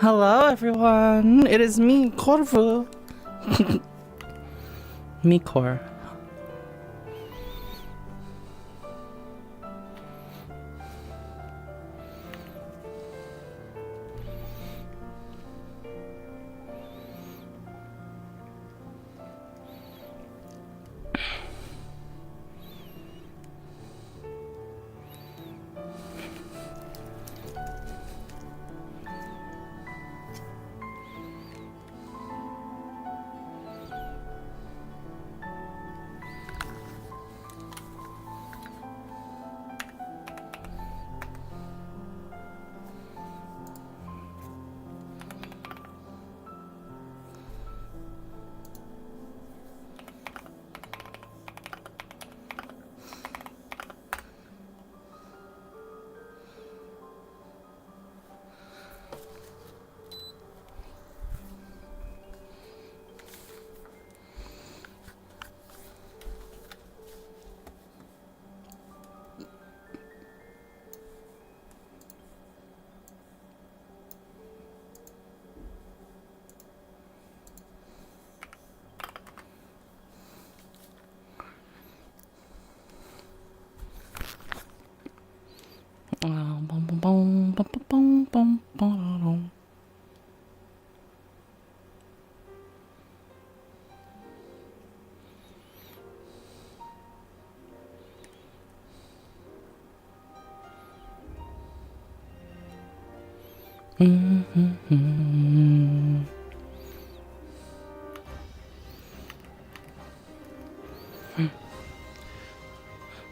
Hello, everyone. It is me, Corvu. Me, Cor.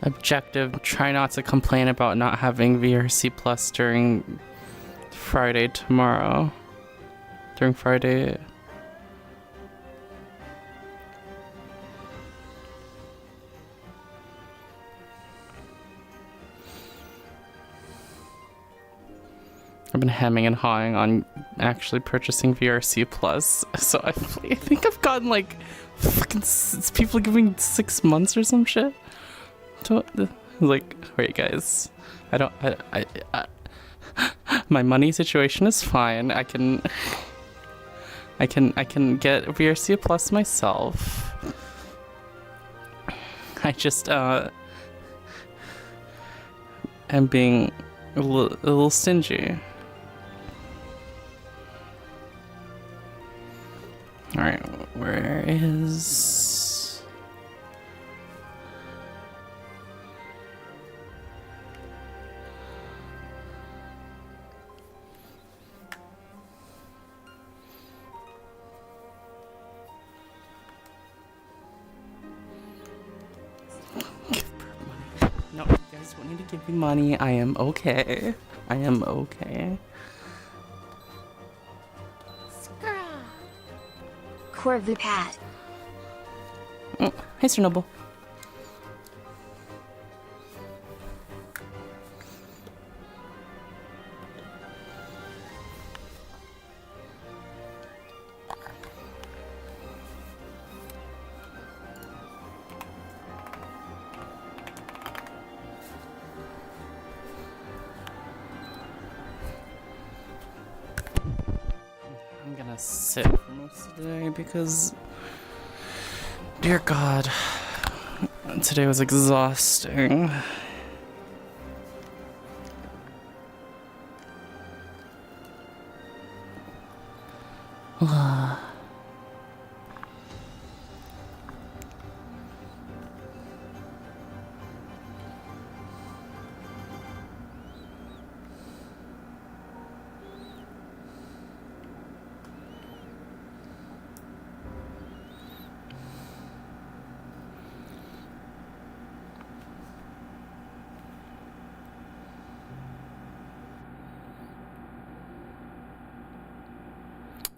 Objective, try not to complain about not having VRC Plus during Friday tomorrow. During Friday. I've been hemming and hawing on actually purchasing VRC Plus, so I think I've gotten like fucking people giving 6 months or some shit. Like, wait, guys, I my money situation is fine. I can get VRC Plus myself. I just am being a little stingy. All right, where is? No, you guys don't need to give me money. I am okay. I am okay. Corvu Pat. Hey, Sir Noble. I'm gonna sit for most of the day because, dear God, today was exhausting.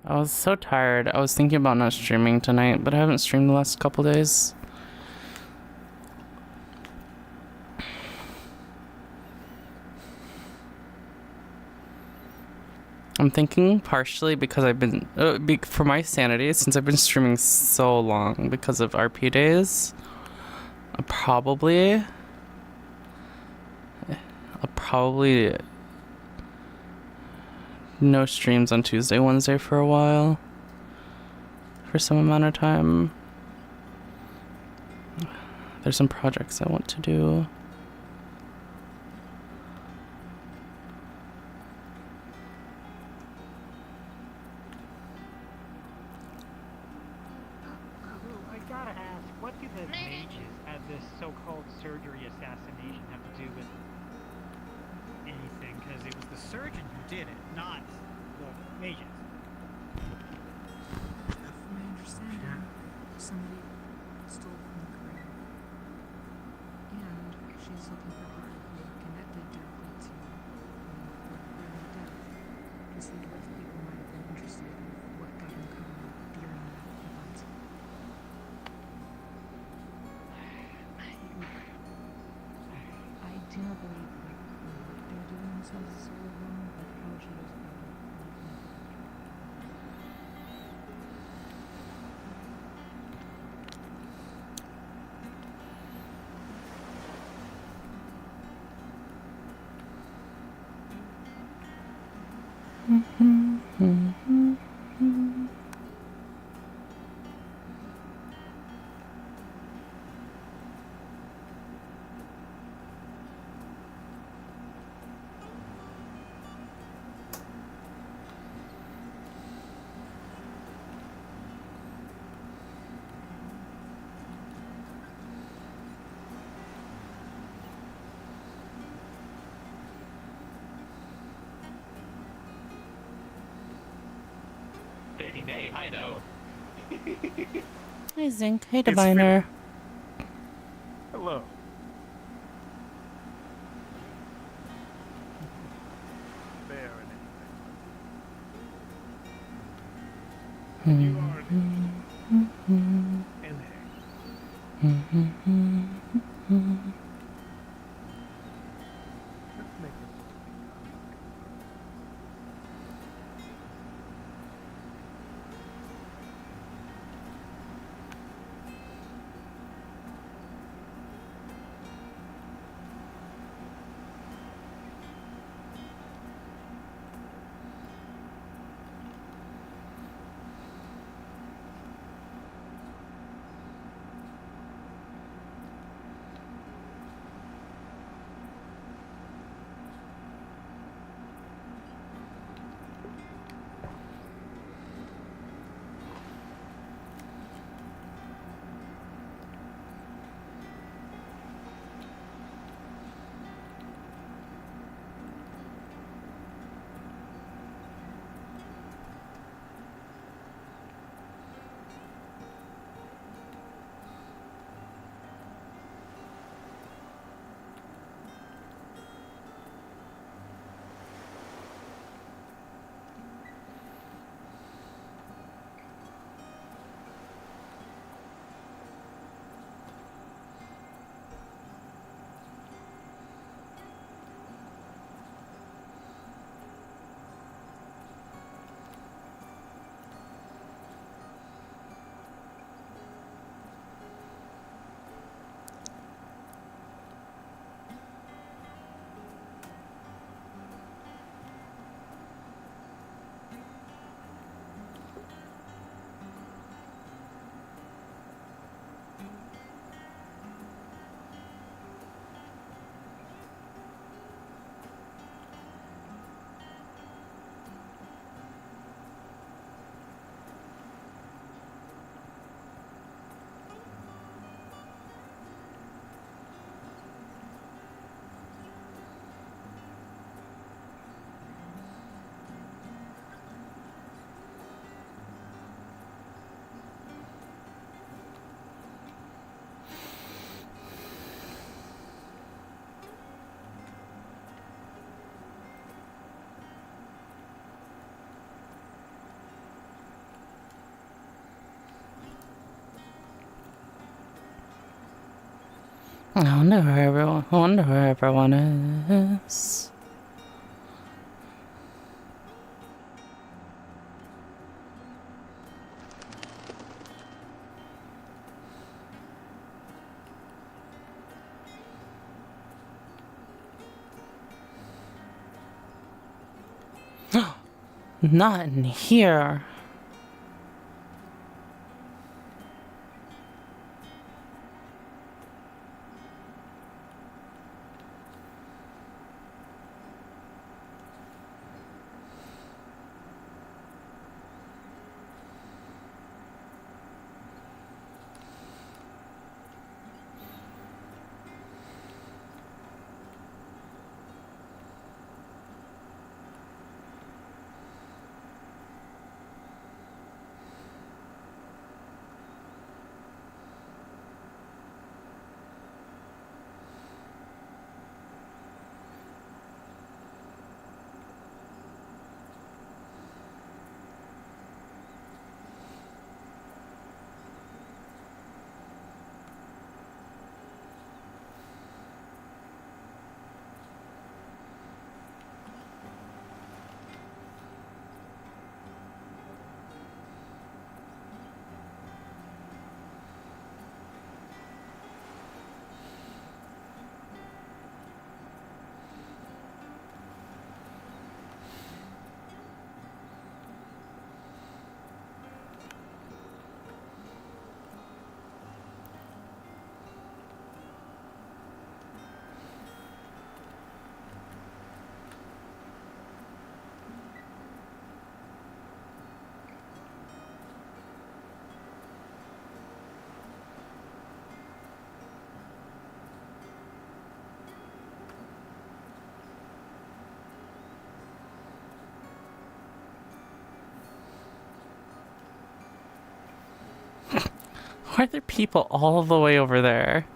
I was so tired. I was thinking about not streaming tonight, but I haven't streamed the last couple days. I'm thinking partially because I've been, for my sanity, since I've been streaming so long because of RP days, I'll probably no streams on Tuesday, Wednesday for a while. For some amount of time. There's some projects I want to do. I gotta ask, what do the mages at this so-called surgery assassination have to do with anything? Because it was the surgeon who did it, not the mages. From my understanding, somebody stole from the grave. And she's looking for people who are connected directly to her death to see if people might have been interested in what got uncovered during that event. I do not believe like what they're doing is necessarily wrong, but how she is Hey, I know. Hey Zinc, hey Diviner. Hello. Fair and you are in there. Let's make this. I wonder where everyone is. Not in here. Why are there people all the way over there?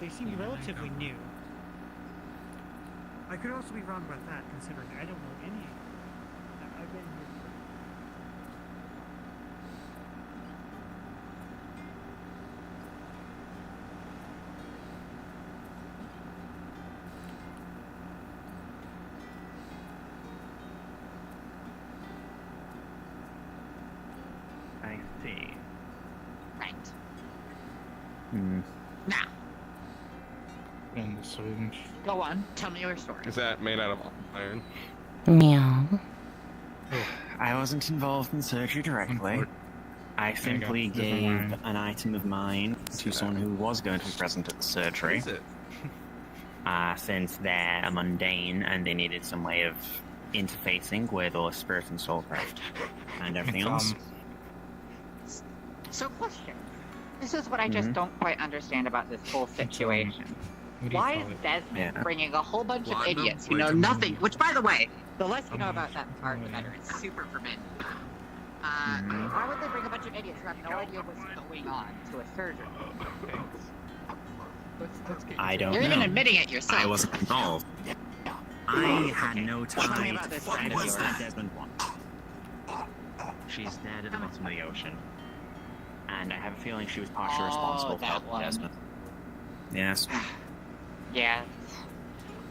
They seem relatively new. I could also be wrong about that, considering I don't know any. I've been here for I see. Right. Hmm. Now, And the syringe. go on. Tell me your story. Is that made out of iron? Meow. I wasn't involved in surgery directly. I simply different gave wine. an item of mine to someone who was going to be present at the surgery. Is it? Since they're a mundane and they needed some way of interfacing with all spirit and soulcraft and everything else. So, question. This is what I just don't quite understand about this whole situation. What do you Why call is it? Desmond Yeah. bringing a whole bunch of Laudanum? idiots who know nothing? Which, by the way, the less you know Someone about that part, the better. It's super forbidden. Mhm. Why would they bring a bunch bunch of idiots who have no idea what's going on to a surgery. Let's get I don't You're know. even admitting it yourself. I wasn't involved. I had no Tell me time about to this find friend of out yours. that Desmond won. She's dead at the bottom of the ocean. And I have a feeling she was partially responsible for that helping one. Desmond. Yes. Yeah.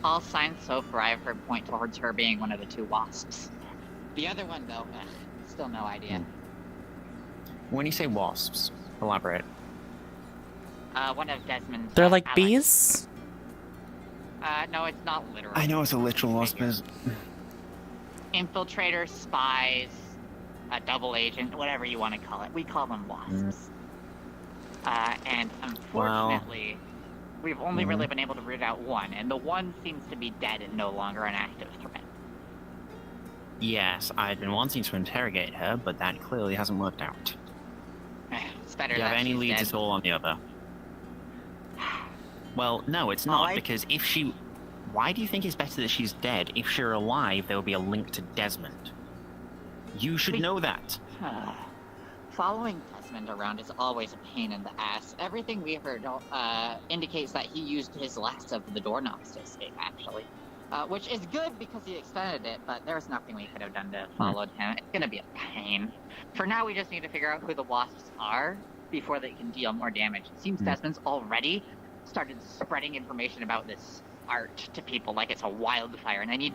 All signs so far I've heard point towards her being one of the two wasps. The other one, though, still no idea. When you say wasps, elaborate. One of Desmond's. They're like allies. bees? No, it's not literal. I know it's a literal wasp. Infiltrators, spies, a double agent, whatever you want to call it. We call them wasps. And unfortunately, we've only really been able to root out one, and the one seems to be dead and no longer an active threat. Yes, I've been wanting to interrogate her, but that clearly hasn't worked out. It's better Do you have that any she's leads dead. at all on the other? Well, no, it's not, because if she... Why do you think it's better that she's dead? If she's alive, there will be a link to Desmond. You should know that. Following Desmond around is always a pain in the ass. Everything we heard indicates that he used his last of the doorknobs to escape, actually. Which is good because he extended it, but there's nothing we could have done to follow him. It's gonna be a pain. For now, we just need to figure out who the wasps are before they can deal more damage. It seems Desmond's already started spreading information about this art to people like it's a wildfire, and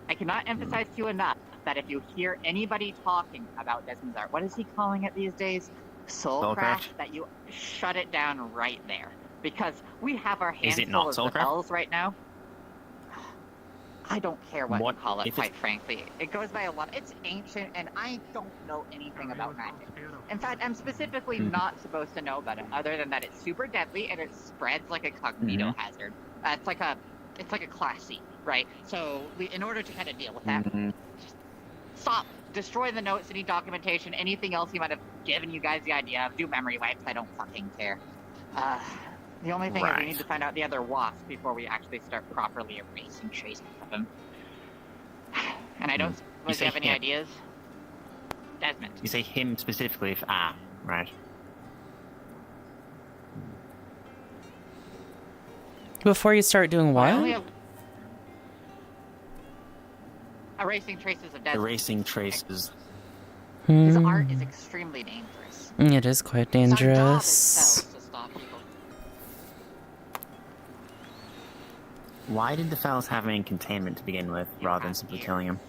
I cannot emphasize to you enough that if you hear anybody talking about Desmond's art, what is he calling it these days? Soulcraft? That you shut it down right there. Because we have our hands Is it full not of the Soulcraft? bells right now. I don't care what What you call it, if quite it's- frankly. It goes by a lot. It's ancient, and I don't know anything about magic. In fact, I'm specifically not supposed to know about it, other than that it's super deadly and it spreads like a cognito hazard. It's like a class C, right? So in order to kind of deal with that, just stop, destroy the notes, any documentation, anything else he might have given you guys the idea of. Do memory wipes. I don't fucking care. The only thing is we need to find out the other wasp before we actually start properly erasing traces of him. And I don't suppose you have any ideas? Desmond. You say him specifically if... right. Before you start doing I only what? have... Erasing traces of Desmond. Erasing traces. His art is extremely dangerous. It is quite It's our job as dangerous. cells to stop people. Why did the fellas have him in containment to begin with, rather than simply killing him?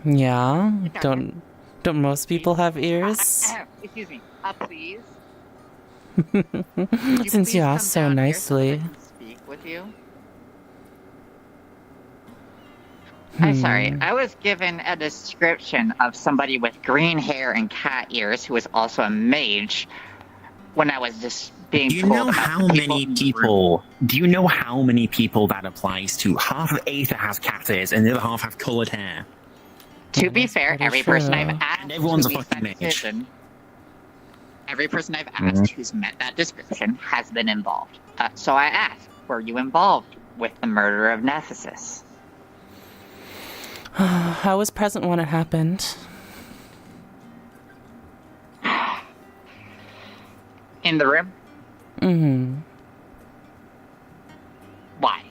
Yeah? Don't most people have ears? Excuse me. Please. Since you asked so nicely. Speak with you. I'm sorry. I was given a description of somebody with green hair and cat ears who was also a mage when I was just being Do you told know about how the many people... Do you know how many people that applies to? Half of Aether has cat ears, and the other half have coloured hair. To be fair, pretty every person I've true. asked And everyone's who a meets fucking that mage. description, every person I've asked who's met that description has been involved. So I asked, were you involved with the murder of Nephesis? I was present when it happened. In the room? Mm-hmm. Why?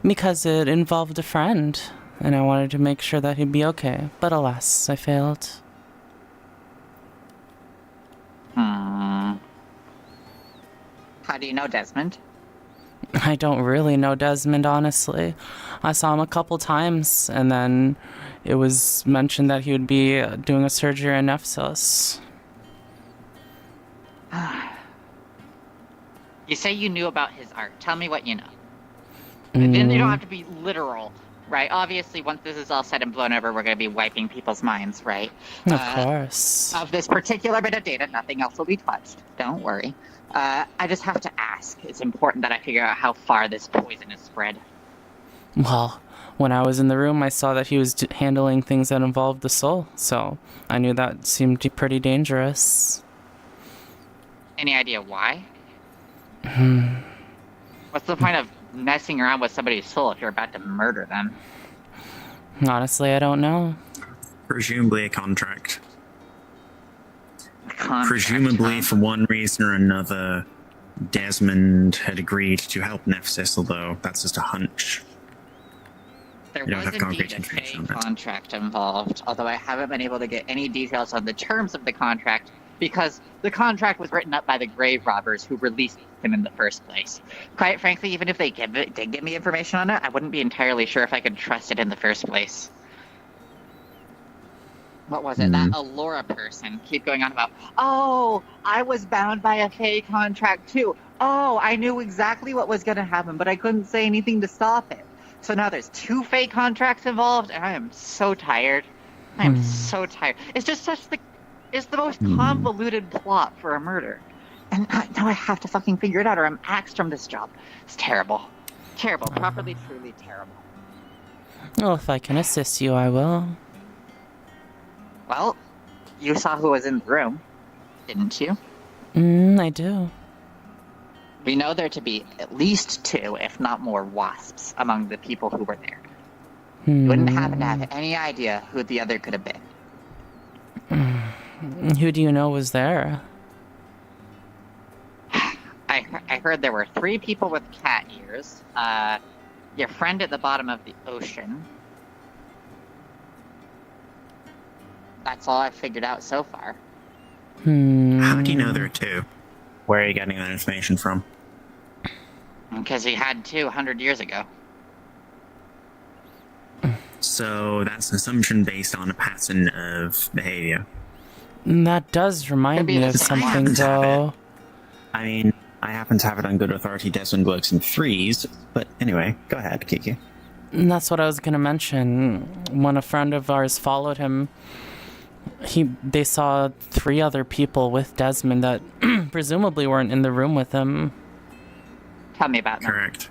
Because it involved a friend, and I wanted to make sure that he'd be okay. But alas, I failed. How do you know Desmond? I don't really know Desmond, honestly. I saw him a couple times, and then it was mentioned that he would be doing a surgery in Nephesis. You say you knew about his art. Tell me what you know. Then you don't have to be literal, right? Obviously, once this is all said and blown over, we're going to be wiping people's minds, right? Of course. Of this particular bit of data, nothing else will be touched. Don't worry. I just have to ask. It's important that I figure out how far this poison is spread. Well, when I was in the room, I saw that he was handling things that involved the soul, so I knew that seemed pretty dangerous. Any idea why? What's the point of messing around with somebody's soul if you're about to murder them? Honestly, I don't know. Presumably a contract. Contract, Presumably, huh? for one reason or another, Desmond had agreed to help Nephthys, although that's just a hunch. There We don't was have concrete indeed a information fake on it. contract involved, although I haven't been able to get any details on the terms of the contract because the contract was written up by the grave robbers who released him in the first place. Quite frankly, even if they did give me information on it, I wouldn't be entirely sure if I could trust it in the first place. What was it? That Allura person keep going on about, oh, I was bound by a fake contract too. Oh, I knew exactly what was going to happen, but I couldn't say anything to stop it. So now there's 2 fake contracts involved, and I am so tired. I am so tired. It's just it's the most convoluted plot for a murder. And now I have to fucking figure it out or I'm axed from this job. It's terrible. Terrible. Properly, truly terrible. Well, if I can assist you, I will. Well, you saw who was in the room, didn't you? I do. We know there to be at least 2, if not more, wasps among the people who were there. You wouldn't happen to have any idea who the other could have been. Who do you know was there? I heard there were 3 people with cat ears. Your friend at the bottom of the ocean. That's all I've figured out so far. How do you know there are 2? Where are you getting that information from? Because he had 200 years ago. So that's an assumption based on a pattern of behavior. That does remind Could be me the of same something, one. though. I mean, I happen to have it on good authority Desmond works in 3s, but anyway, go ahead, Kiki. And that's what I was gonna mention. When a friend of ours followed him, they saw 3 other people with Desmond that presumably weren't in the room with him. Tell me about them. Correct.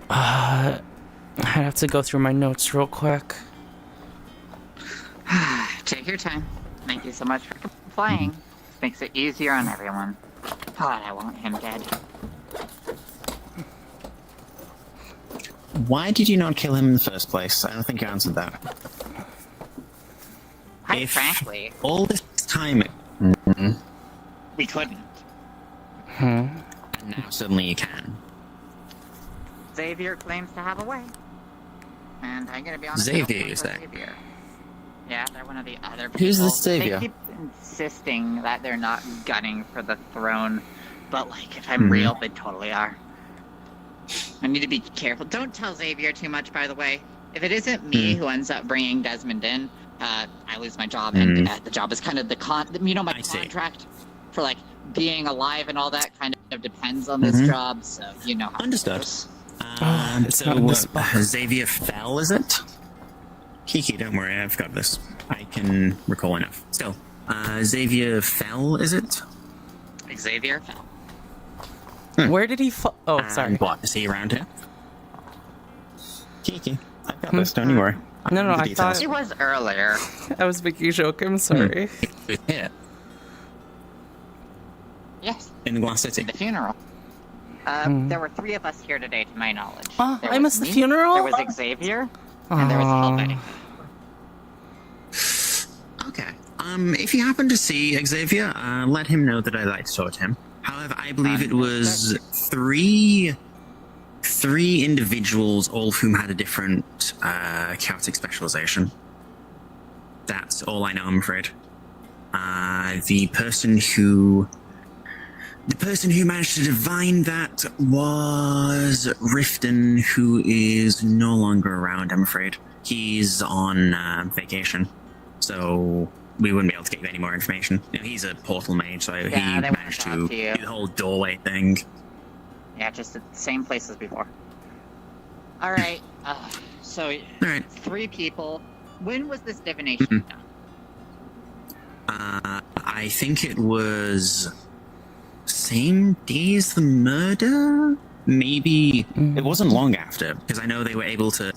I have to go through my notes real quick. Take your time. Thank you so much for complying. This makes it easier on everyone. God, I want him dead. Why did you not kill him in the first place? I don't think you answered that. Quite If- frankly, All this time, we couldn't. and now suddenly you can. Xavier claims to have a way. And I'm gonna be honest, I Xavier, don't vote you for say? Xavier. Yeah, they're one of the other people. Who's this Xavier? They keep insisting that they're not gunning for the throne, but like, if I'm real, they totally are. I need to be careful. Don't tell Xavier too much, by the way. If it isn't me who ends up bringing Desmond in, I lose my job, and the job is kind of my I see. contract for like being alive and all that kind of depends on this job, so you know how it Understood. goes. It's not in this box. Xavier fell, is it? Kiki, don't worry, I've got this. I can recall enough. Still, Xavier fell, is it? Xavier fell. Where did he fall? Oh, sorry. And what, is he around here? Kiki, I've got this, don't you worry. No, know the I details. thought- It was earlier. I was making a joke. I'm sorry. Yeah, Yes, in the Glass City. the funeral. There were 3 of us here today, to my knowledge. Oh, There I was missed the me, funeral? There was Xavier, and there was Helvetic. Okay. If you happen to see Xavier, let him know that I'd like to talk to him. However, I believe it was three individuals, all of whom had a different chaotic specialization. That's all I know, I'm afraid. The person who managed to divine that was Riften, who is no longer around, I'm afraid. He's on vacation, so we wouldn't be able to get you any more information. You know, he's a portal mage, so Yeah, he they wouldn't managed talk to to you. do the whole doorway thing. Yeah, just the same place as before. Alright, so Alright. 3 people. When was this divination done? I think it was same day as the murder? Maybe it wasn't long after, because I know they were able to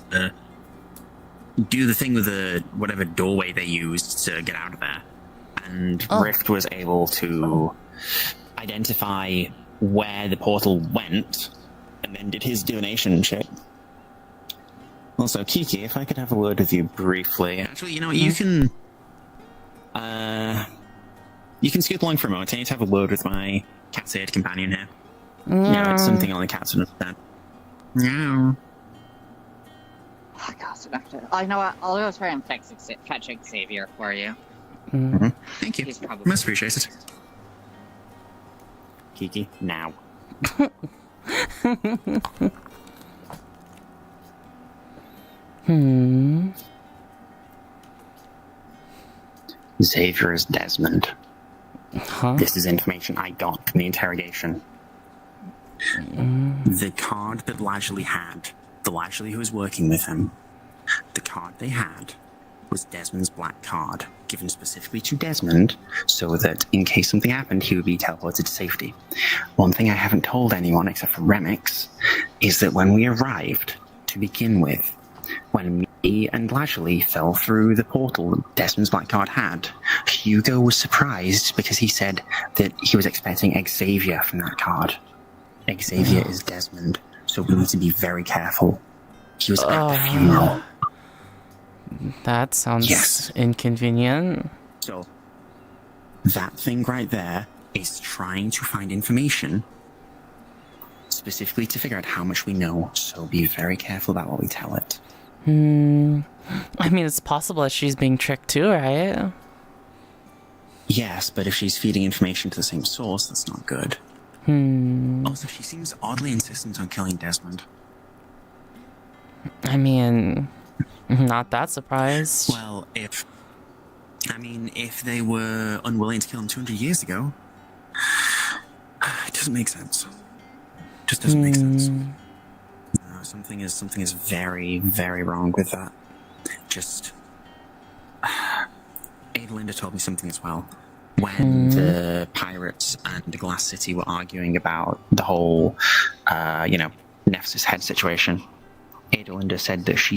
do the thing with the whatever doorway they used to get out of there. And Rift was able to identify where the portal went, and then did his divination shit. Also, Kiki, if I could have a word with you briefly. Actually, you know, you can scoot along for a moment. I need to have a word with my cat-eared companion here. You know, it's something only cats would understand. Meow. Oh, gosh, I know what. I'll go try and fetch Xavier for you. Thank you. He's probably Most appreciated. Kiki, now. Xavier is Desmond. Huh? This is information I got from the interrogation. The card that Lashley had, the Lashley who was working with him, the card they had was Desmond's black card, given specifically to Desmond, so that in case something happened, he would be teleported to safety. One thing I haven't told anyone, except for Remix, is that when we arrived, to begin with, when me and Lashley fell through the portal Desmond's black card had, Hugo was surprised because he said that he was expecting Xavier from that card. Xavier is Desmond, so we need to be very careful. He was at the funeral. That sounds Yes. inconvenient. So, that thing right there is trying to find information specifically to figure out how much we know, so be very careful about what we tell it. I mean, it's possible that she's being tricked too, right? Yes, but if she's feeding information to the same source, that's not good. Also, she seems oddly insistent on killing Desmond. I mean, not that surprised. Well, if they were unwilling to kill him 200 years ago, it doesn't make sense. Just doesn't make sense. No, something is very, very wrong with that. Just, Adelinda told me something as well. When the pirates and Glass City were arguing about the whole, Nef's head situation, Adelinda said that she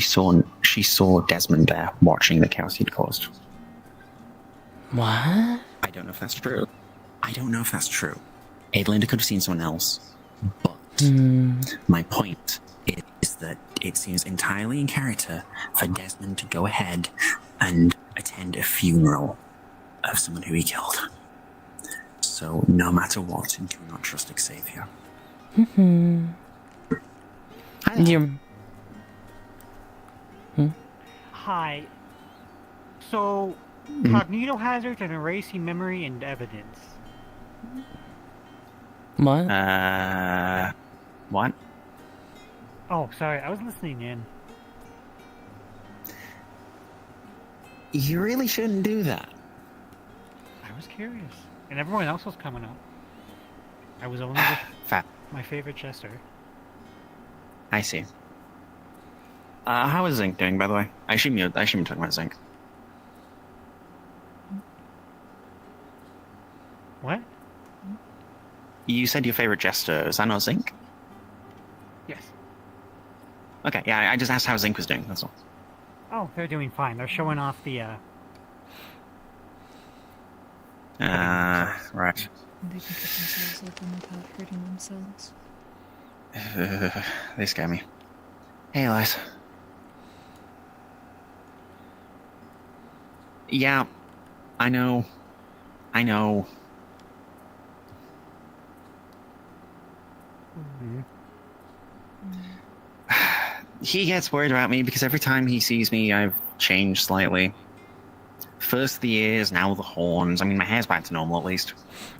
saw Desmond there watching the chaos he'd caused. What? I don't know if that's true. Adelinda could have seen someone else, but my point is that it seems entirely in character for Desmond to go ahead and attend a funeral of someone who he killed. So no matter what, do not trust Xavier. Hi. So, Cognito hazards and erasing memory and evidence. What? What? Oh, sorry, I was listening in. You really shouldn't do that. I was curious. And everyone else was coming up. I was only with Fat. my favorite Chester. I see. How is Zinc doing, by the way? I assume you're talking about Zinc. What? You said your favorite jester. Is that not Zinc? Yes. Okay, yeah, I just asked how Zinc was doing, that's all. Oh, they're doing fine. They're showing off the, Right. They can cut themselves open without hurting themselves. They scare me. Hey, Elias. Yeah, I know. He gets worried about me because every time he sees me, I've changed slightly. First the ears, now the horns. I mean, my hair's back to normal at least.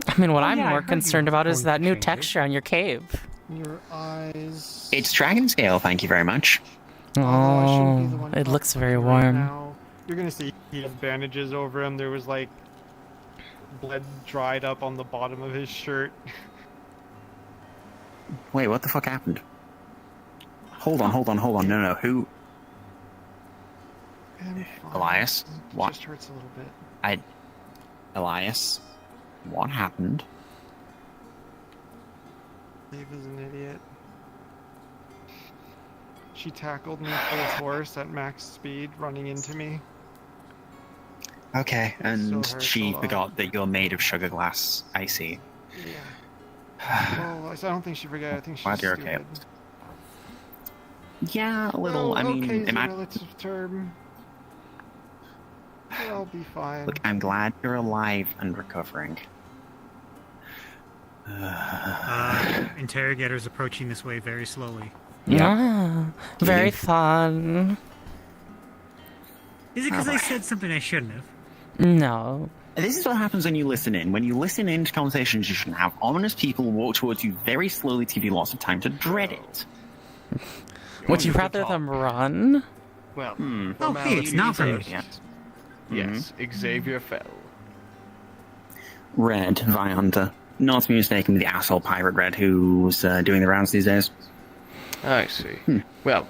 I mean, what I'm yeah, I more heard you concerned were about is going that to new change it. texture on your cave. Your eyes. It's dragon scale, thank you very much. I shouldn't be the Oh, one it talking looks to very you right warm. now. You're gonna see he has bandages over him. There was like blood dried up on the bottom of his shirt. Wait, what the fuck happened? Hold on. No, who? I'm fine. Elias? It What? just hurts a little bit. Elias? What happened? Eve is an idiot. She tackled me full force at max speed, running into me. Okay, and Still hurts she a lot. forgot that you're made of sugar glass. I see. Yeah. Well, I don't think she forgot. I think she's Glad you're okay. stupid. Yeah, a little. Well, I mean, okay is a relative term. But I'll be fine. look, I'm glad you're alive and recovering. Interrogator's approaching this way very slowly. Yeah, very fun. Is it because I said something I shouldn't have? No. This is what happens when you listen in. When you listen in to conversations you shouldn't have, ominous people walk towards you very slowly to give you lots of time to dread it. Would you rather them run? Well, Oh, hey, it's not from me. Yeah. yes, Xavier fell. Red, Vianda. Not to be mistaken with the asshole pirate Red who's doing the rounds these days. I see. Well,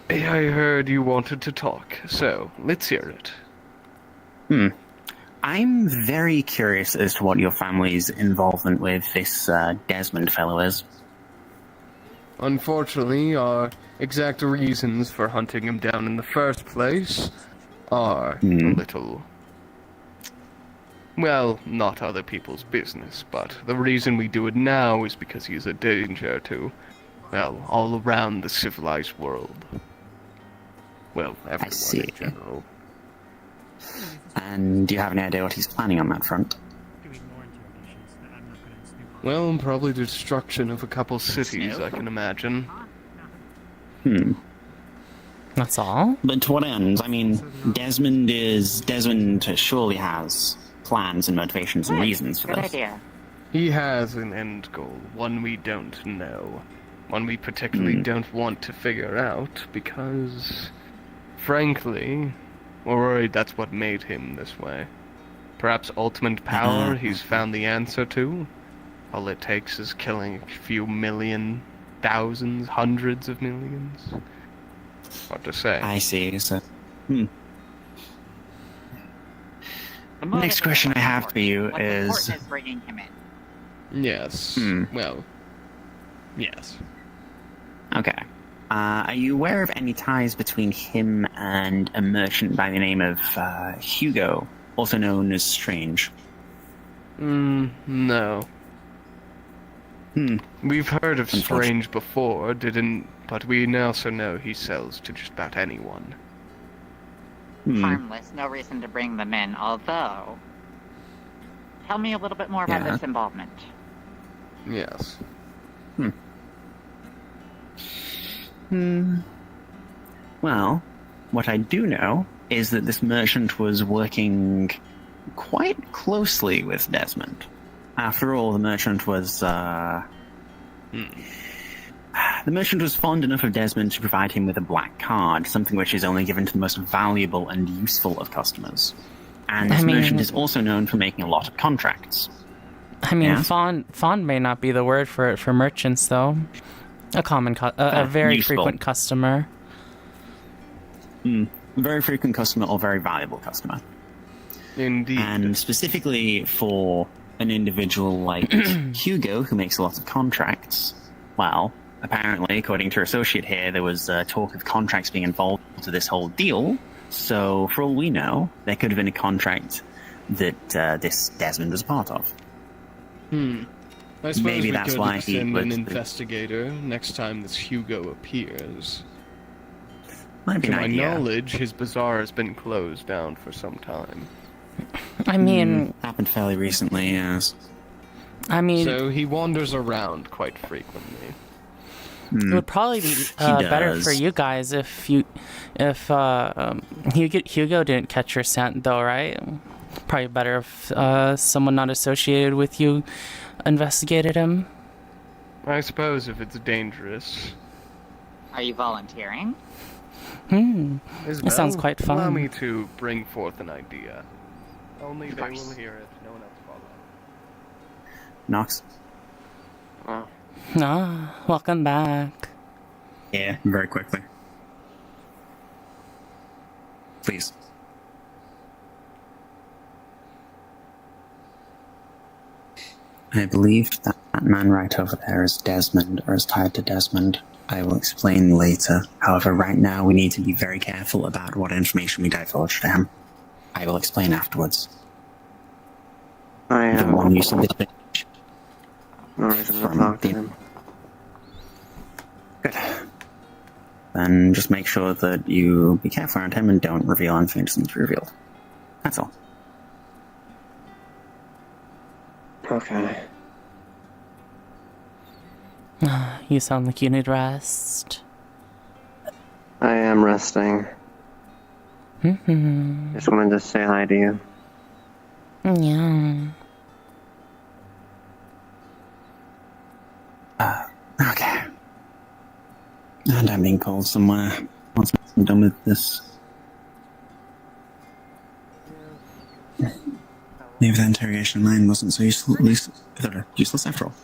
I heard you wanted to talk, so let's hear it. I'm very curious as to what your family's involvement with this Desmond fellow is. Unfortunately, our exact reasons for hunting him down in the first place are a little... Well, not other people's business, but the reason we do it now is because he's a danger to, well, all around the civilized world. Well, everyone see. in general. And do you have any idea what he's planning on that front? Doing more interrogations that I'm not going to snoop on. Well, probably the destruction of a couple cities, I can imagine. That's all? But to what ends? I mean, Desmond surely has plans and motivations and reasons for Good this. idea. He has an end goal, one we don't know. One we particularly don't want to figure out, because, frankly, we're worried that's what made him this way. Perhaps ultimate power he's found the answer to? All it takes is killing a few million, thousands, hundreds of millions? What to say? I see, so... The motive Next question what's I have for you important. is... What's important is bringing him in. Yes. Well, yes. Okay. Are you aware of any ties between him and a merchant by the name of Hugo, also known as Strange? No. We've heard of Strange before, but we also know he sells to just about anyone. Harmless, no reason to bring them in, although... Tell me a little bit more about Yeah. this involvement. Yes. Well, what I do know is that this merchant was working quite closely with Desmond. After all, the merchant was fond enough of Desmond to provide him with a black card, something which is only given to the most valuable and useful of customers. And this merchant is also known for making a lot of contracts. I mean, Yeah? fond may not be the word for merchants, though. A common, a very useful. frequent customer. Very frequent customer or very valuable customer. Indeed. And specifically for an individual like Hugo, who makes a lot of contracts, well, apparently, according to our associate here, there was talk of contracts being involved to this whole deal. So, for all we know, there could have been a contract that this Desmond was a part of. I suppose maybe we that's could why he send was an the- investigator next time this Hugo appears. Might be To an my idea. knowledge, his bazaar has been closed down for some time. I mean, Happened fairly recently, yes. So he wanders around quite frequently. it would probably be better does. for you guys if Hugo didn't catch your scent, though, right? Probably better if someone not associated with you investigated him. I suppose if it's dangerous. Are you volunteering? Isabel, sounds quite fun. Allow me to bring forth an idea. Only they will hear it, no one else follow. Knox? Ah, welcome back. Yeah, very quickly. Please. I believe that man right over there is Desmond, or is tied to Desmond. I will explain later. However, right now we need to be very careful about what information we divulge to him. I will explain afterwards. I The have one you submitted no reason to from talk to the... him. Good. then just make sure that you be careful around him and don't reveal anything that isn't revealed. That's all. Okay. You sound like you need rest. I am resting. Mm-hmm. Just wanted to say hi to you. Yeah. Okay. And I'm being called somewhere once I'm done with this. Maybe the interrogation line wasn't so useless after all.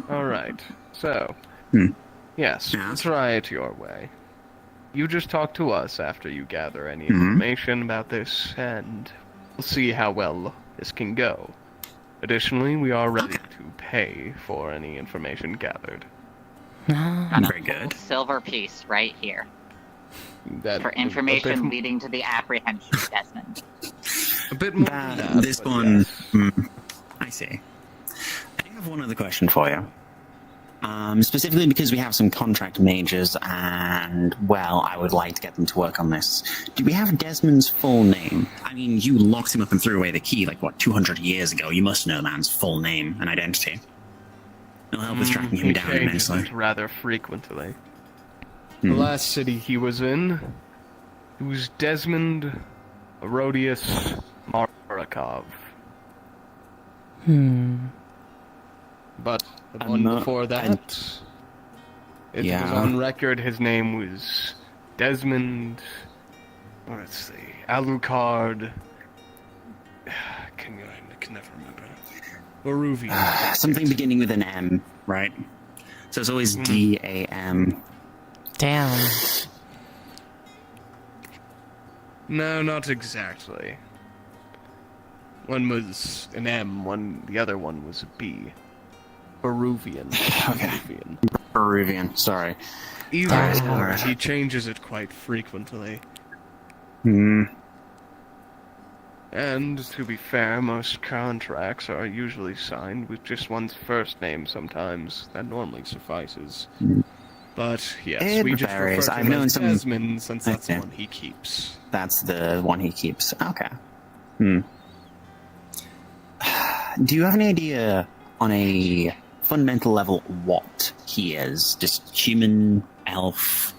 Alright, so. Hmm. Yes, Yeah. we'll try it your way. You just talk to us after you gather any information about this, and we'll see how well this can go. Additionally, we are ready to pay for any information gathered. Got Very a good. full silver piece right here That for information leading to the apprehension of Desmond. a bit more than that, This but one... yes. I see. I do have one other question for you. Specifically because we have some contract mages and, well, I would like to get them to work on this. Do we have Desmond's full name? I mean, you locked him up and threw away the key, 200 years ago. You must know the man's full name and identity. It'll help with tracking him He down changes immensely. it rather frequently. The last city he was in, it was Desmond Herodius Marakov. But the one before that, it was on record his name was Desmond, let's see, Alucard, I can never remember. Baruvian. Something beginning with an M, right? So it's always D-A-M. Damn. No, not exactly. One was an M, the other one was a B. Baruvian. Okay. Baruvian. Peruvian, sorry. Either or, Alright. he changes it quite frequently. And, to be fair, most contracts are usually signed with just one's first name sometimes. That normally suffices. But, yes, It we just varies. refer to I've him known as some- Desmond, since that's the Okay. one he keeps. That's the one he keeps. Okay. Do you have any idea on a fundamental level what he is? Just human, elf,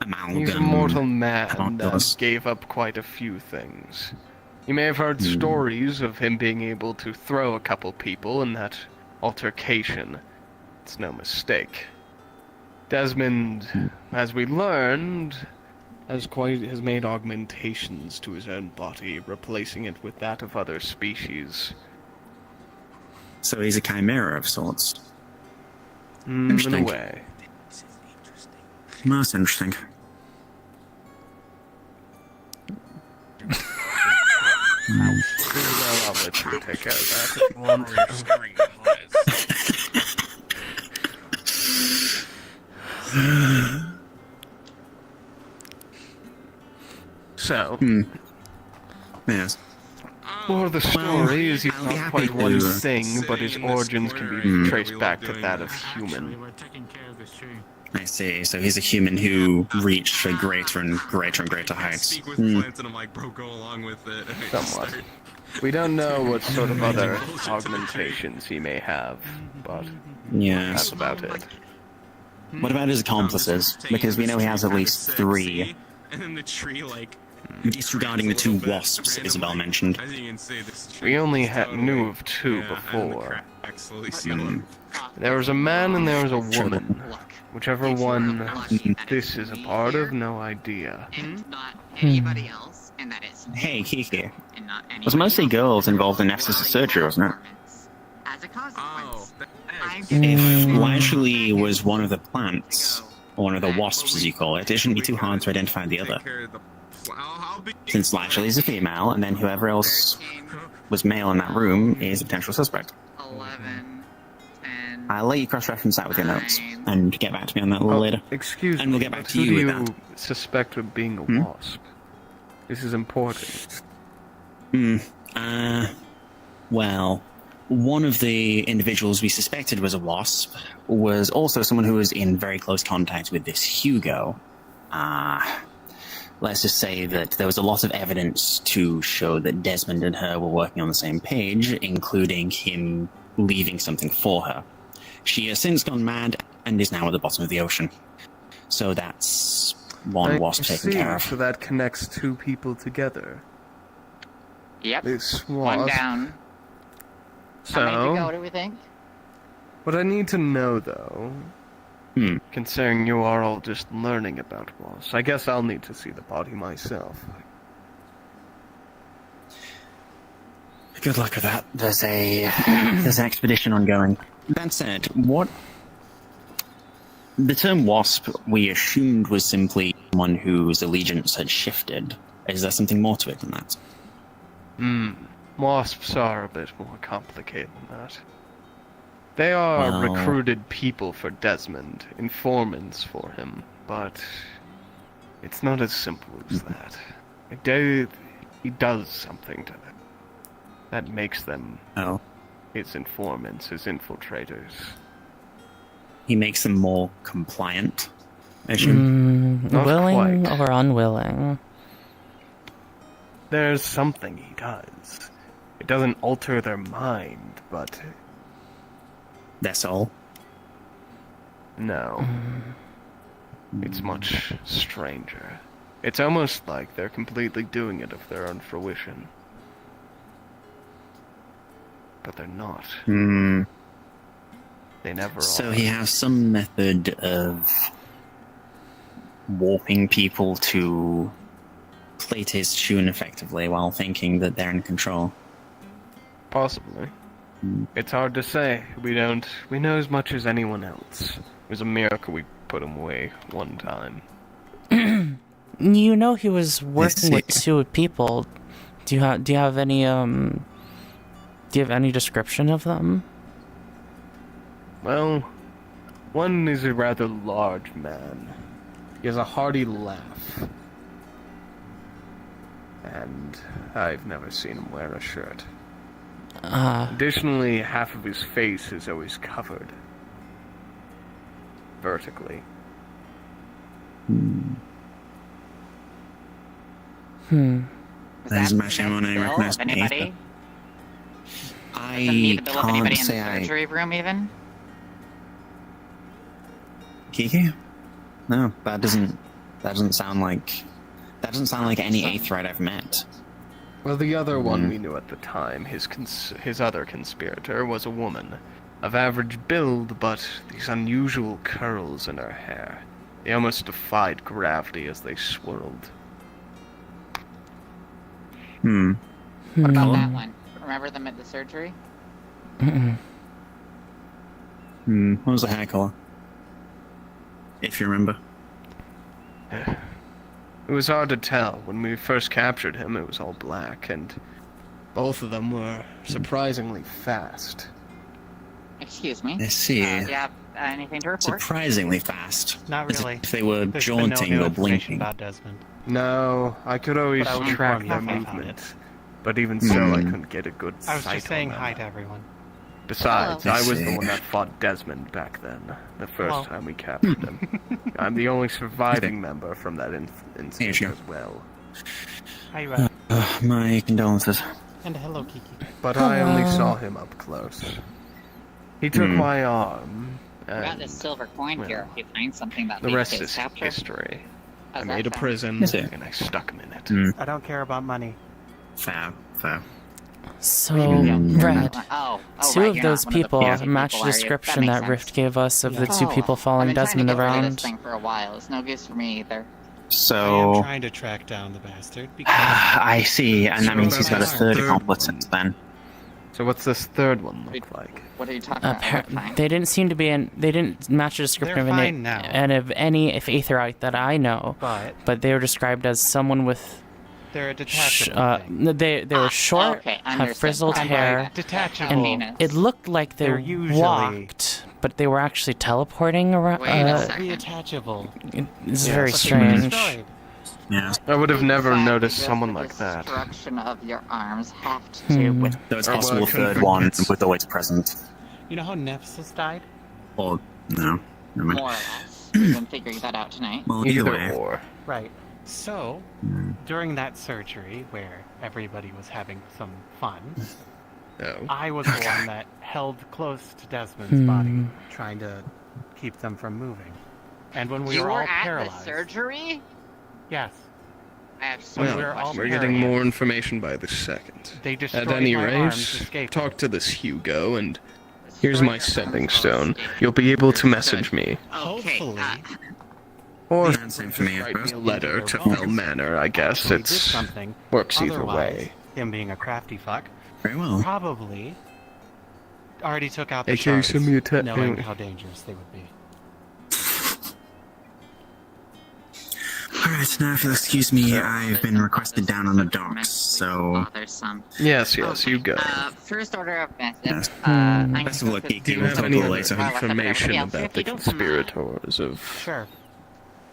amalgam? He's a mortal man homunculus? that gave up quite a few things. You may have heard stories of him being able to throw a couple people in that altercation. It's no mistake. Desmond, as we learned, has made augmentations to his own body, replacing it with that of other species. So he's a chimera of sorts. In a Interesting. way. Most interesting. Well, I'll let you take care of that if you want. So, Yes. more of the story is he's I'll be not happy quite one to- thing, but his origins can be traced back to that of human. We're taking care of this tree. I see. So he's a human who reached for greater and greater and greater heights. Speak with plants and I'm like, bro, go along with it. And I just Somewhat. start- We don't know what sort of other augmentations he may have, but Yes. that's about it. What about his accomplices? Because we know he has at least 3. And then the tree, like, Disregarding the 2 wasps Isabel mentioned. as you can see, this tree We only is knew of 2 yeah, and the before. crack slowly seal up. There was a man and there was a woman. Look, Whichever if you are one lucky that this it's is a me part of, here, no idea. and not anybody else, and that it's Hey, Kiki. and not anybody was mostly else, girls involved in while Nexus' you surgery, have wasn't it? performance. As a Oh, consequence, I'm thanks. giving If you Lashley 10 was one of the seconds plants, to go. or one of the wasps as you call it shouldn't be too hard to identify the other. Take care of the I'll be Since Lashley's a female, and then whoever else was male in that room is a potential suspect. 11, 10, I'll let you cross-reference that with your notes, and get back to me on that a little later. Excuse And we'll me, get back but to who you do with you suspect of being a wasp? This is important. Well, one of the individuals we suspected was a wasp was also someone who was in very close contact with this Hugo. Let's just say that there was a lot of evidence to show that Desmond and her were working on the same page, including him leaving something for her. She has since gone mad and is now at the bottom of the ocean. So that's one wasp taken care of. So that connects two people together. Yep. This One wasp. down. How many to go, So, do we think? what I need to know, though, considering you are all just learning about wasps, I guess I'll need to see the body myself. Good luck with that. There's an expedition ongoing. That said, what the term wasp we assumed was simply someone whose allegiance had shifted. Is there something more to it than that? Wasps are a bit more complicated than that. They are Well- recruited people for Desmond, informants for him, but it's not as simple as that. He does something to them that makes them Oh. his informants, his infiltrators. He makes them more compliant. I assume. Not Willing quite. or unwilling? There's something he does. It doesn't alter their mind, but Their soul. no. It's much stranger. It's almost like they're completely doing it of their own fruition. But they're not. They never So are. he has some method of warping people to play to his tune effectively while thinking that they're in control. Possibly. It's hard to say. We know as much as anyone else. It was a miracle we put him away one time. You know he was working with see. two people. Do you have any description of them? Well, one is a rather large man. He has a hearty laugh. And I've never seen him wear a shirt. Additionally, half of his face is always covered. Vertically. There's much I want to recognize me. Anybody? I Need the bill of anybody can't in the say I... surgery room, even? Kiki? No, that doesn't sound like... That doesn't sound like any Aetheryte I've met. Well, the other one we knew at the time, his other conspirator, was a woman. Of average build, but these unusual curls in her hair. They almost defied gravity as they swirled. What about that one? Remember them at the surgery? What was the hair color? If you remember. It was hard to tell. When we first captured him, it was all black, and both of them were surprisingly fast. Excuse me. Let's see. Do you have anything to report? Surprisingly fast. Not As really. if they were There's been no jaunting new or information blinking. about Desmond. No, I could always But I will track inform their you if I found movement. But even so, I couldn't get a good I was sight just saying on hi them. to everyone. Besides, Hello. I was the see. one that fought Desmond back then, the first Hello. time we captured him. I'm the only surviving member from that incident Here you as well. Hi, Red. My condolences. And hello, Kiki. But I only saw him up close. He took my arm, I got and this silver coin here. If you find something that the leads rest to his is capture. history. I How's made a that sound? prison, Is it? and I stuck him in it. I don't care about money. Fair. So, Yeah. Red, Oh, two right, of you're those not one of the people fancy match the people, are you? description makes that sense. Rift gave us of the two Oh, people I've following been trying to Desmond get rid of around. this thing for a while. It's no use for me either. I am So... trying to track down the bastard because I see, and that So means he's got a that's third third accomplice one. then. So what's this third one look like? What are you talking about? They're fine. They didn't seem to be they didn't match the description They're of fine now. any Aetheryte that I know, but they were described as someone with they're a detachable thing. they were short, okay, have understood. frizzled And hair, by detachable, and Penis. it looked like they They're usually- walked, but they were actually teleporting around. Wait a second. reattachable. It's Yeah, very that's strange. destroyed. Yeah. I would have never Exactly, noticed does someone the like that. destruction of your arms have to do with Though it's Or possible a what third can one forget. was always present. You know how Nephthys died? Or, no. Never mind. more or less? We've been figuring that out tonight. Well, either Either way. or. Right. So, during that surgery where everybody was having some fun, Oh. I was the one that held close to Desmond's body, trying to keep them from moving. And when we You were were all at paralyzed, the surgery? yes, I have so Well, many we're all questions. we're getting paralyzed. more information by the second. they destroyed At any my rate, arms, escaped. talk to this Hugo, and Destroyed here's my your sending arms stone. while You'll be able to Understood. message me. Okay, Hopefully, Or Yeah, same for me, I write me a suppose. letter to Bones. Fell Manor, I guess. he did It's something. works either Otherwise, way. him being a crafty fuck, Very well. probably already took out the AK, shards, send me a te- knowing how dangerous they would be. Alright, now if you'll excuse me, I've been requested down on the docks, so... Bothersome. Yes, Okay, you go. First order of business. Yes. I'm Best of luck, supposed Geeky. Do you to- We'll have talk any a little other later. information Yeah, about if the you don't conspirators of Sure.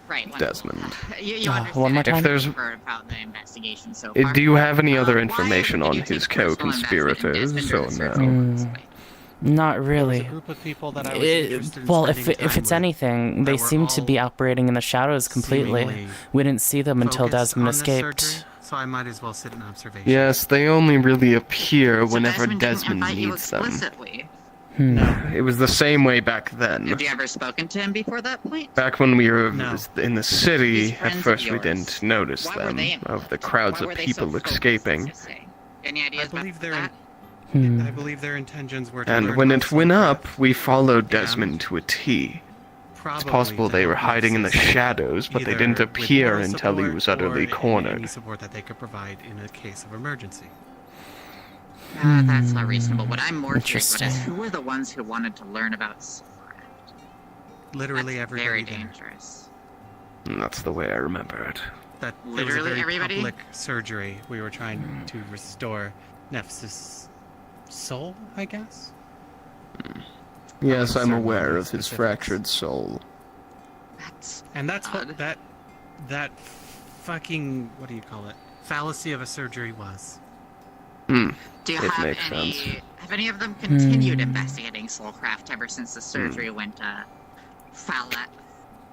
Right, wonderful. Desmond? You one understand more I time? If there's- heard about the investigation so far. Do you have any other Why information on did you his take personal co-conspirators, investment in or Desmond no? during the surgery? Not There was really. a group of people that I was interested in Well, if spending if time it's with anything, they that were seem to be all operating in the shadows completely. seemingly We didn't see them until focused Desmond on this escaped. surgery, so I might as well sit in observation. Yes, they only really appear So whenever Desmond didn't Desmond invite you needs them. explicitly. It was the same way back then. Have you ever spoken to him before that point? Back when we were No. in the city, These at friends of first we yours, didn't notice Why were them, they of the involved? crowds Why of were they people so focused, escaping. let's just say? Any I ideas believe about their that? I believe their intentions were to And learn when how it to went solve up, we followed Yeah. Desmond to a T. It's probably possible to they were help hiding in the assist shadows, but they either didn't with appear moral until he support was utterly or cornered. Any support that they could provide in a case of emergency. That's not reasonable. What I'm more curious about is Interesting. who were the ones who wanted to learn about Soulcraft? Literally That's everybody very there. dangerous. And that's the way I remember it. That there was Literally a very everybody? public surgery. We were trying to restore Nephthys' soul, I guess. Yes, I'm Certainly aware no of his specifics. fractured soul. That's And that's odd. what that fucking what do you call it? Fallacy of a surgery was. Do you It have makes any? sense. Have any of them continued investigating Soulcraft ever since the surgery went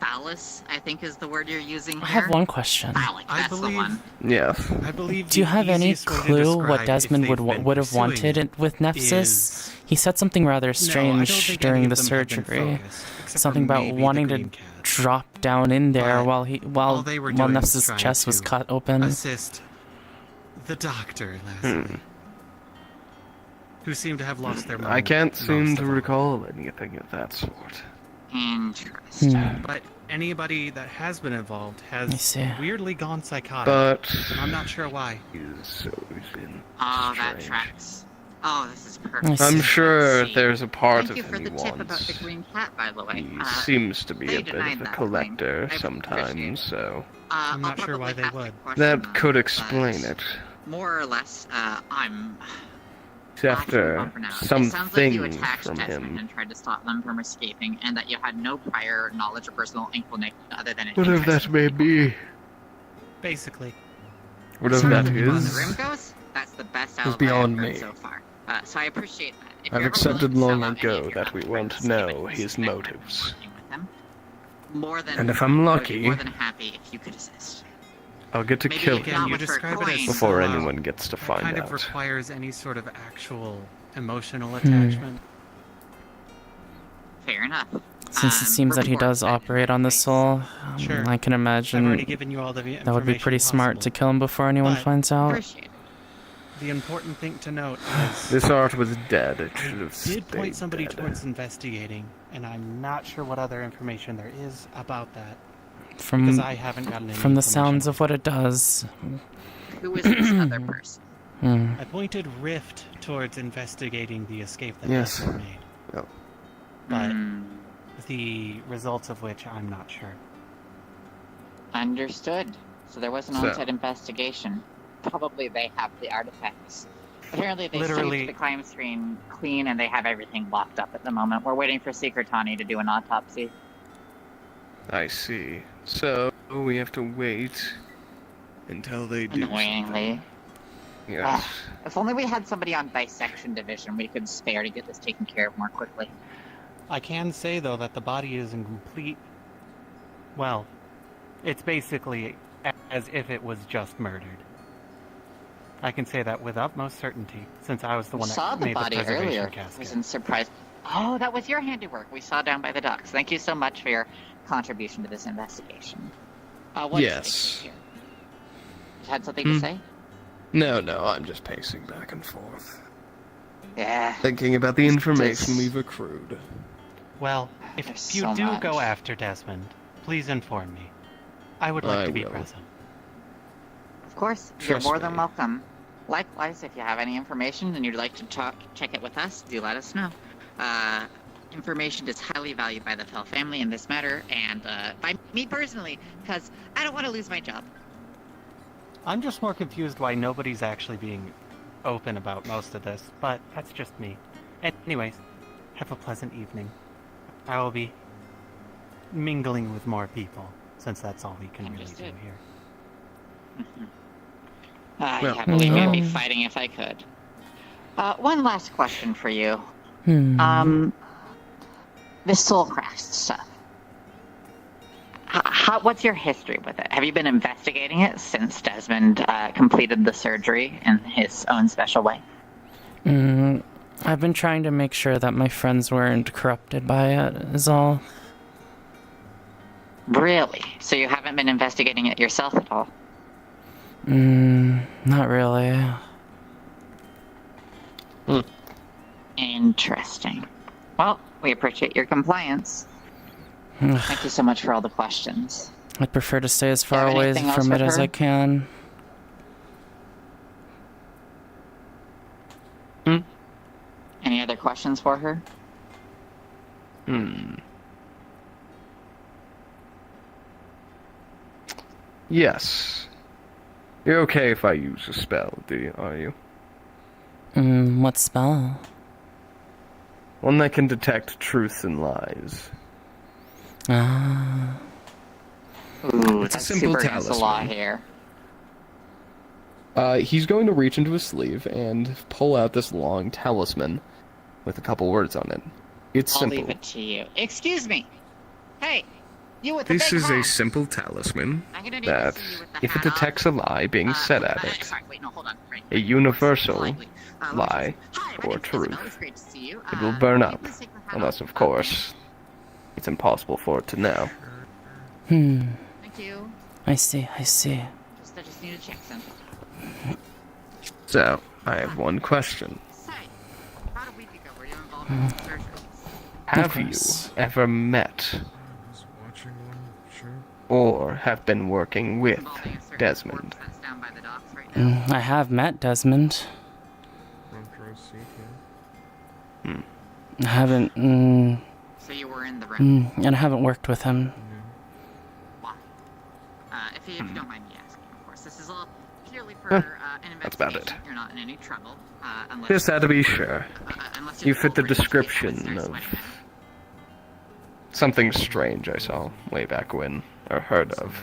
phallus? I think is the word you're using I here. have one question. Phallic, I that's the believe- one. Yes. I believe. Do you the have any easiest way to clue describe what if Desmond they've been would have pursuing wanted it with Nephthys? is- He said something rather No, I don't strange think during any the of them have been surgery. focused, except Something for about maybe the wanting to green cat. drop down in there But while all they were doing was Nephthys' trying chest was to cut open. Assist the doctor last night, who seemed to have lost their mind. I can't seem most to of all. recall anything of that sort. Interesting. But anybody that has been involved I has see. weirdly gone psychotic. But and I'm not sure why. he's always been Oh, that strange. tracks. Oh, this is I perfect. see. I'm sure Let's see. there's a part Thank you of for him the he tip about the wants. green cat, by the way. He seems to be they a bit denied of a that claim. collector I appreciate sometimes, it. so I'm I'll not sure why probably they ask a would. question that on could it, explain but it. More or less, I'm After It sounds like you something attacked from Desmond him. and tried to stop them from escaping, and that you had no prior knowledge or personal inclination other than an Whatever interest that in may people. be. Basically, Whatever As far that as the people in the is. room goes, that's the best alibi beyond I've heard me. so far. So I appreciate that. If I've you're ever accepted willing to long sell out any ago of your that we other won't friends, even know if you his suspect them of motives. working with them, more than And if I'm I would lucky- be more than happy if you could assist. I'll get to Maybe kill again, him you with her describe it as coin. before so, anyone gets to that find kind out. of requires any sort of actual emotional Hmm. attachment. Fair enough. Since it seems that he report does back in operate that on the case. soul, Sure. I can I've already imagine given you all the information that would be pretty smart to possible. kill him before anyone But- finds out. Appreciate it. The important thing to note is This art was dead. It should have did point stayed somebody dead. towards investigating, and I'm not sure what other information there is about that because From I haven't gotten any from the information sounds on of what it does. Who is this other person? Hmm. I pointed Rift towards investigating the escape that Yes. Desmond made, Yep. but Hmm, the results of which I'm not sure. understood. So there was an So- on-site investigation. Probably they have the artifacts. Apparently they Literally- swept the crime scene clean and they have everything locked up at the moment. We're waiting for Secretani to do an autopsy. I see. So we have to wait until they do. Annoyingly. Yes. If only we had somebody on dissection division we could spare to get this taken care of more quickly. I can say, though, that the body is in complete... Well, it's basically as if it was just murdered. I can say that with utmost certainty, since I was the one saw that the made body the preservation earlier. casket. Wasn't surprised. Oh, that was your handiwork we saw down by the docks. Thank you so much for your contribution to this investigation. What Yes. You had something to say? No, I'm just pacing back and forth. Yeah. Thinking about the information we've accrued. Well, if There's you so do much. go after Desmond, please inform me. I would like I to be will. present. Of course, you're Trust more than me. welcome. Likewise, if you have any information and you'd like to check it with us, do let us know. Information is highly valued by the Fell family in this matter, and by me personally, because I don't want to lose my job. I'm just more confused why nobody's actually being open about most of this, but that's just me. Anyways, have a pleasant evening. I will be mingling with more people, since that's all we can really do Understood. here. Well, I believe I'd be fighting if I could. One last question for you. This Soulcraft stuff. What's your history with it? Have you been investigating it since Desmond completed the surgery in his own special way? I've been trying to make sure that my friends weren't corrupted by it, is all. Really? So you haven't been investigating it yourself at all? Not really. Interesting. Well, we appreciate your compliance. Thank you so much for all the questions. I'd prefer to stay as Do you far have away anything else from with it as her? I can. Any other questions for her? Yes. You're okay if I use a spell, are you? What spell? One that can detect truth and lies. Ah. Ooh, It's a that's simple super against the law talisman. here. He's going to reach into his sleeve and pull out this long talisman with a couple words on it. It's I'll simple. leave it to you. Excuse me. Hey, you with the This big is hat. a simple talisman. I'm gonna need That to see you with the if it hat on. detects a lie being said at it, Sorry, wait, no, hold on. Right. a universal Politely. Let me lie just- Hi, my or name's Isabel. truth, It's great to see you. it will burn can you up, please take the hat unless off? of course it's impossible for it to know. Thank you. I see. I just need to check something. So, I have one question. Say, about a week ago, were you involved in some surgery? Have you course. ever met or have been working with Involving a certain Desmond? corpse that's down by the docks right now? I have met Desmond. I haven't, So you were in the room. and I haven't worked with him. Why? If you don't mind me asking, of course. This is all purely for Huh. an That's about investigation. it. You're not in any trouble. Unless Just had to be sure. unless You you're fit the over it, description start of sweating then. something strange I saw way back when, or heard of.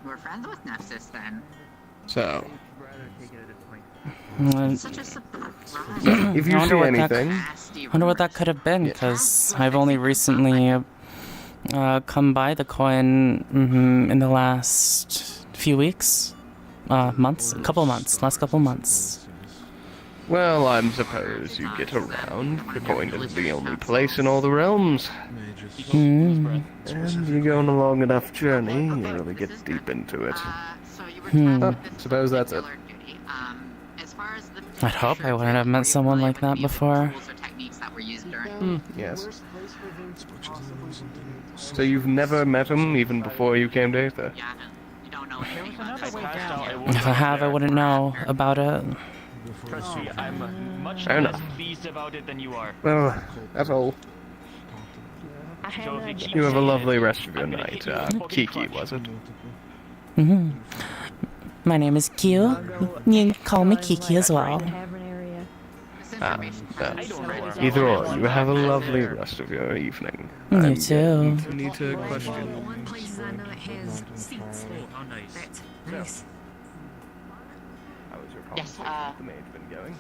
You were friends with Nexus then. So, Such a surprise. if you I wonder see what that- anything, Nasty Wonder what that rumors. could have been, Yeah. because I've only recently come by the coin in the last few weeks, last couple months. well, I suppose you get around. The coin isn't the only place in all the realms. And you go on a long enough journey, you really get deep into it. So you were Hmm. tasked with this Suppose that's it. particular duty. As far as the I'd hope I surgery, wouldn't have were met you someone familiar like with that any of the before. tools or techniques that were used during? Yes. So you've never met him even before you came to Aether? Yeah, you don't know There anything was about another this. way down. If I have, I wouldn't know about it. Trust me, I'm much Fair less enough. pleased about it than you are. Well, that's all. So if you keep You have a saying lovely it, rest of your I'm gonna night. hit you with a fucking Kiki, clutch. was it? My name is Q. You can call me Kiki as well. This information That's has either or. You have a lovely rest of your evening. You I'm too. getting Need to One question. places I know it has seats. Oh, how nice. That's nice. How is your Yes, conversation with the maid been going?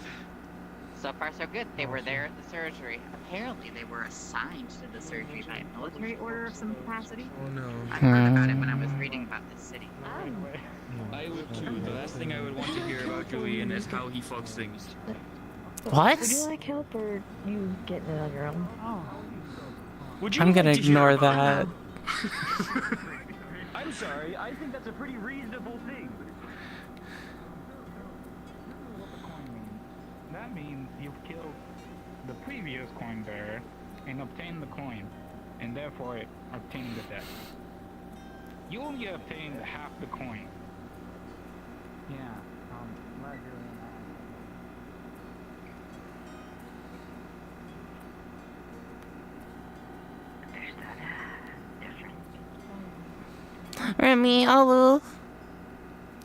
So far, so good. They were there at the surgery. Apparently, they were assigned to the surgery by a military order of some capacity. Oh no. I heard about it when I was reading about this city. I would too. The last thing I would want to hear about Julian is how he fucks things. What? Would you like help or you getting it on your own? Would I'm like gonna to hear ignore about that. I'm sorry. I think that's a pretty reasonable thing. That means you've killed the previous coin bearer and obtained the coin, and therefore obtained the debt. You only obtained half the coin. Yeah, glad you're in Remy, Olu.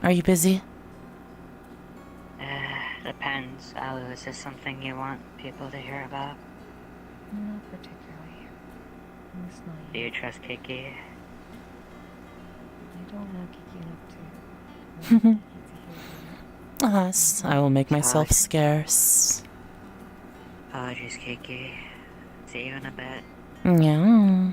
Are you busy? Depends. Alu, is this something you want people to hear about? Not particularly. It's not Do you trust Kiki? I don't know Kiki enough to. Alas, I will make myself scarce. Apologies, Kiki. See you in a bit. Yeah.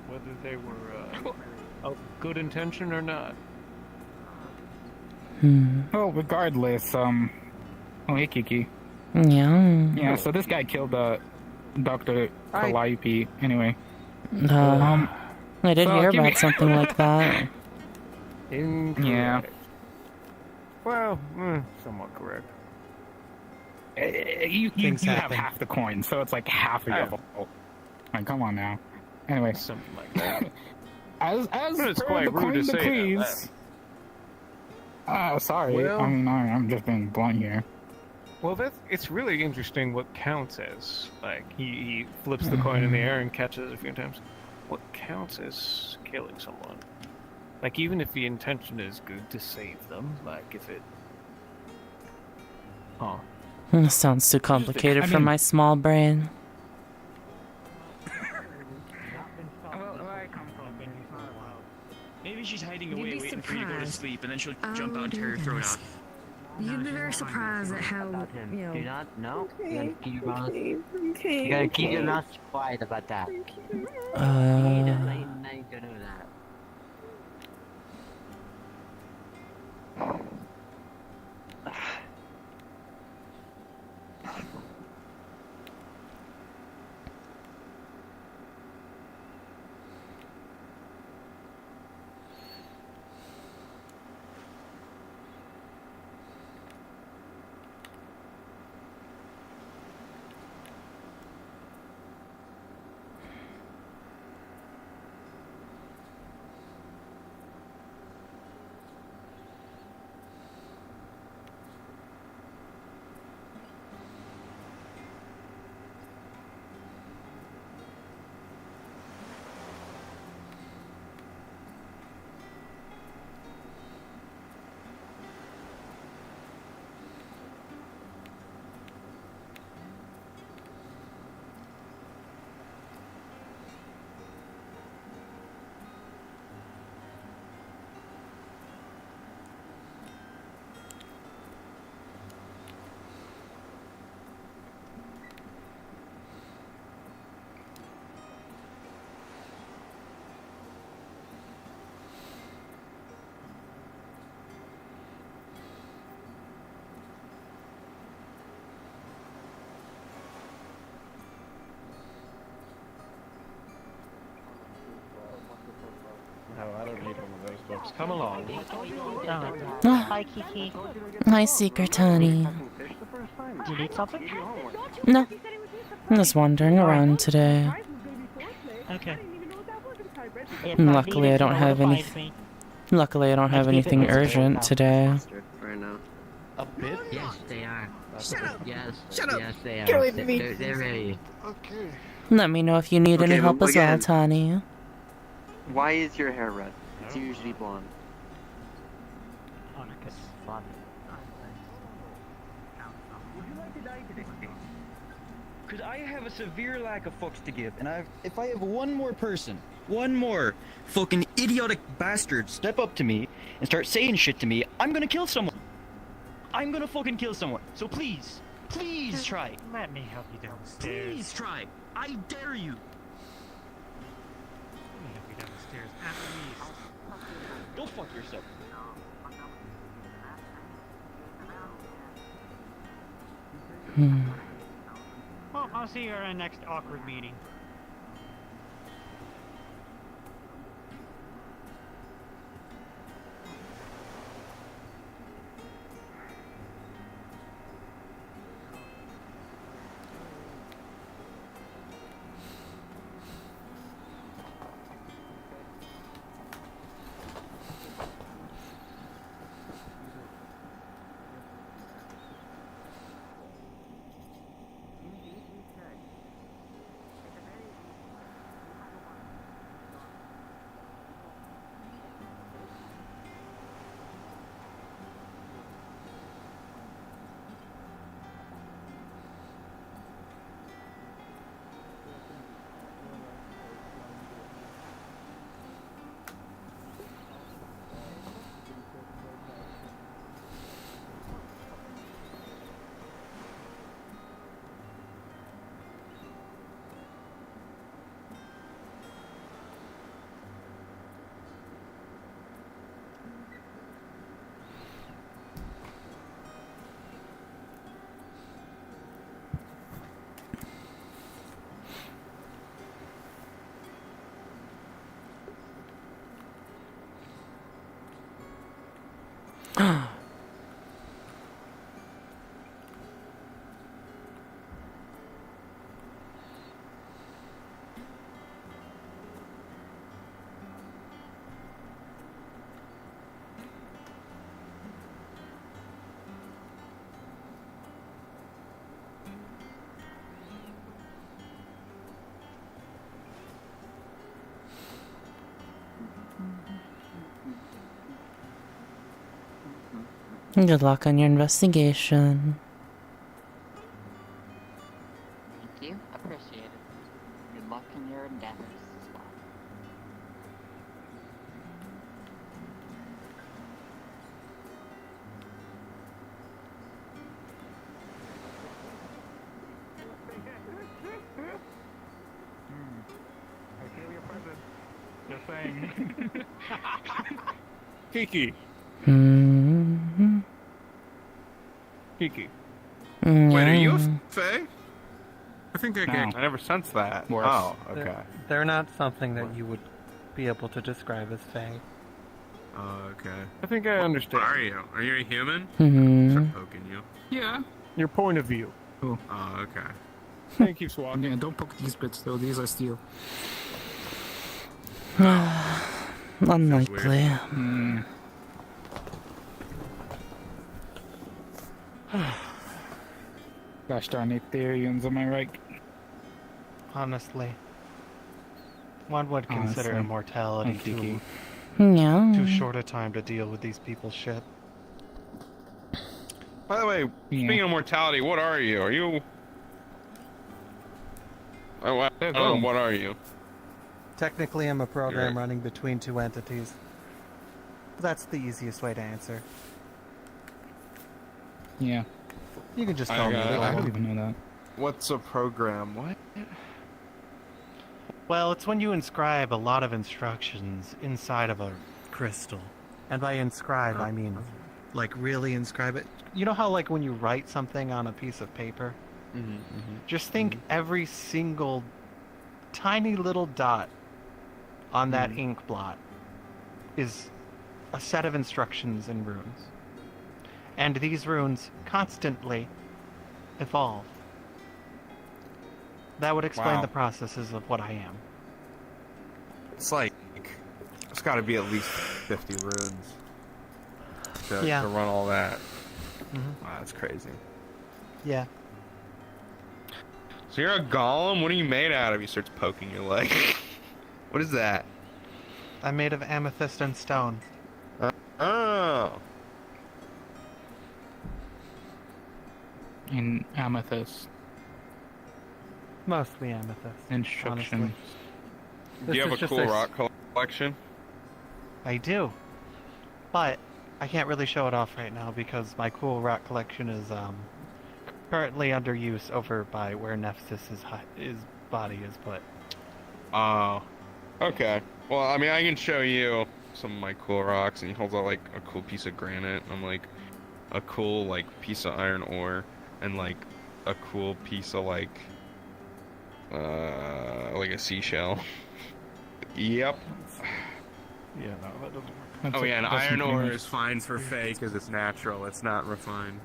Whether they were of good intention or not. Well, regardless, oh hey Kiki. Yeah. Yeah, so this guy killed Dr. Calliope anyway. I did so hear give me- about something like that. Yeah. Well, somewhat correct. You have half the coin, so it's like half of your fault. Like, come on now. Anyway, something like that. as But it's per quite the rude coin to say that, decrees. Sorry. Well- I mean, I'm just being blunt here. Well, it's really interesting what counts as. Like, he flips the coin in the air and catches it a few times. What counts as killing someone? Like, even if the intention is good to save them, like, if it... Huh. Sounds too complicated I for mean- my small brain. Maybe she's hiding You'd away, be waiting for you to go to surprised. sleep, and then she'll I jump out and tear your throat out. You'd be very surprised at how, you know. Do not know. You gotta keep your mouth. You gotta keep your mouth quiet about that. You need to know that. No, I don't need one of those books. Come along. Hi, Kiki. Hi, Secret Honey. Do you need something? No. I'm just wandering around today. Okay. Luckily, I don't have any. Luckily, I don't have anything urgent today. Right now. A bit? Yes, they are. Shut up! Yes. Shut up! Yes, they are. Get away from me! They're ready. Okay. Let me know if you need any Okay, help but as well, again- Tani. Why is your hair red? It's usually blonde. Because fun. Because I have a severe lack of fucks to give, and if I have one more person, one more fucking idiotic bastard step up to me and start saying shit to me, I'm gonna kill someone. I'm gonna fucking kill someone. So please, please try. Let me help you downstairs. Please try. I dare you. Let me help you downstairs, at least. Go fuck yourself. Well, I'll see you at our next awkward meeting. Good luck on your investigation. Thank you. Appreciate it. Good luck in your endeavors as well. I feel your presence. Just saying. Kiki. Kiki. Wait, are you a Fae? I think I No. I never sensed that. Worse. Oh, okay. They're not something that you would be able to describe as Fae. Oh, okay. I think I understand. What are you? Are you a human? Mhm. Start poking you. Yeah. Your point of view. Cool. Oh, okay. And he keeps walking. Yeah, don't poke these bits though, these are steel. Unlikely. Gosh darn Ethereans, am I right? Honestly, one would consider Honestly. immortality Kiki. Yeah. too short a time to deal with these people's shit. By the way, speaking of mortality, what are you? Are you? I don't know, what are you? Technically, I'm a program Right. running between two entities. But that's the easiest way to answer. Yeah. You can just I call me got it. that. I don't even know that. What's a program? What? Well, it's when you inscribe a lot of instructions inside of a crystal. And by inscribe, I mean, like, really inscribe it. You know how, like, when you write something on a piece of paper? Just think every single tiny little dot on that ink blot is a set of instructions in runes. And these runes constantly evolve. That would explain Wow. the processes of what I am. It's like it's got to be at least 50 runes to run all that. Mhm. Wow, that's crazy. Yeah. So you're a golem? What are you made out of? He starts poking your leg. What is that? I'm made of amethyst and stone. Oh. In amethyst. Mostly amethyst. Instructions. Do you have a cool rock collection? I do. But I can't really show it off right now because my cool rock collection is currently under use over by where Nephthys' his body is put. Oh. Okay. Well, I mean, I can show you some of my cool rocks, and he holds out like a cool piece of granite, and like a cool like piece of iron ore, and like a cool piece of like a seashell. Yep. Yeah, no, that doesn't work. Oh yeah, and iron ore is fine for fake because it's natural. It's not refined.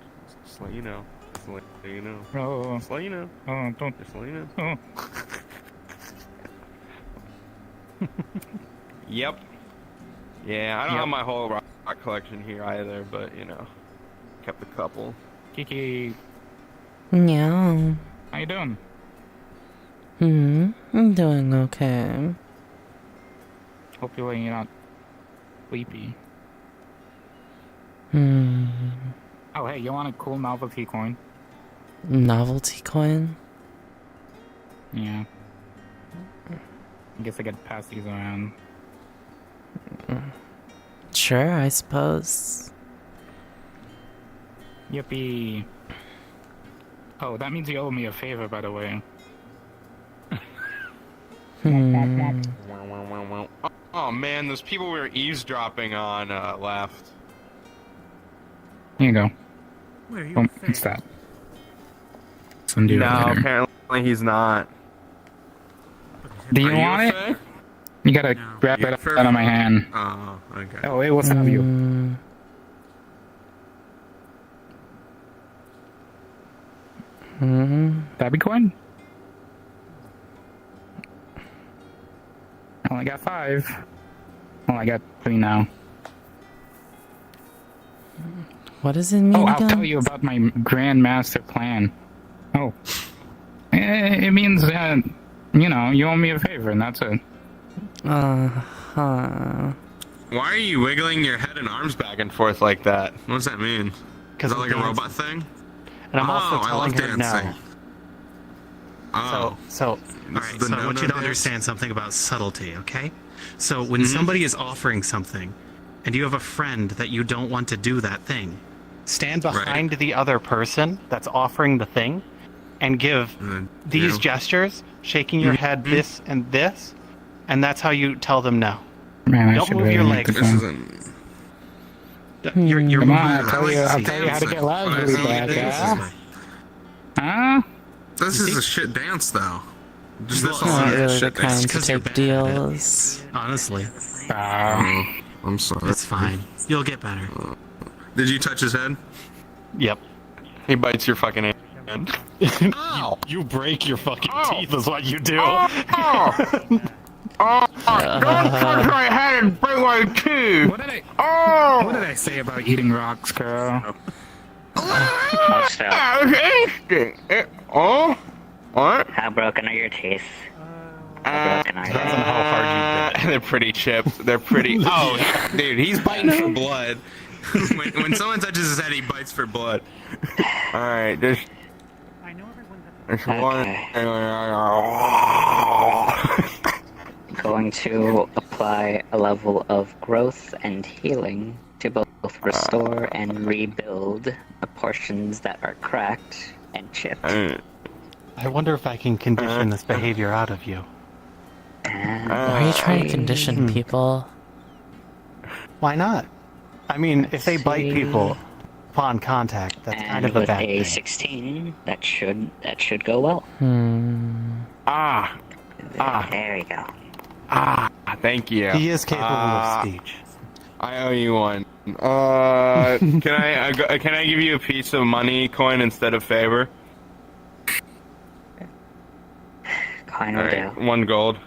Just let you know. Just let you know. Oh. Just let you know. Oh, don't. Just let you know. Oh. Yep. Yeah, I don't have my whole rock collection here either, but you know, kept a couple. Kiki, Yeah. how you doing? I'm doing okay. Hopefully you're not sleepy. Oh, hey, you want a cool novelty coin? Novelty coin? Yeah. I guess I could pass these around. Sure, I suppose. Yippee. Oh, that means you owe me a favor, by the way. Oh man, those people we were eavesdropping on left. Here you go. Where you Oh, it's that. Send you No, over here. apparently he's not. Do you Are want a it? fae? You gotta grab You it a fae? out of my hand. Oh, okay. Oh, wait, what's have you? That'd be coin? I only got 5. Well, I got 3 now. What does it mean Oh, I'll again? tell you about my grand master plan. Oh. It means that, you know, you owe me a favor, and that's it. Uh-huh. Why are you wiggling your head and arms back and forth like that? What does that mean? Is that like a robot thing? And I'm also telling her dancing. no. Oh. So, This is the so I want you to no-no dance? understand something about subtlety, okay? So when somebody is offering something, and you have a friend that you don't want to do that thing, stand behind the other person that's offering the thing, and give these gestures, shaking your head this and this, and that's how you tell them no. Man, I Don't should move really your make legs. this You're Come moving on, your I'll tell you legs. how to get lively back, huh? Huh? This is a shit dance, though. Just this Not all really the shit dance. kind to take deals. Honestly. I'm sorry. It's fine. You'll get better. Did you touch his head? Yep. He bites your fucking hand. You break your fucking teeth is what you do. Don't touch my head and break my teeth! What did I say about eating rocks, girl? Oh? What? How broken are your teeth? Depends on how hard you did it. They're pretty chipped. They're pretty. Oh, dude, he's biting for blood. when someone touches his head, he bites for blood. Alright, there's one. Going to apply a level of growth and healing to both restore and rebuild the portions that are cracked and chipped. I wonder if I can condition this behavior out of you. Why are you trying to condition people? Why not? I mean, if they bite people upon contact, that's kind of a with bad a thing. 16, that should go well. There we go. Thank you. He is capable of speech. I owe you one. Can I give you a piece of money coin instead of favor? Coin will do. 1 gold.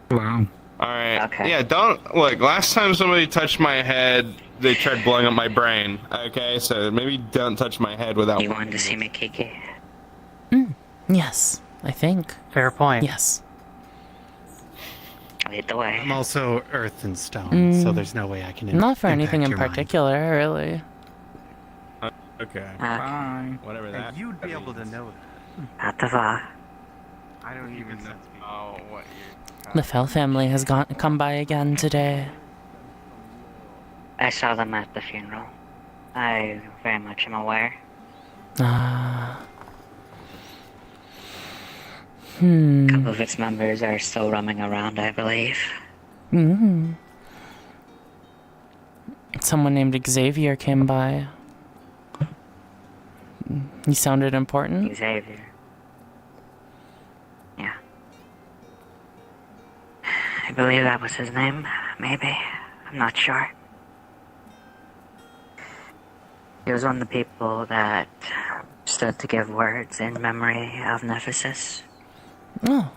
Wow. Alright. Okay. Yeah, don't look, last time somebody touched my head, they tried blowing up my brain. Okay, so maybe don't touch my head without. You wanted to see me, Kiki? No, Yes, I think. Fair point. Yes. Lead the way. I'm also earth and stone, so Mm. there's no way I can Not for impact anything in your mind. particular, really. Okay. Bye. Whatever And that. you'd be that able to means. know Atava. I don't even know. Oh, what The Fell family has come by again today. I saw them at the funeral. I very much am aware. Ah. A couple of its members are still roaming around, I believe. Mm. Someone named Xavier came by. He sounded important. Xavier. Yeah. I believe that was his name, maybe. I'm not sure. He was one of the people that stood to give words in memory of Nephesis. Oh,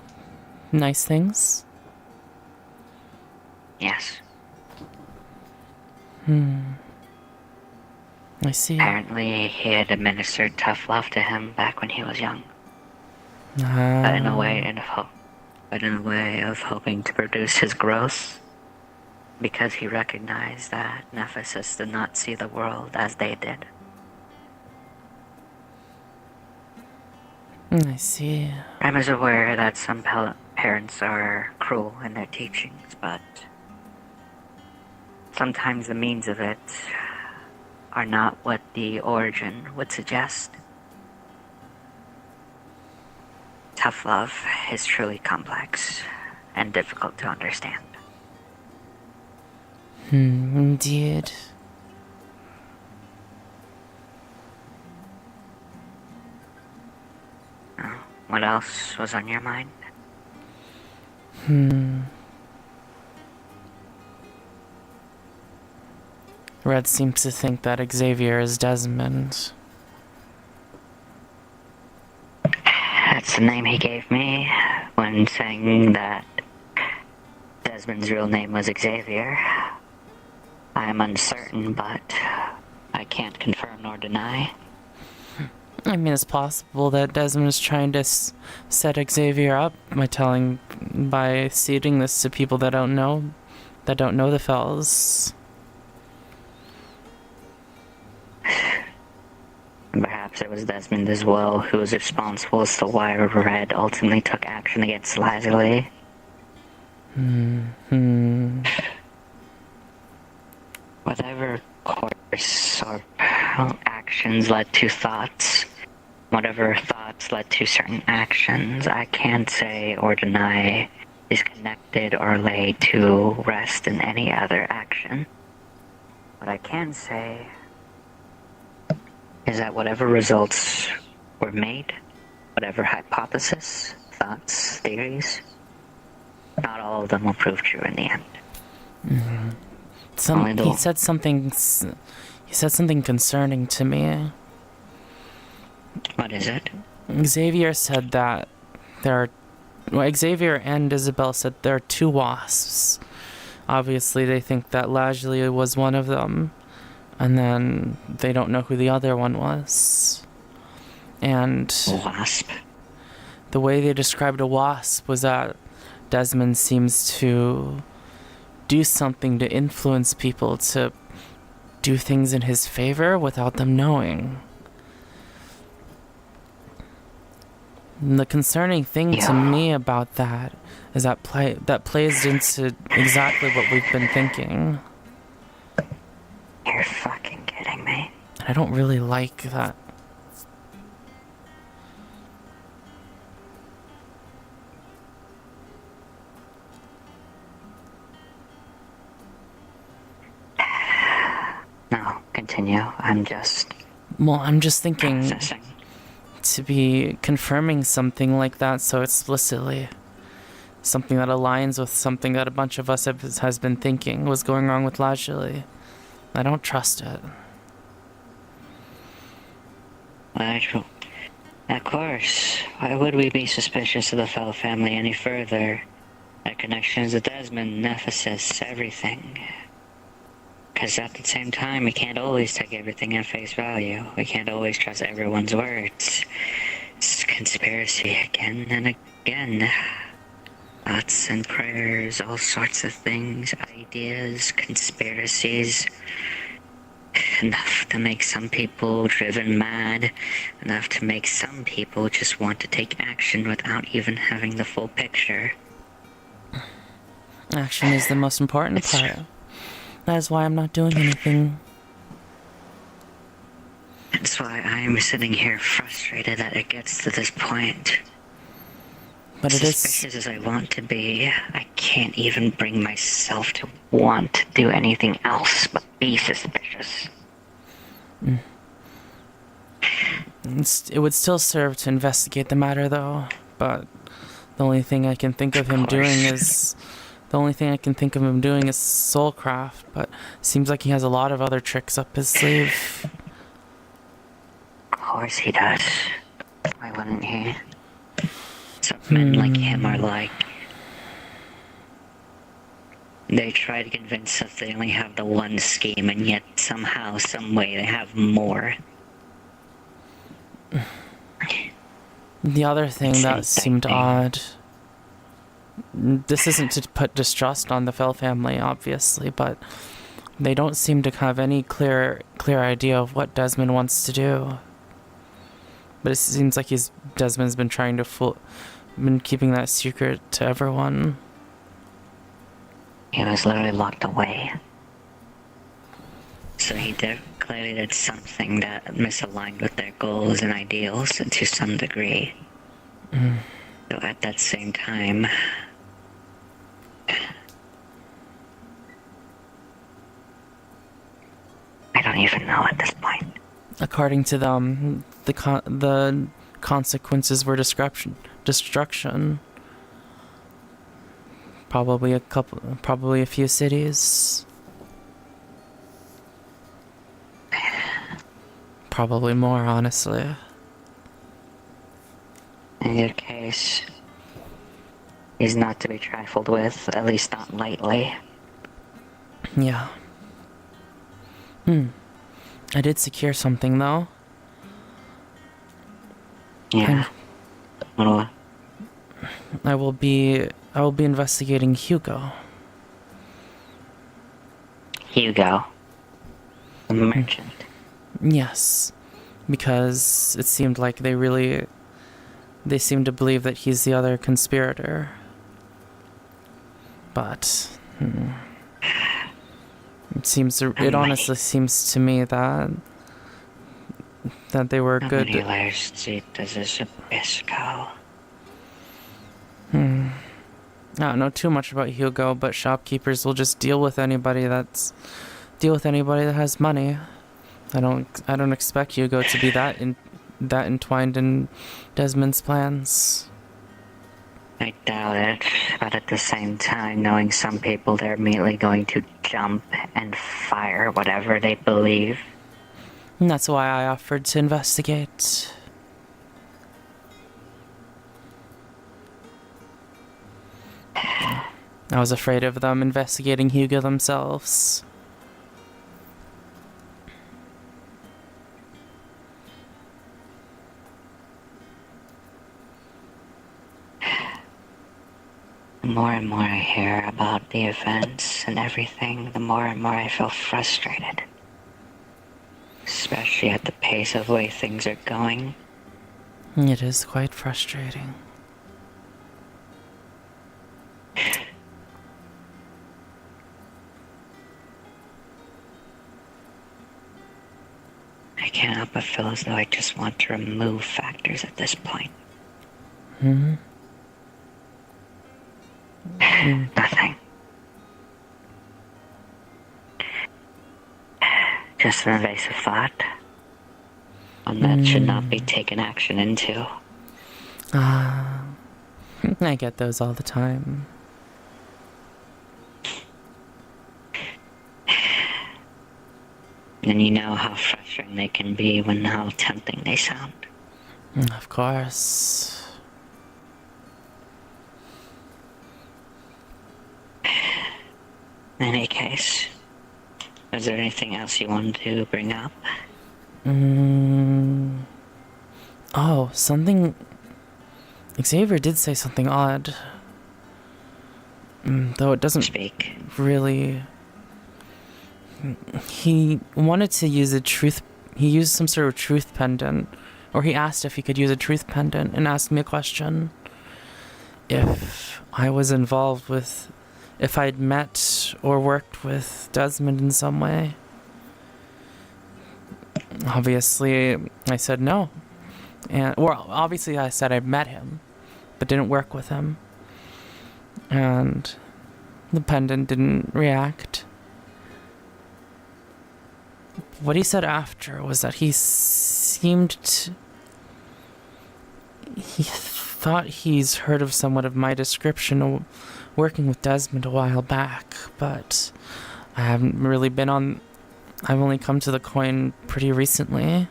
nice things. Yes. I see. Apparently, he had administered tough love to him back when he was young. But Ah. in a way of hoping to produce his growth, because he recognized that Nephesis did not see the world as they did. I see. I was aware that some parents are cruel in their teachings, but sometimes the means of it are not what the origin would suggest. Tough love is truly complex and difficult to understand. Indeed. What else was on your mind? Red seems to think that Xavier is Desmond. That's the name he gave me when saying that Desmond's real name was Xavier. I am uncertain, but I can't confirm nor deny. I mean, it's possible that Desmond is trying to set Xavier up by seeding this to people that don't know the Fells. Perhaps it was Desmond as well who was responsible as to why Red ultimately took action against Lazuli. Whatever course or actions led to thoughts, whatever thoughts led to certain actions, I can't say or deny is connected or laid to rest in any other action. What I can say is that whatever results were made, whatever hypothesis, thoughts, theories, not all of them will prove true in the end. He said something concerning to me. What is it? Xavier said that Xavier and Isabel said there are two wasps. Obviously, they think that Lazuli was one of them, and then they don't know who the other one was. And wasp. The way they described a wasp was that Desmond seems to do something to influence people to do things in his favor without them knowing. And the concerning thing to me about that is that plays into exactly what we've been thinking. You're fucking kidding me. And I don't really like that. No, continue. I'm just thinking processing. To be confirming something like that so explicitly. Something that aligns with something that a bunch of us has been thinking was going wrong with Lazuli. I don't trust it. Well, of course. Why would we be suspicious of the Fell family any further? Their connections with Desmond, Nephesis, everything. Because at the same time, we can't always take everything at face value. We can't always trust everyone's words. It's just conspiracy again and again. Thoughts and prayers, all sorts of things, ideas, conspiracies. Enough to make some people driven mad. Enough to make some people just want to take action without even having the full picture. Action is the most important part. That is why I'm not doing anything. That's why I'm sitting here frustrated that it gets to this point. But it is... Suspicious as I want to be, I can't even bring myself to want to do anything else but be suspicious. It would still serve to investigate the matter, though. But the only thing I can think of him doing is... The only thing I can think of him doing is soulcraft, but seems like he has a lot of other tricks up his sleeve. Of course he does. Why wouldn't he? Some men like him are like... They try to convince us they only have the one scheme, and yet somehow, some way, they have more. The other thing that seemed odd... This isn't to put distrust on the Fell family, obviously, but they don't seem to have any clear idea of what Desmond wants to do. But it seems like Desmond's been trying to been keeping that secret to everyone. He was literally locked away. So he clearly did something that misaligned with their goals and ideals to some degree. So at that same time... I don't even know at this point. According to them, the consequences were destruction. Probably a few cities. Probably more, honestly. In your case, he's not to be trifled with, at least not lightly. Yeah. I did secure something, though. Yeah. I will be investigating Hugo. Hugo? The merchant? Yes. Because it seemed like they seem to believe that he's the other conspirator. But... It honestly seems to me that they were good. I don't know too much about Hugo, but shopkeepers will just deal with anybody that has money. I don't expect Hugo to be that entwined in Desmond's plans. I doubt it, but at the same time, knowing some people, they're immediately going to jump and fire whatever they believe. And that's why I offered to investigate. I was afraid of them investigating Hugo themselves. The more and more I hear about the events and everything, the more and more I feel frustrated. Especially at the pace of the way things are going. It is quite frustrating. I can't help but feel as though I just want to remove factors at this point. Nothing. Just an invasive thought. One that should not be taken action into. I get those all the time. And you know how frustrating they can be when how tempting they sound. Of course. In any case, is there anything else you wanted to bring up? Oh, something Xavier did say something odd. Though it doesn't really... He wanted to use a truth... He used some sort of truth pendant. Or he asked if he could use a truth pendant and asked me a question. If I was involved with... If I'd met or worked with Desmond in some way. Obviously, I said no. And, well, obviously I said I met him, but didn't work with him. And the pendant didn't react. What he said after was that he seemed to... He thought he's heard of somewhat of my description of working with Desmond a while back, but I haven't really been on... I've only come to the coin pretty recently.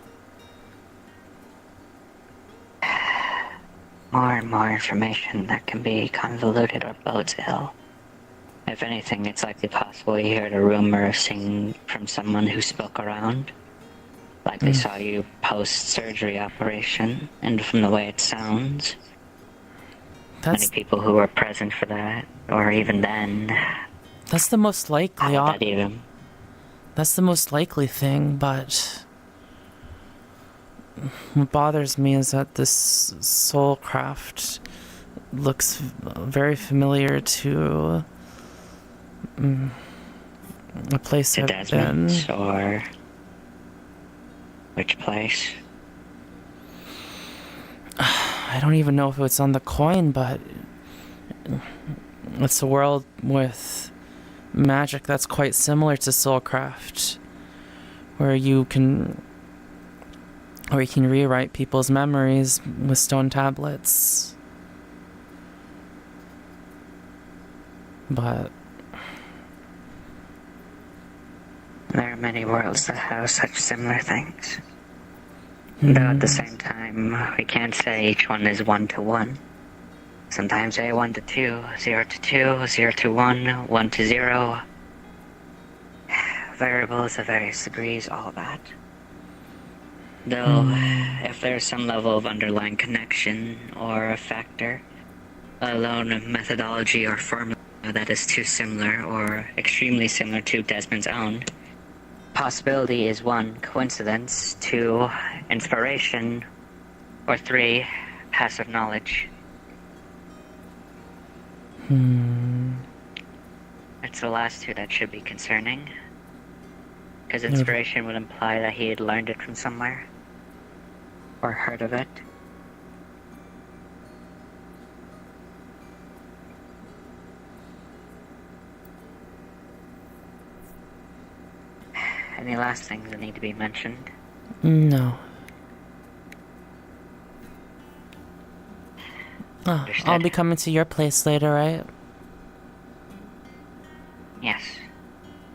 More and more information that can be convoluted or bodes ill. If anything, it's likely possible you heard a rumor of singing from someone who spoke around. Likely saw you post-surgery operation, and from the way it sounds, many people who were present for that, or even then... That's the most likely... How would that even... That's the most likely thing, but... What bothers me is that this soul craft looks very familiar to a place I've been. Or which place? I don't even know if it's on the coin, but it's a world with magic that's quite similar to Soulcraft, where you can rewrite people's memories with stone tablets. But there are many worlds that have such similar things. Though at the same time, we can't say each one is 1 to 1. Sometimes they're 1 to 2, 0 to 2, 0 to 1, 1 to 0. Variables of various degrees, all that. Though, if there's some level of underlying connection or a factor, let alone a methodology or formula that is too similar or extremely similar to Desmond's own, possibility is 1, coincidence, 2, inspiration, or 3, passive knowledge. It's the last 2 that should be concerning, because inspiration would imply that he had learned it from somewhere, or heard of it. Any last things that need to be mentioned? No. Oh, I'll be coming to your place later, right? Yes.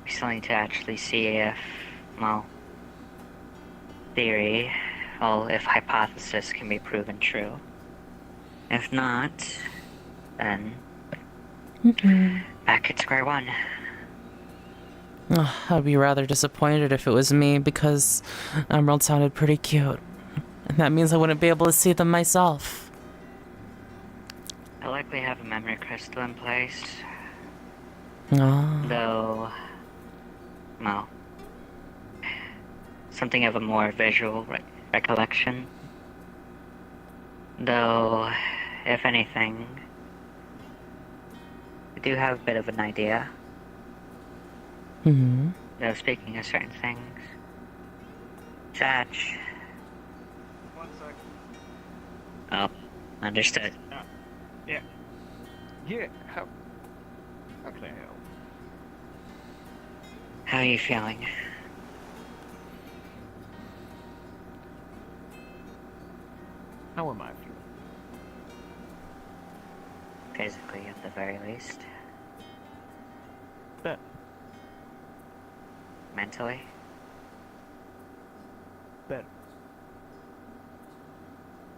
We still need to actually see if, well, theory, well, if hypothesis can be proven true. If not, then back at square one. Oh, I'd be rather disappointed if it was me, because Emerald sounded pretty cute. And that means I wouldn't be able to see them myself. I likely have a memory crystal in place. Oh. Though, well, something of a more visual recollection. Though, if anything, I do have a bit of an idea. Though speaking of certain things, Satch. 1 sec. Oh, understood. Yeah. Yeah, how can I help? How are you feeling? How am I feeling? Physically, at the very least. But mentally? Better.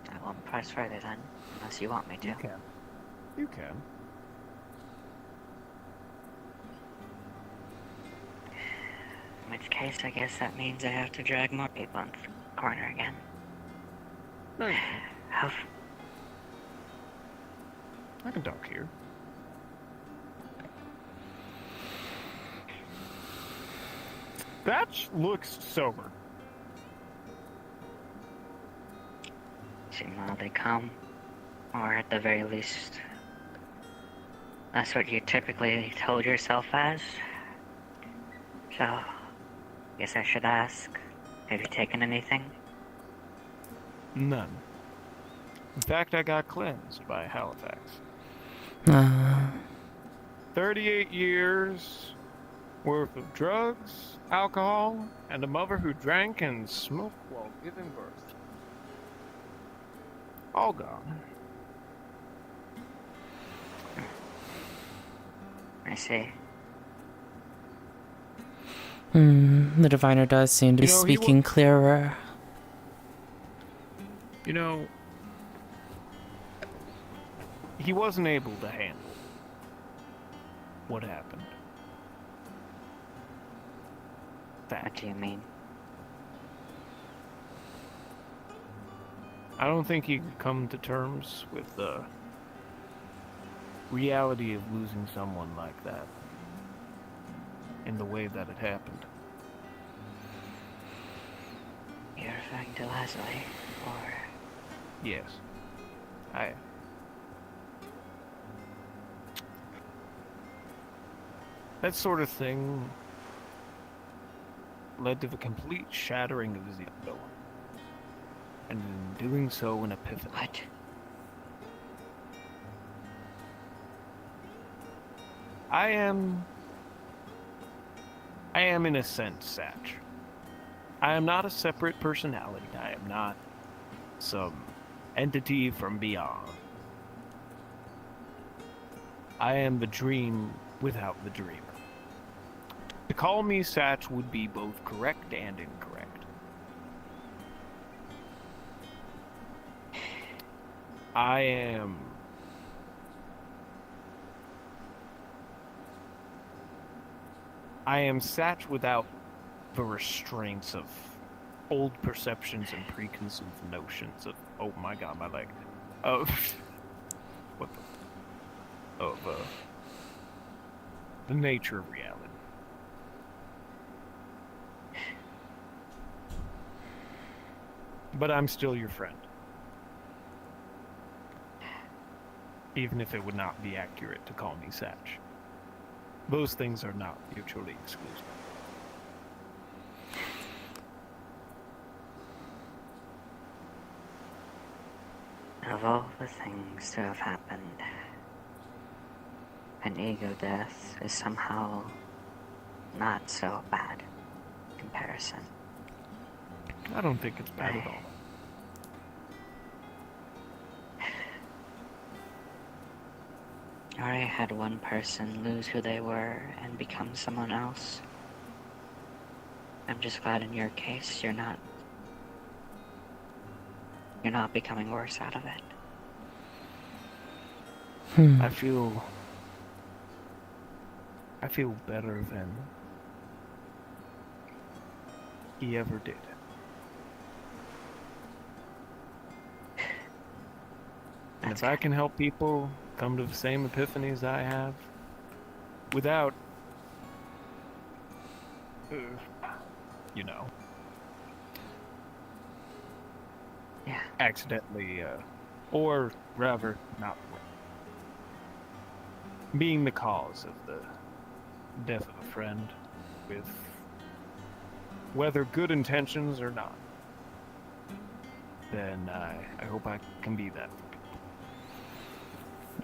I won't press further then, unless you want me to. You can. You can. In which case, I guess that means I have to drag more people into the corner again. No, How I can talk here. That looks sober. See, while they come, or at the very least, that's what you typically told yourself as. So, guess I should ask, have you taken anything? None. In fact, I got cleansed by Halifax. 38 years worth of drugs, alcohol, and a mother who drank and smoked while giving birth. All gone. I see. The diviner does seem to be speaking clearer. You know, he wasn't able to handle what happened. What do you mean? I don't think he could come to terms with the reality of losing someone like that in the way that it happened. You're referring to Leslie, or... Yes. That sort of thing led to the complete shattering of his ego. And in doing so, an epiphany. What? I am in a sense Satch. I am not a separate personality. I am not some entity from beyond. I am the dream without the dreamer. To call me Satch would be both correct and incorrect. I am Satch without the restraints of old perceptions and preconceived notions of, oh my god, my leg. Oh, what the? Of, the nature of reality. But I'm still your friend. Even if it would not be accurate to call me Satch. Those things are not mutually exclusive. Of all the things to have happened, an ego death is somehow not so bad in comparison. I don't think it's bad at all. I already had one person lose who they were and become someone else. I'm just glad in your case you're not becoming worse out of it. I feel better than he ever did. And if I can help people come to the same epiphanies I have, without, you know, accidentally, or rather, not being the cause of the death of a friend, with whether good intentions or not, then I hope I can be that.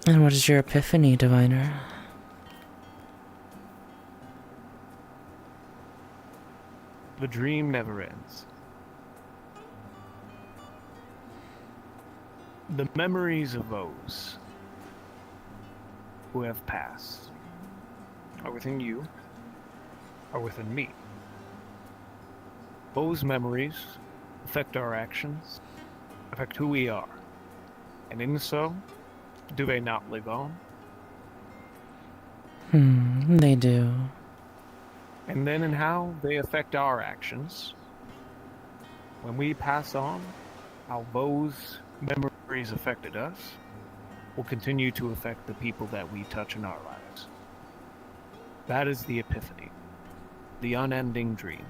And what is your epiphany, diviner? The dream never ends. The memories of those who have passed are within you, are within me. Those memories affect our actions, affect who we are, and in so, do they not live on? They do. And then in how they affect our actions, when we pass on, how those memories affected us, will continue to affect the people that we touch in our lives. That is the epiphany, the unending dream.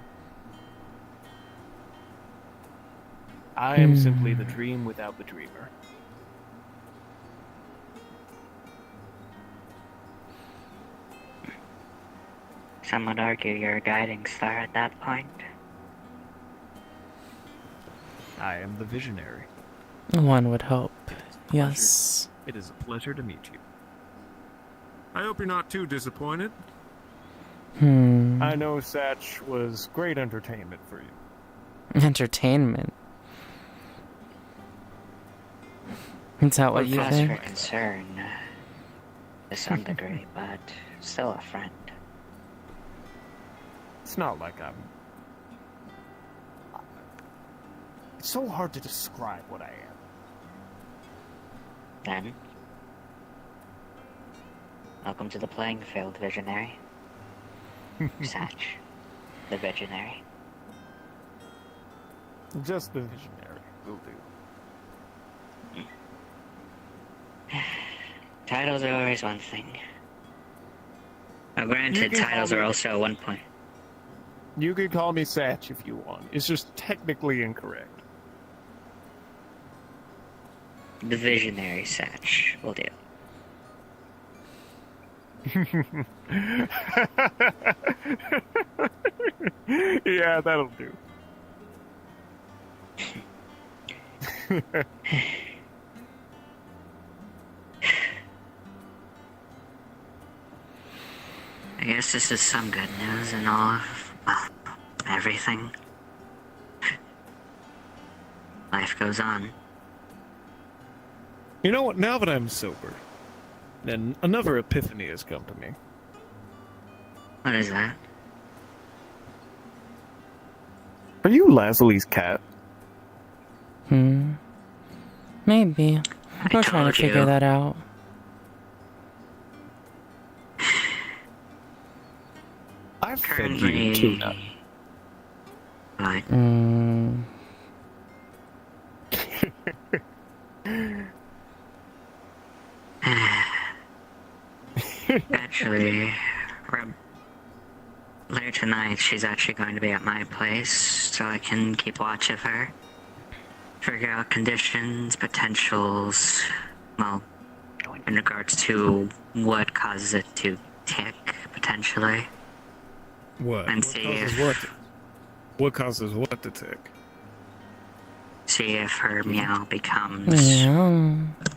I am simply the dream without the dreamer. Some would argue you're a guiding star at that point. I am the visionary. One would hope. Yes. It is a pleasure to meet you. I hope you're not too disappointed. I know Satch was great entertainment for you. Entertainment. Is that what you Cause think? for concern, to some degree, but still a friend. It's not like I'm... It's so hard to describe what I am. Then, welcome to the playing field, visionary. Satch, the visionary. Just the visionary will do. Titles are always one thing. Now, granted, titles are also one point. You could call me Satch if you want. It's just technically incorrect. The visionary Satch will do. Yeah, that'll do. I guess this is some good news and all of, well, everything. Life goes on. You know what? Now that I'm sober, then another epiphany has come to me. What is that? Are you Lasley's cat? Maybe. I'm trying to figure that out. I've fed you tuna. Right. Actually, later tonight, she's actually going to be at my place, so I can keep watch of her. Figure out conditions, potentials, well, in regards to what causes it to tick, potentially. What? And What see causes if... what? What causes what to tick? See if her meow becomes...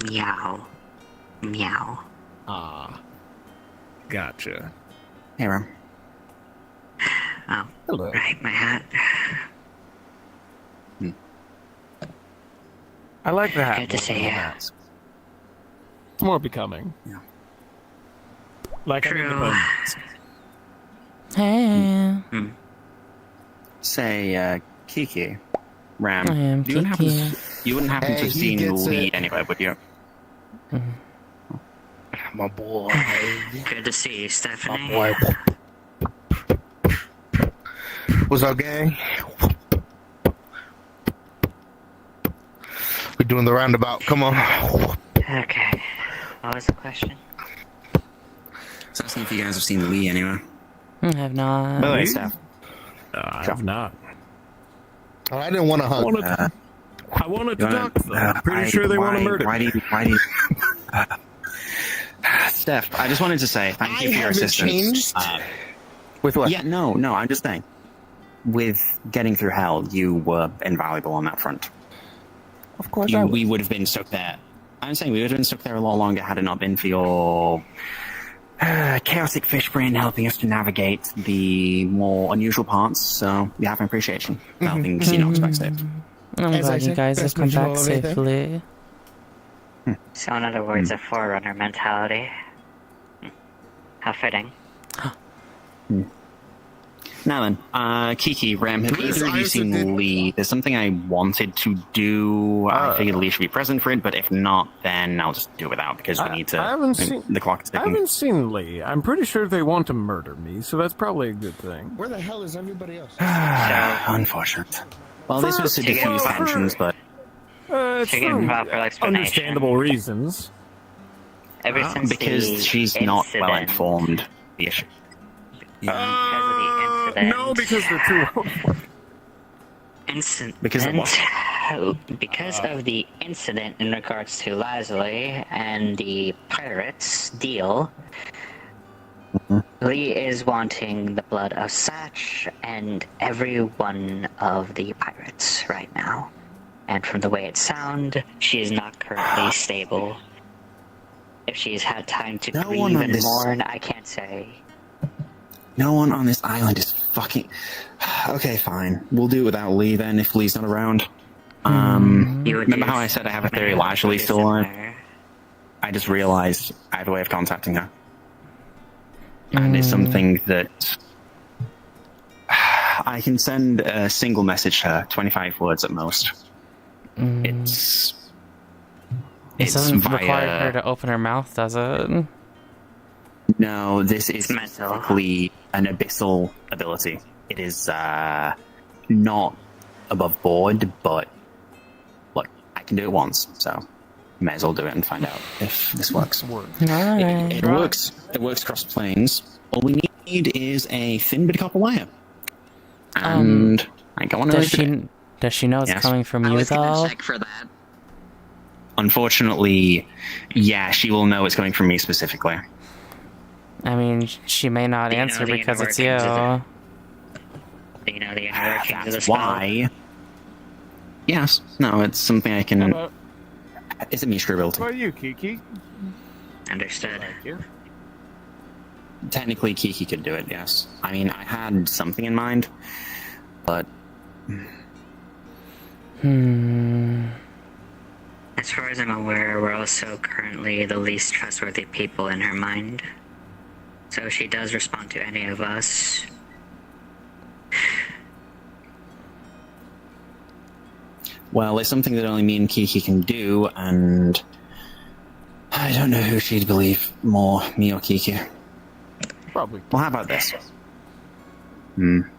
Meow. Meow. Ah. Gotcha. Hey, Ram. Oh, hello. Right, my hat. I like the hat. Good to see you. It's more becoming. Yeah. Like True. Hey. Say, Kiki, Ram, I am you wouldn't Kiki. happen to have seen Lee anywhere, would you? My boy. Good to see you, Stephanie. My boy. What's up, gang? We're doing the roundabout. Come on. Okay. What was the question? So asking if you guys have seen Lee anywhere. I have not. By the way, Steph. I have not. Oh, I didn't want to hug. I wanted to talk to them. I'm pretty sure they want to murder. Why do you... Steph, I just wanted to say thank you for your assistance. Changed? With what? Yeah, no, I'm just saying. With getting through hell, you were invaluable on that front. Of course we would have been stuck there. I'm saying we would have been stuck there a lot longer had it not been for your chaotic fish brain helping us to navigate the more unusual parts. So we have an appreciation for how things you're not expected. I'm glad you guys have come back safely. So in other words, a forerunner mentality. How fitting. Now then, Kiki, Ram, have either of you seen Lee? There's something I wanted to do. I figured Lee should be present for it, but if not, then I'll just do it without because we need to. I haven't seen the clock is I ticking. haven't seen Lee. I'm pretty sure they want to murder me, so that's probably a good thing. Where the hell is everybody else? Unfortunate. Well, this was to diffuse tensions, but It's To give for proper explanation. understandable reasons. Ever since because the she's not well incident- informed. The issue. No, because they're too. Because of what? Because of the incident in regards to Lazuli and the pirates deal, Lee is wanting the blood of Satch and every one of the pirates right now. And from the way it sounds, she is not currently stable. If she's had time to No one grieve on and this- mourn, I can't say. No one on this island is fucking. Okay, fine. We'll do it without Lee then, if Lee's not around. Remember how I said I have a theory Lashley's still alive? I just realized I have a way of contacting her. And it's something that I can send a single message to her, 25 words at most. This doesn't require her to open her mouth, does it? No, this is specifically an abyssal ability. It is not above board, but look, I can do it once, so may as well do it and find out if this works. It works. It works across planes. All we need is a thin bit of copper wire. And I go on does she know it's Yes. coming from you, though? Check for that. Unfortunately, yeah, she will know it's coming from me specifically. I mean, she may not answer the because inner it's you. workings Do you know the inner workings of the That's spell? why. Yes. No, it's something I can. It's a mystery ability. What about you, Kiki? Understood. Thank you. Technically, Kiki could do it, yes. I mean, I had something in mind, but. As far as I'm aware, we're also currently the least trustworthy people in her mind. So if she does respond to any of us, Well, it's something that only me and Kiki can do, and. I don't know who she'd believe more, me or Kiki. Probably. Well, how about this?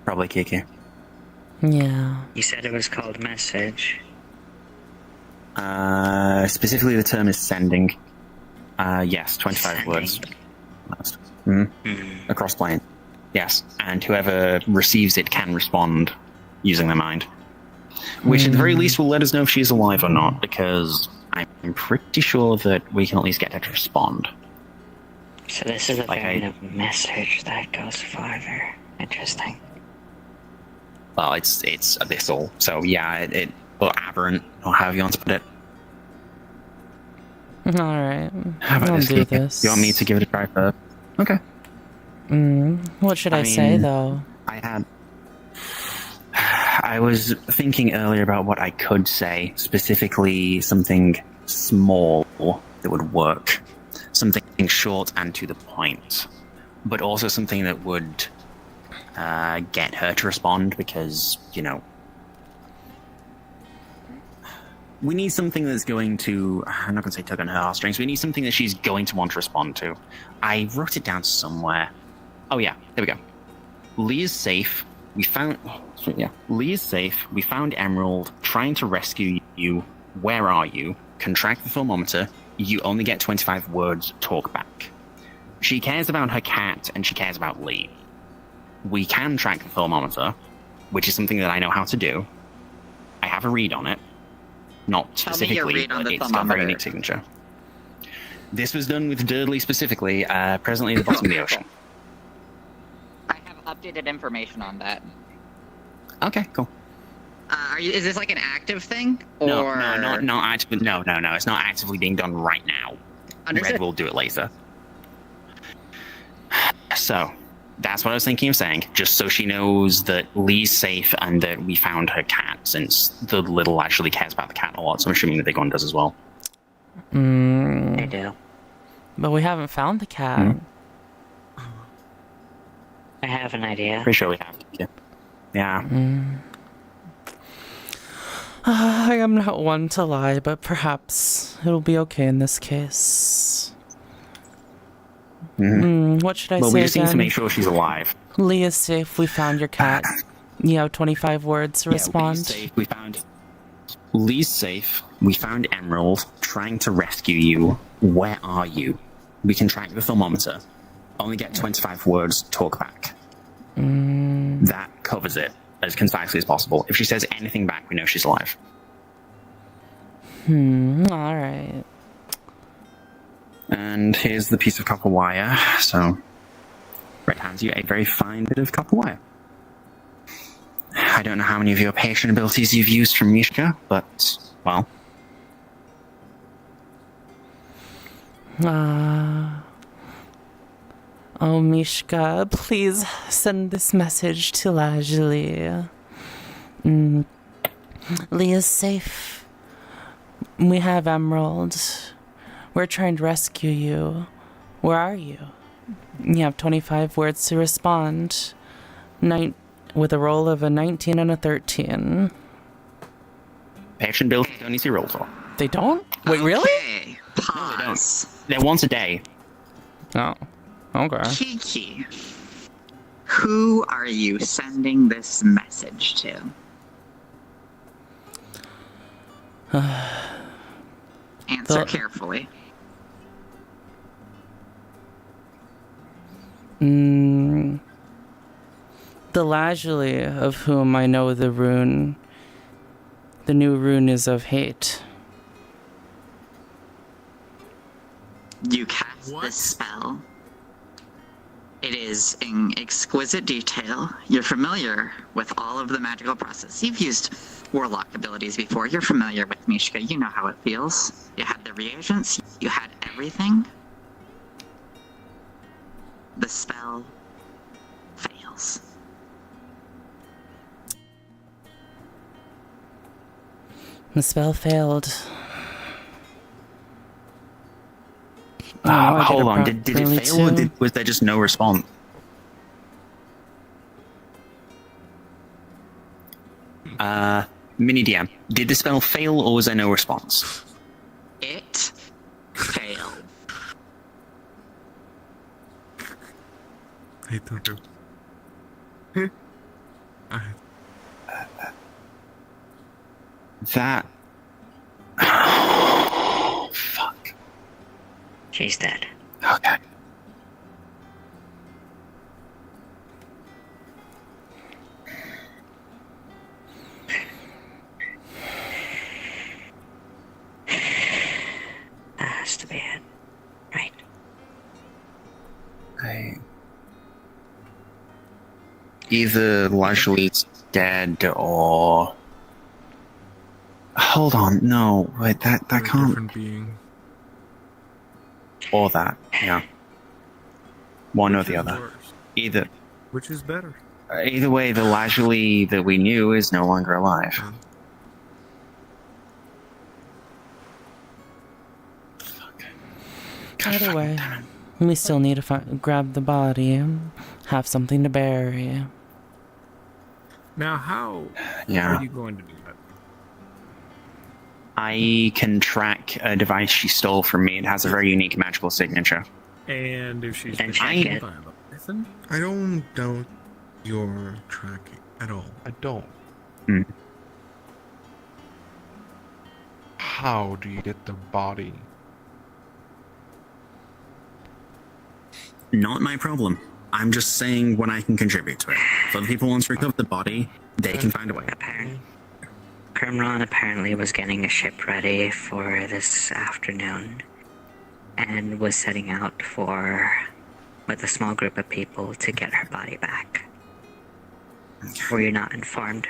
Probably Kiki. Yeah. you said it was called message. Specifically, the term is sending. Yes, 25 words. Across plane. Yes, and whoever receives it can respond using their mind. Which, at the very least, will let us know if she's alive or not, because I'm pretty sure that we can at least get her to respond. So this is a Like kind of message that goes farther. Interesting. Well, it's abyssal, so yeah, or aberrant, or however you want to put it. Alright. How about I'll this, do Kiki? this. You want me to give it a try first? Okay. What should I say, mean, though? I was thinking earlier about what I could say, specifically something small that would work. Something short and to the point. But also something that would get her to respond, because, you know, we need something that's going to, I'm not going to say tug on her heartstrings, we need something that she's going to want to respond to. I wrote it down somewhere. Oh yeah, there we go. Lee is safe. We found, Lee is safe. We found Emerald, trying to rescue you. Where are you? Contract the thermometer. You only get 25 words, talk back. She cares about her cat, and she cares about Lee. We can track the thermometer, which is something that I know how to do. I have a read on it. Not Tell me your specifically, read on but the it's got a very thermometer. unique signature. This was done with Dudley specifically, presently at the bottom of the ocean. I have updated information on that. Okay, cool. Is this like an active thing? No, Or... not actively. No. It's not actively being done right now. Understood. Red will do it later. So, that's what I was thinking of saying. Just so she knows that Lee's safe and that we found her cat, since the little actually cares about the cat a lot. So I'm assuming the big one does as well. They do. But we haven't found the cat. I have an idea. Pretty sure we have. Yeah. I am not one to lie, but perhaps it'll be okay in this case. What should I Well, say we just need to again? make sure she's alive. Lee is safe. We found your cat. You have 25 words to respond. Lee's safe. Lee's safe. We found Emerald, trying to rescue you. Where are you? we can track the thermometer. Only get 25 words talk back. That covers it as concisely as possible. If she says anything back, we know she's alive. Alright. And here's the piece of copper wire. So, Red hands you a very fine bit of copper wire. I don't know how many of your patient abilities you've used from Mishka, but, well. Oh, Mishka, please send this message to Lajali. Lee is safe. We have Emerald. We're trying to rescue you. Where are you? You have 25 words to respond. With a roll of a 19 and a 13. Patient abilities don't need to roll for. They don't? Wait, really? Okay, pause. No, they don't. They're once a day. Oh, okay. Kiki, who are you sending this message to? Answer carefully. The Lajali of whom I know the rune. The new rune is of hate. You cast this spell. It is in exquisite detail. You're familiar with all of the magical process. You've used warlock abilities before. You're familiar with Mishka. You know how it feels. You had the reagents. You had everything. The spell fails. The spell failed. Hold on, did it fail or was there just no response? Mini DM, did the spell fail or was there no response? It failed. I don't know. That... Fuck. She's dead. Okay. That has to be it. Right. Either Lajali's dead or... Hold on, no, wait, that can't... Different being. Or that, yeah. One or the other. Worse? Either. Which is better? Either way, the Lajali that we knew is no longer alive. Either way, we still need to grab the body, have something to bury. Now, how Yeah. are you going to do that? I can track a device she stole from me. It has a very unique magical signature. And if she's Then been check taken it. by a Leviathan? I don't doubt your tracking at all. I don't. How do you get the body? Not my problem. I'm just saying when I can contribute to it. For the people who want to recover the body, they can find a way. Grimron apparently was getting a ship ready for this afternoon and was setting out with a small group of people to get her body back. Were you not informed?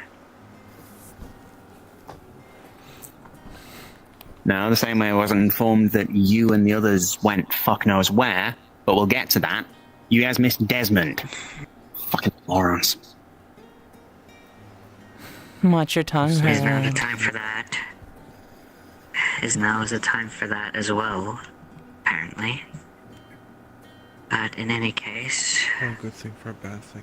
No, the same way I wasn't informed that you and the others went fuck knows where, but we'll get to that. You guys missed Desmond. Fucking morons. Watch your tongue, Is now the Harold. time for that? Is now the time for that as well, apparently. But in any case, A good thing for a bad thing.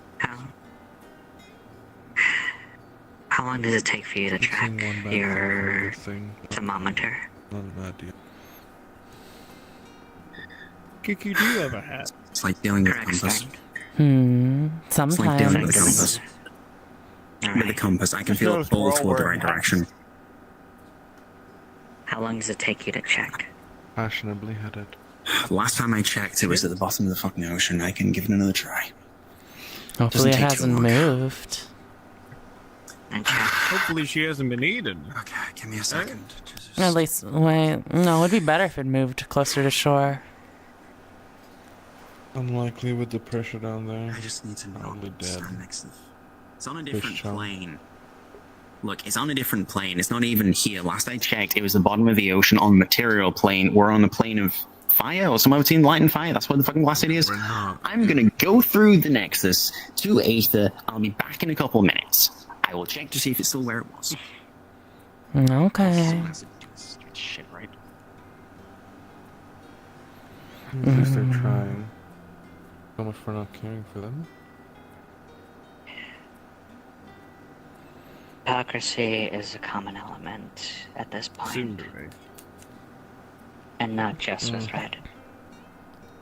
how long does it take for you to track One bad your thing. thermometer? Not a bad deal. Kiki, do you have a hat? It's like dealing with compass. It's like dealing with a Sometimes. compass. With a compass, I can feel it pull toward the right direction. How long does it take you to check? Fashionably headed. Last time I checked, it was at the bottom of the fucking ocean. I can give it another try. Hopefully it take too hasn't long. moved. Hopefully she hasn't been eaten. Okay, give me a second. At least, wait, no, it'd be better if it moved closer to shore. Unlikely with the pressure down there. I just need to not Probably dead. stand next to. It's on a Fish different chunk. plane. Look, it's on a different plane. It's not even here. Last I checked, it was the bottom of the ocean on the material plane. We're on the plane of fire, or somewhere between light and fire. That's where the fucking glass city is. I'm gonna go through the Nexus to Aether. I'll be back in a couple minutes. I will check to see if it's still where it was. Okay. Shit, right? At least they're trying. So much for not caring for them. Hypocrisy is a common element at this point. Seemed to be. And not just with Red.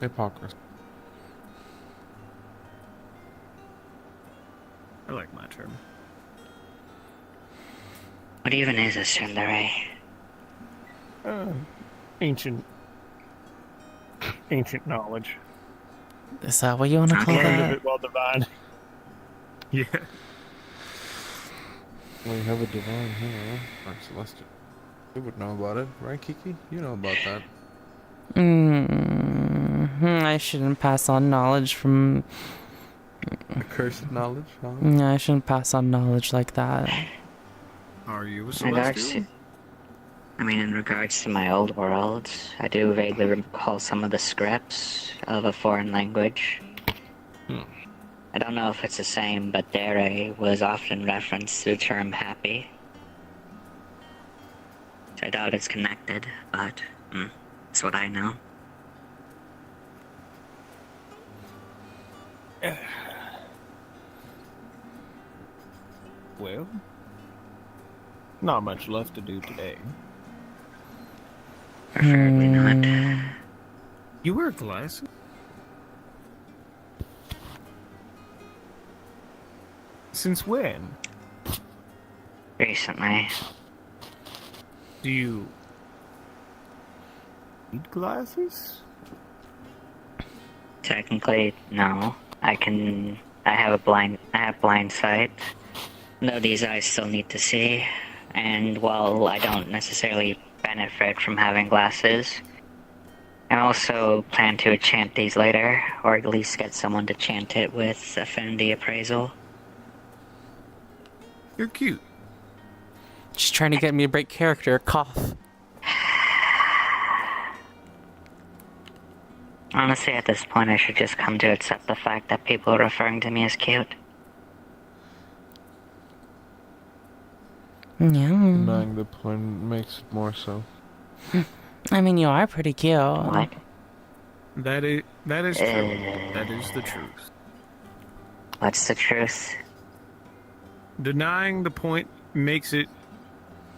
Hypocrisy. I like my term. What even is a tsundere? Ancient knowledge. Is that what you want to call Learned of that? it while divine. Yeah. We have a divine here, or celestial. You would know about it, right, Kiki? You know about that. I shouldn't pass on knowledge from. Accursed knowledge, huh? No, I shouldn't pass on knowledge like that. Are you a In regards to, in regards to my old world, I do vaguely recall some of the scripts of a foreign language. I don't know if it's the same, but dere was often referenced to the term happy. So I doubt it's connected, but that's what I know. Well, not much left to do today. Preferably not. You wear glasses? Since when? Recently. Do you need glasses? Technically, no. I have blind sight. Though these eyes still need to see. And while I don't necessarily benefit from having glasses, I also plan to enchant these later, or at least get someone to chant it with affinity appraisal. You're cute. She's trying to get me to break character. Cough. Honestly, at this point, I should just come to accept the fact that people are referring to me as cute. Yeah. Denying the point makes it more so. I mean, you are pretty cute. What? That is true. That is the truth. What's the truth? Denying the point makes it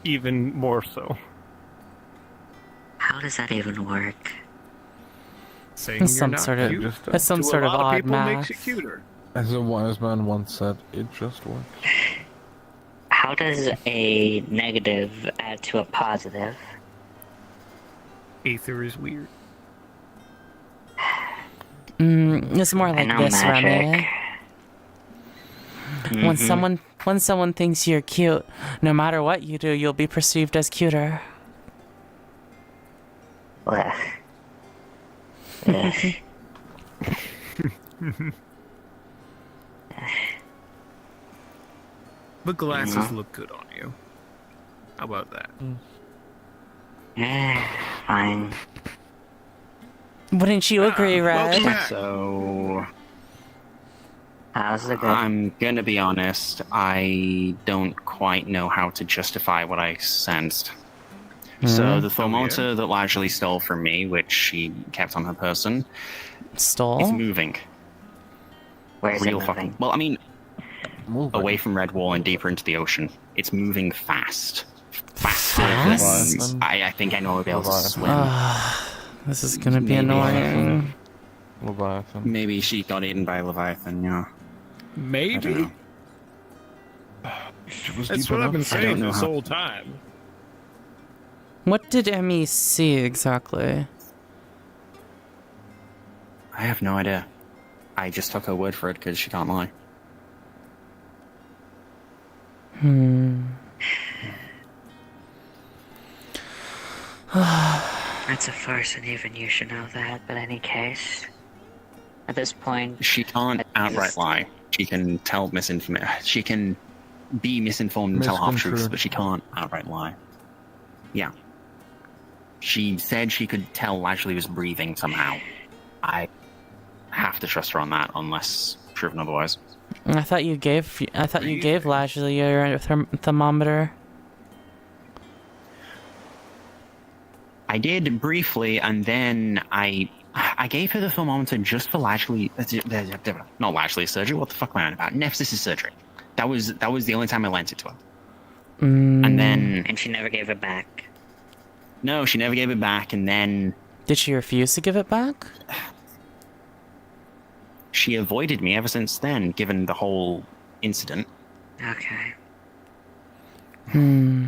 even more so. How does that even work? Saying you're Some not sort of, cute that's some to sort a of lot odd people math. makes it cuter. As a wise man once said, it just works. How does a negative add to a positive? Aether is weird. It's more I like know this, magic. Remy. When someone thinks you're cute, no matter what you do, you'll be perceived as cuter. Ugh. Ugh. But glasses look good on you. How about that? Fine. Wouldn't you agree, Red? So, How's the good? I'm gonna be honest, I don't quite know how to justify what I sensed. So the thermometer that largely stole from me, which she kept on her person, stole? It's moving. Where's Real it fucking. moving? Well, I mean, away from Red Wall and deeper into the ocean. It's moving fast. Faster than I think anyone would be able to swim. This is gonna be annoying. Leviathan. Maybe she got eaten by a Leviathan, yeah. Maybe. That's what I've been saying this whole time. What did Emmy see exactly? I have no idea. I just took her word for it because she can't lie. That's a farce, and even you should know that. But any case, at this point, She can't outright lie. She can tell misinformation. She can be misinformed and tell half-truths, Misconstrue. but she can't outright lie. Yeah. She said she could tell Lashley was breathing somehow. I have to trust her on that, unless proven otherwise. I thought you gave Lashley your thermometer. I did briefly, and then I gave her the thermometer just for Lashley. Not Lashley's surgery. What the fuck am I on about? Nephthys' surgery. That was the only time I lent it to her. And then. And she never gave it back. No, she never gave it back, and then. Did she refuse to give it back? She avoided me ever since then, given the whole incident. Okay. Hmm.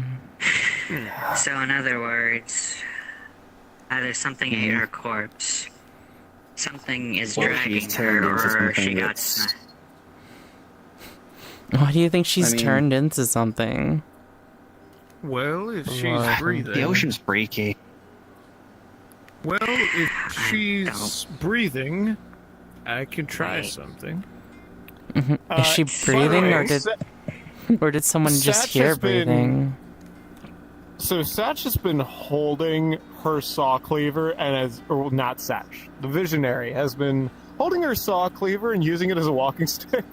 So, in other words, either something ate her corpse, something is Or dragging she's turned her, into or something she got that's- smashed. Why do you think she's I mean- turned into something? Well, if she's Well, breathing... The ocean's freaky. Well, if she's breathing, I can try something. Is she breathing, or Sa- did someone just Satch hear has been- breathing? So Satch has been holding her saw cleaver, and not Satch, the Visionary has been holding her saw cleaver and using it as a walking stick.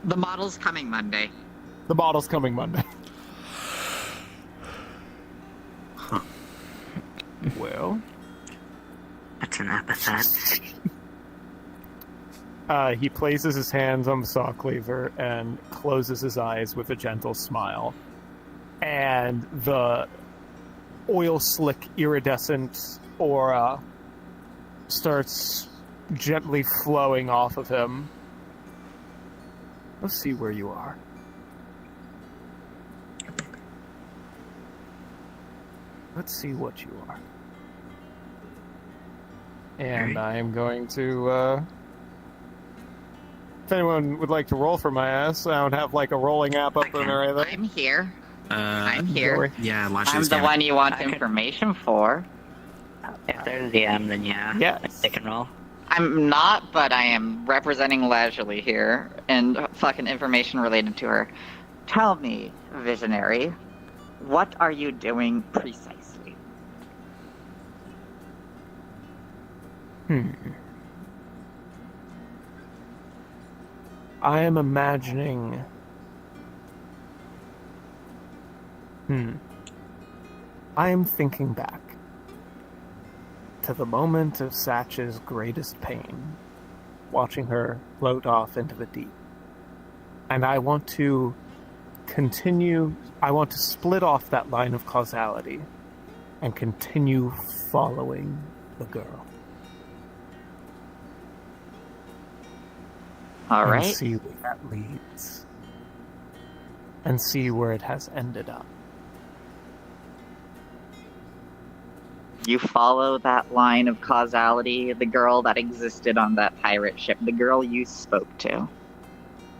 The model's coming Monday. The model's coming Monday. Well, That's an epithet. he places his hands on the saw cleaver and closes his eyes with a gentle smile. And the oil slick iridescent aura starts gently flowing off of him. Let's see where you are. Let's see what you are. And I am going to, if anyone would like to roll for my ass, I don't have like a rolling app up or anything. I'm here. I'm here. Yeah, I'm Lashley's the down. one you want information for. If they're the DM, then yeah. Yes. They can roll. I'm not, but I am representing Lashley here, and fucking information related to her. Tell me, Visionary, what are you doing precisely? I am imagining. I am thinking back to the moment of Satch's greatest pain, watching her float off into the deep. And I want to split off that line of causality and continue following the girl. All right. And see where that leads. And see where it has ended up. You follow that line of causality, the girl that existed on that pirate ship, the girl you spoke to.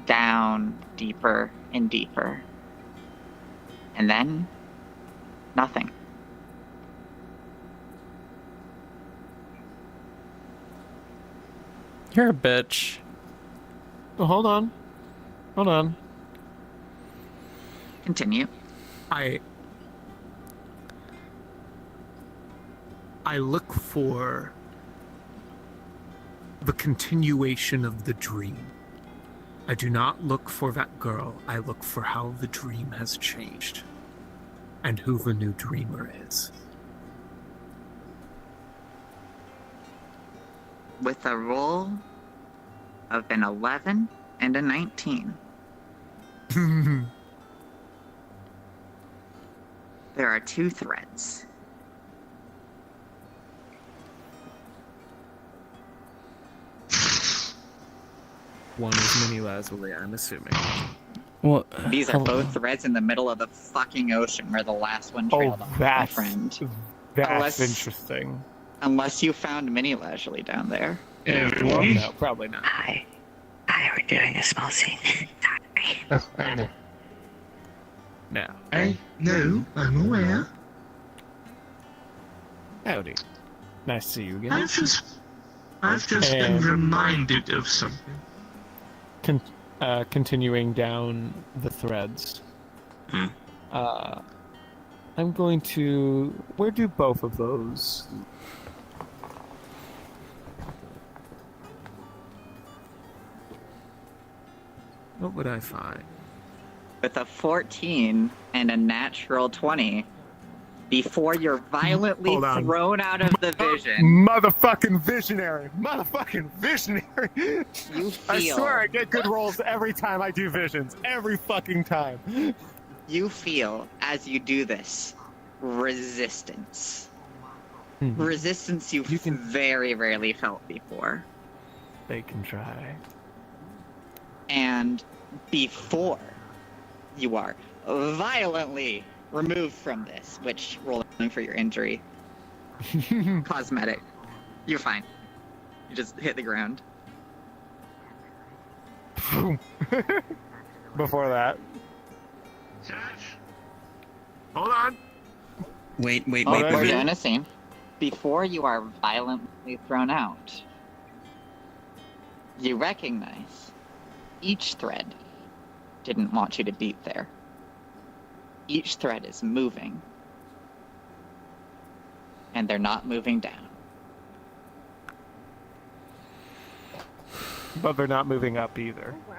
Down deeper and deeper. And then, nothing. You're a bitch. Oh, hold on. Continue. I look for the continuation of the dream. I do not look for that girl. I look for how the dream has changed and who the new dreamer is. With a roll of an 11 and a 19. There are 2 threads. One is Mini Lazuli, I'm assuming. Well, These are both threads in the middle of the fucking ocean where the last one trailed off, my friend. That's Unless- interesting. Unless you found Mini Leisurely down there. Everyone? No, probably not. Hi, we're doing a small scene. I know. Now. No, I'm aware. Howdy. Nice to see you again. I've just been reminded of something. Continuing down the threads. I'm going to... Where do both of those... What would I find? With a 14 and a natural 20, before you're violently Hold on. thrown out of the vision, Motherfucking visionary! Motherfucking visionary! you I feel... swear I get good rolls every time I do visions. Every fucking time. You feel, as you do this, resistance. Resistance you very rarely felt before. They can try. And before you are violently removed from this, which, rolling for your injury, cosmetic, you're fine. You just hit the ground. Before that. Hold on. Wait. We're doing a scene. Before you are violently thrown out, you recognize each thread didn't want you to beat there. Each thread is moving. And they're not moving down. But they're not moving up either. Wow.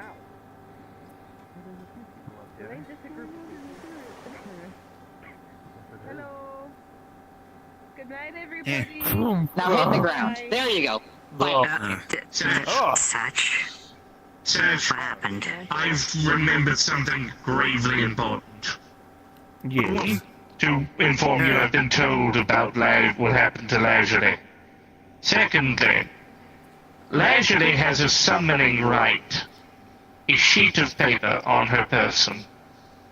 Hello. Good night, everybody. Now hit the ground. There you go. Serge, what happened? I've remembered something gravely important. Yes. To inform you, I've been told about what happened to Leisurely. Secondly, Leisurely has a summoning right, a sheet of paper on her person,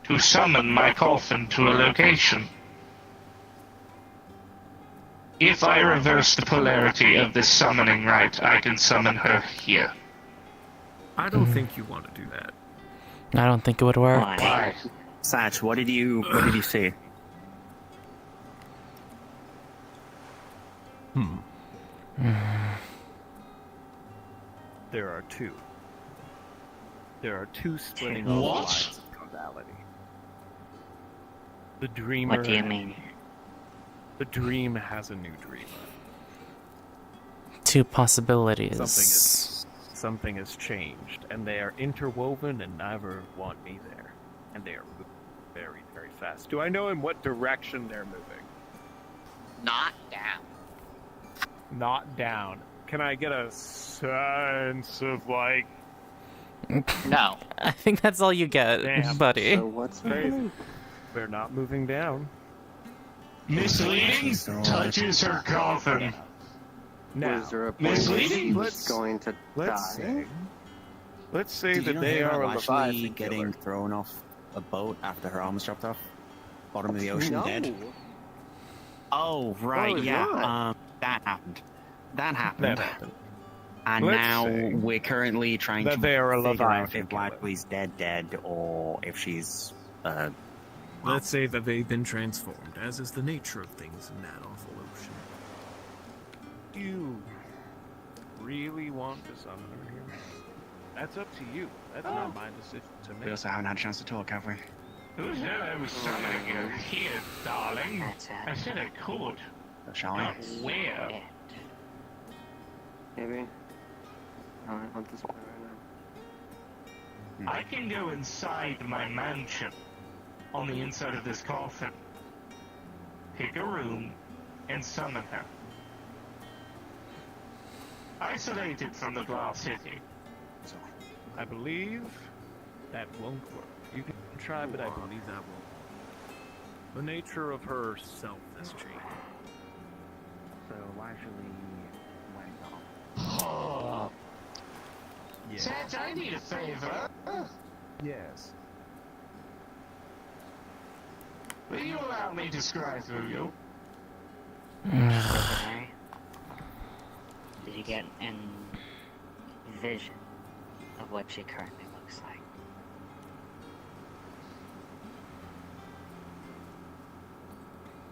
to summon my coffin to a location. If I reverse the polarity of this summoning right, I can summon her here. I don't think you want to do that. I don't think it would work. Why? Satch, what did you say? There are two. There are two splitting What? lines of causality. The dreamer. What do you mean? The dream has a new dreamer. Two possibilities. Something has changed, and they are interwoven, and neither want me there. And they are moving very, very fast. Do I know in what direction they're moving? Not down. Not down. Can I get a sense of, like... No. I think that's all you get, Damn. buddy. So what's Crazy. They're not moving down. Misleading touches her coffin. Now, Was there a point where she was going to let's die? say that they are a Leviathan getting killer. thrown off a boat after her arm was chopped off? Bottom of the ocean, No. dead? Oh, right, Oh, yeah. yeah. That happened. That happened. That happened. And Let's now say we're currently trying that to they are a figure out Leviathan if Blackley's dead, or if she's, Let's say that they've been transformed, as is the nature of things in that awful ocean. You really want to summon her here? That's up to you. That's not my decision to make. we also haven't had a chance to talk, have we? Who said I was summoning you here, darling? That's it. I said I could. Shall we? Not where. Maybe. I don't want this one right now. I can go inside my mansion, on the inside of this coffin, pick a room, and summon her. Isolated from the glass city. I believe that won't work. You can try, but I believe that won't. The nature of her self has changed. So why should we went off? Oh. Yeah. Seth, I need a favor. Yes. Will you allow me to scry through you? Okay. Did you get an vision of what she currently looks like?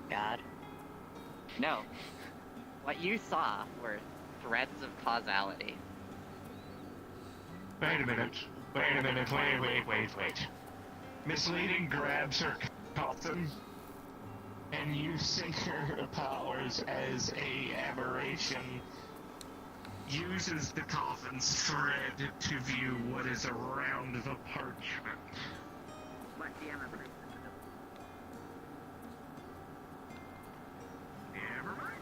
God? No. What you saw were threads of causality. Wait a minute. Wait. Misleading grabs her coffin and using her powers as a aberration uses the coffin's thread to view what is around the parchment. Never mind.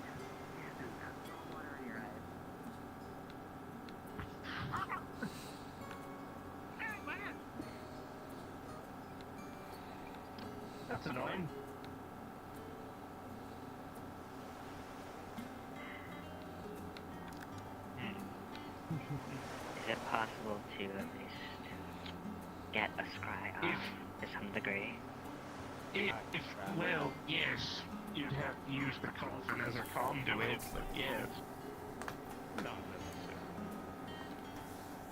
That's annoying. Is it possible to at least get a scry off to some degree? Well, yes. You'd have to use the coffin as a conduit, but yes. Not necessary.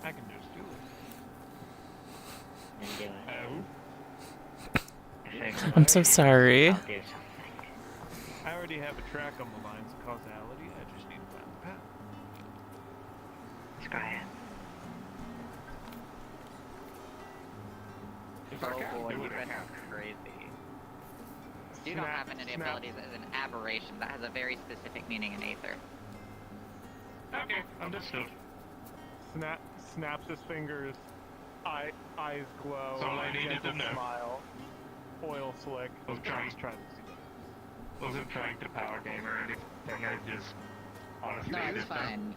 I can just do it. Then do it. Oh? I'm so sorry. I'll do something. I already have a track on the lines of causality. I just need to find the path. Scry it. If I Oh can't boy, do you it, I guys can't. are crazy. You don't have an ability that is an aberration that has a very specific meaning in Aether. Okay, understood. Snaps his fingers. Eyes glow. That's all I needed to gentle know. Smile. Oil slick. Was trying- Just trying to see that. Wasn't trying to power game or anything. I just honestly No, it's didn't know. fine.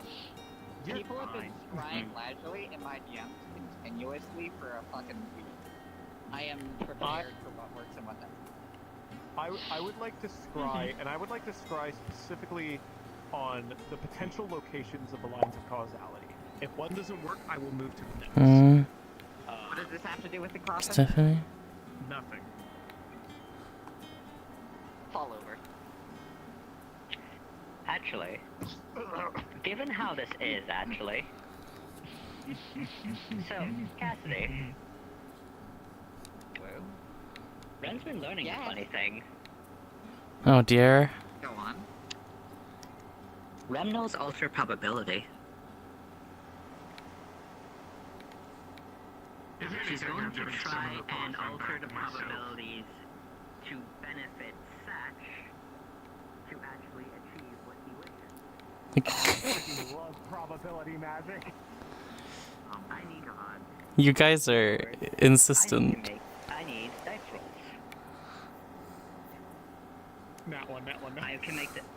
You're People have been fine. scrying leisurely in my DMs continuously for a fucking week. I am prepared for what works and what doesn't. I would like to scry, and I would like to scry specifically on the potential locations of the lines of causality. If one doesn't work, I will move to the next. What does this have to do with the coffin? Stephanie? Nothing. Fall over. Actually, given how this is, actually. So, Cassidy. Ren's been learning a funny thing. Oh dear. Go on. Rem knows alter probability. She's going to try and alter the probabilities to benefit Satch to actually achieve what he wishes. You love probability magic. I need odds. You guys are insistent. I need dice rolls. That one. I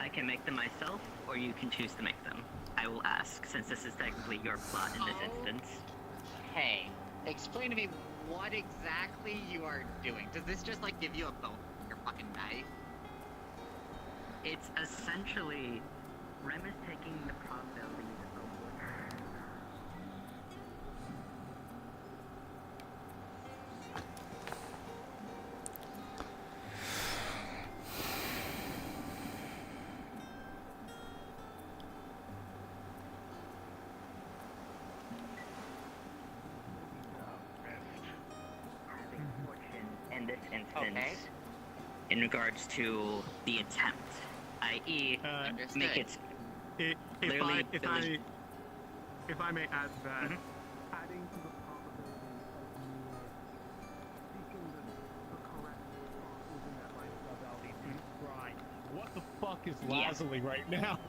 can make them myself, or you can choose to make them. I will ask, since this is technically your plot in this instance. Hey, explain to me what exactly you are doing. Does this just like give you a bone with your fucking dice? It's essentially Rem is taking the probabilities of what. In this instance, in regards to the attempt, i.e., make it clearly. If I may add that, adding to the probability of you speaking the correct response within that line of causality to scry. What the fuck is lazuli right now?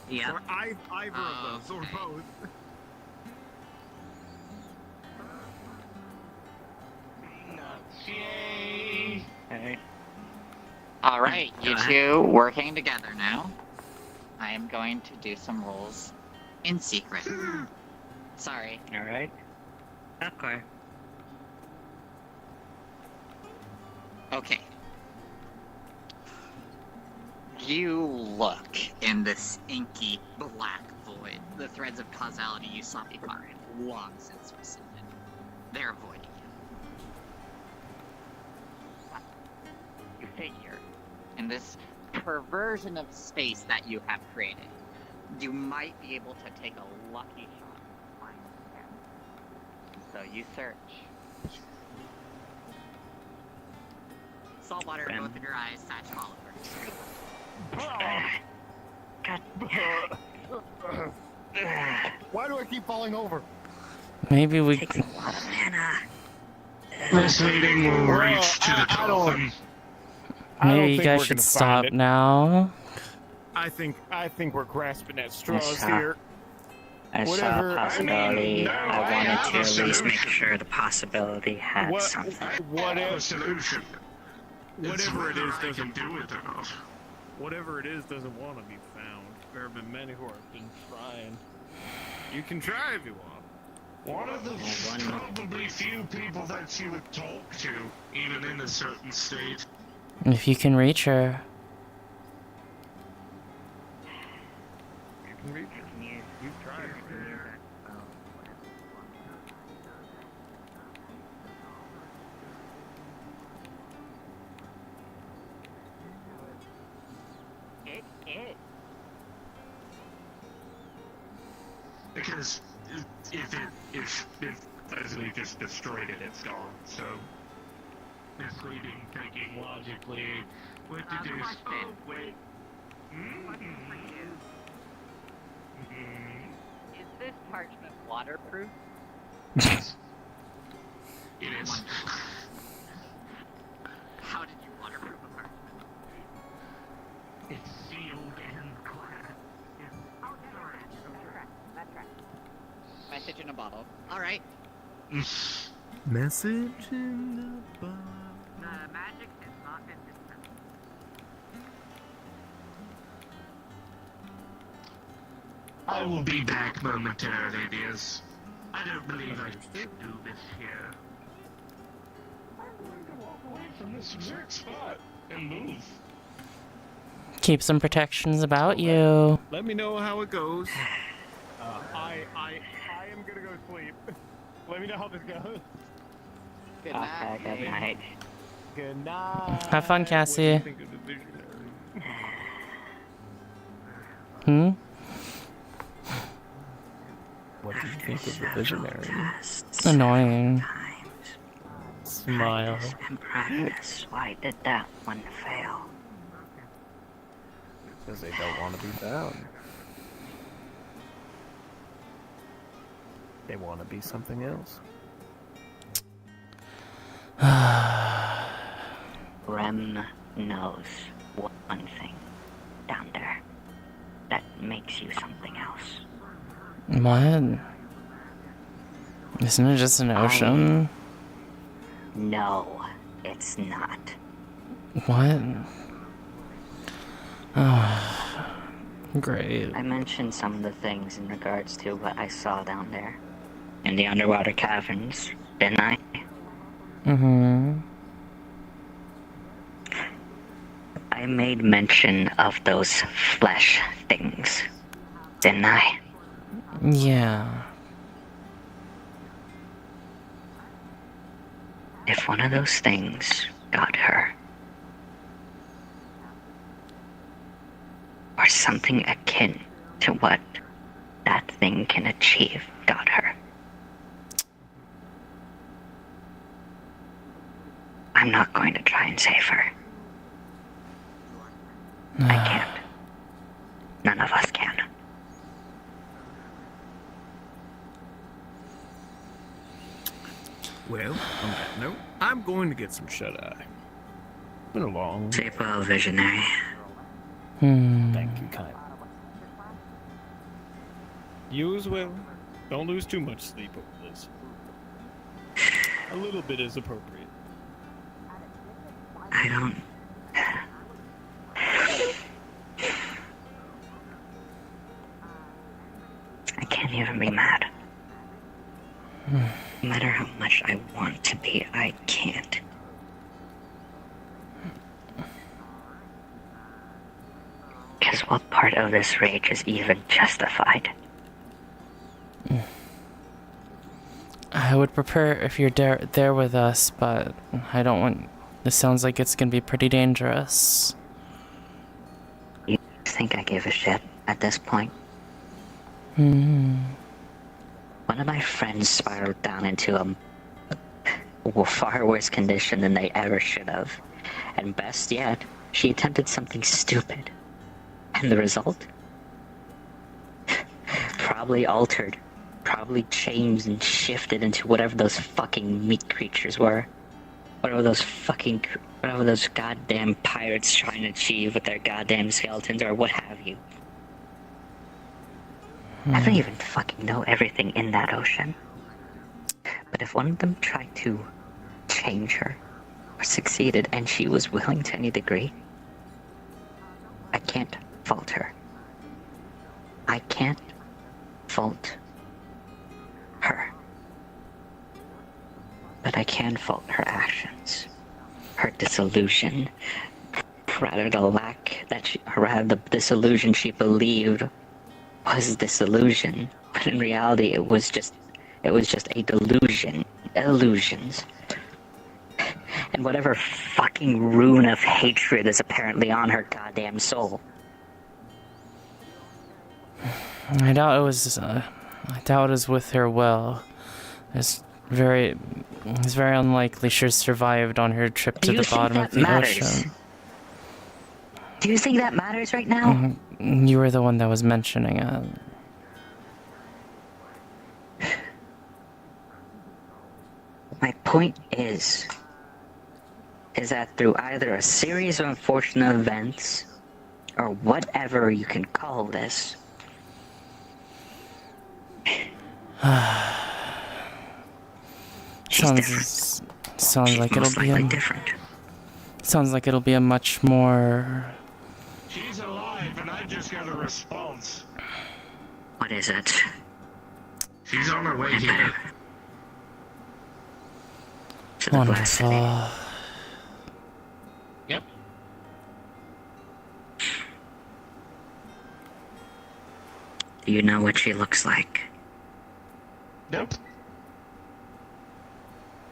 Yeah. Or either of those, or both. Yay! Okay. Alright, you two working together now. I am going to do some rolls in secret. Sorry. Alright. Okay. Okay. You look in this inky black void. The threads of causality you saw before have long since rescinded. They're avoiding you. You figure, in this perversion of space that you have created, you might be able to take a lucky shot and find him. So you search. Salt water in both of your eyes, Satch Oliver. Why do I keep falling over? Maybe we. Takes a lot of mana. This meeting will reach to the coffin. Maybe you guys should stop now. I think we're grasping at straws saw- here. I saw a possibility. I wanted to at least make sure the possibility had something. Whatever solution. Whatever it is doesn't do it enough. Whatever it is doesn't want to be found. There have been many who have been trying. You can try if you want. One of the probably few people that you would talk to, even in a certain state. If you can reach her. You can reach her. You've tried. Because if Leslie just destroyed it, it's gone. So misleading thinking logically. What to do? Oh wait. Is this parchment waterproof? Yes. It is. How did you waterproof a parchment? It's sealed and clad. That's right. Message in a bottle. Alright. Message in the bottle. The magic has not been dispelled. I will be back momentarily, dears. I don't believe I should do this here. I'm going to walk away from this exact spot and move. Keep some protections about you. Let me know how it goes. I am gonna go sleep. Let me know how this goes. Good night. Okay, good night. Good night. Have fun, Cassie. What do you think of the visionary? Hmm? What do you think of the visionary? Annoying. Smile. And practice. Why did that one fail? Because they don't want to be found. They want to be something else. Rem knows one thing down there that makes you something else. What? Isn't it just an ocean? No, it's not. What? Oh, great. I mentioned some of the things in regards to what I saw down there in the underwater caverns, didn't I? Mm-hmm. I made mention of those flesh things, didn't I? Yeah. If one of those things got her, or something akin to what that thing can achieve got her, I'm not going to try and save her. I can't. None of us can. Well, on that note, I'm going to get some shut-eye. Been a long... Sleep well, visionary. Thank you, kind. You as well. Don't lose too much sleep over this. A little bit is appropriate. I don't... I can't even be mad. No matter how much I want to be, I can't. Because what part of this rage is even justified? I would prefer if you're there with us, but I don't want... This sounds like it's gonna be pretty dangerous. You think I give a shit at this point? One of my friends spiraled down into a far worse condition than they ever should have. And best yet, she attempted something stupid. And the result? Probably altered. Probably changed and shifted into whatever those fucking meat creatures were. Whatever those goddamn pirates trying to achieve with their goddamn skeletons or what have you. I don't even fucking know everything in that ocean. But if one of them tried to change her, or succeeded, and she was willing to any degree, I can't fault her. I can't fault her. But I can fault her actions. Her disillusion. Rather the disillusion she believed was disillusion. But in reality it was just a delusion. Illusions. And whatever fucking rune of hatred is apparently on her goddamn soul. I doubt it was with her will. It's very unlikely she survived on her trip to the bottom of the ocean. Do you think that matters right now? You were the one that was mentioning it. My point is that through either a series of unfortunate events, or whatever you can call this, sounds like it'll be different. Sounds like it'll be a much more. She's alive, and I just got a response. What is it? She's on her way here. Wonderful. Yep. Do you know what she looks like? Nope.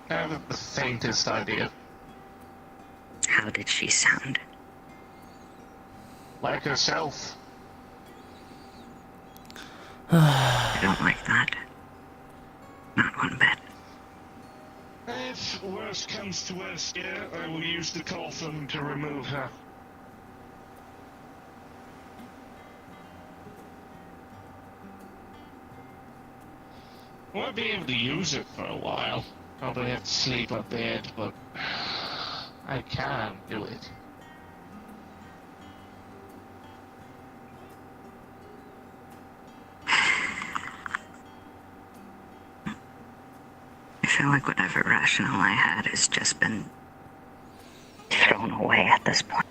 I haven't the faintest idea. How did she sound? Like herself. I don't like that. Not one bit. If worst comes to worst, yeah, I will use the coffin to remove her. Won't be able to use it for a while. Probably have to sleep up bed, but I can do it. I feel like whatever rationale I had has just been thrown away at this point.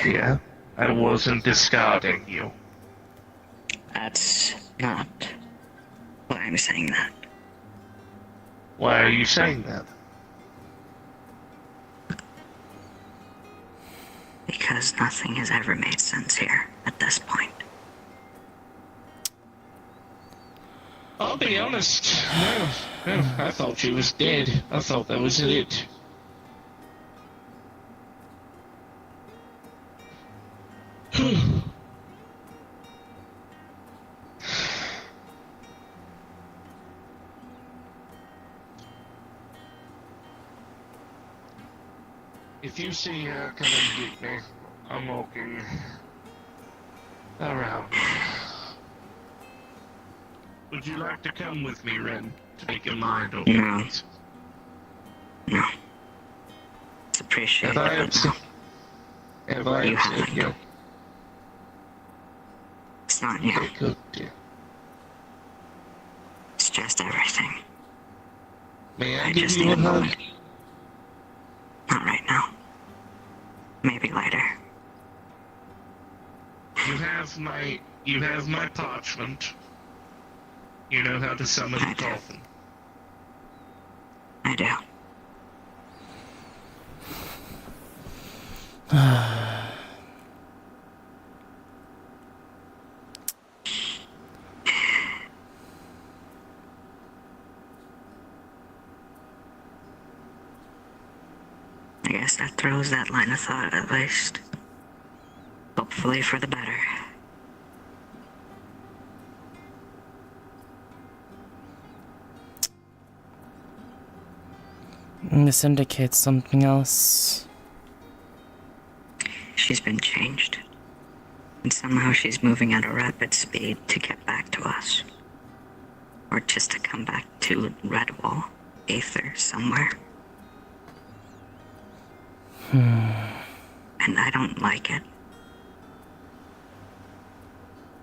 Yeah, I wasn't discarding you. That's not why I'm saying that. Why are you saying that? Because nothing has ever made sense here at this point. I'll be honest. No, I thought she was dead. I thought that was it. If you see her come and get me, I'm walking around. Would you like to come with me, Ren? Take your mind off No. things? No. It's appreciated. Have I upset you? It's not you. Okay, good, dear. It's just everything. May I I give just you need a a hug? moment. Not right now. Maybe later. You have my parchment. You know how to summon a coffin. I do. I guess that throws that line of thought at least. Hopefully for the better. This indicates something else. She's been changed. And somehow she's moving at a rapid speed to get back to us. Or just to come back to Redwall, Aether, somewhere. And I don't like it.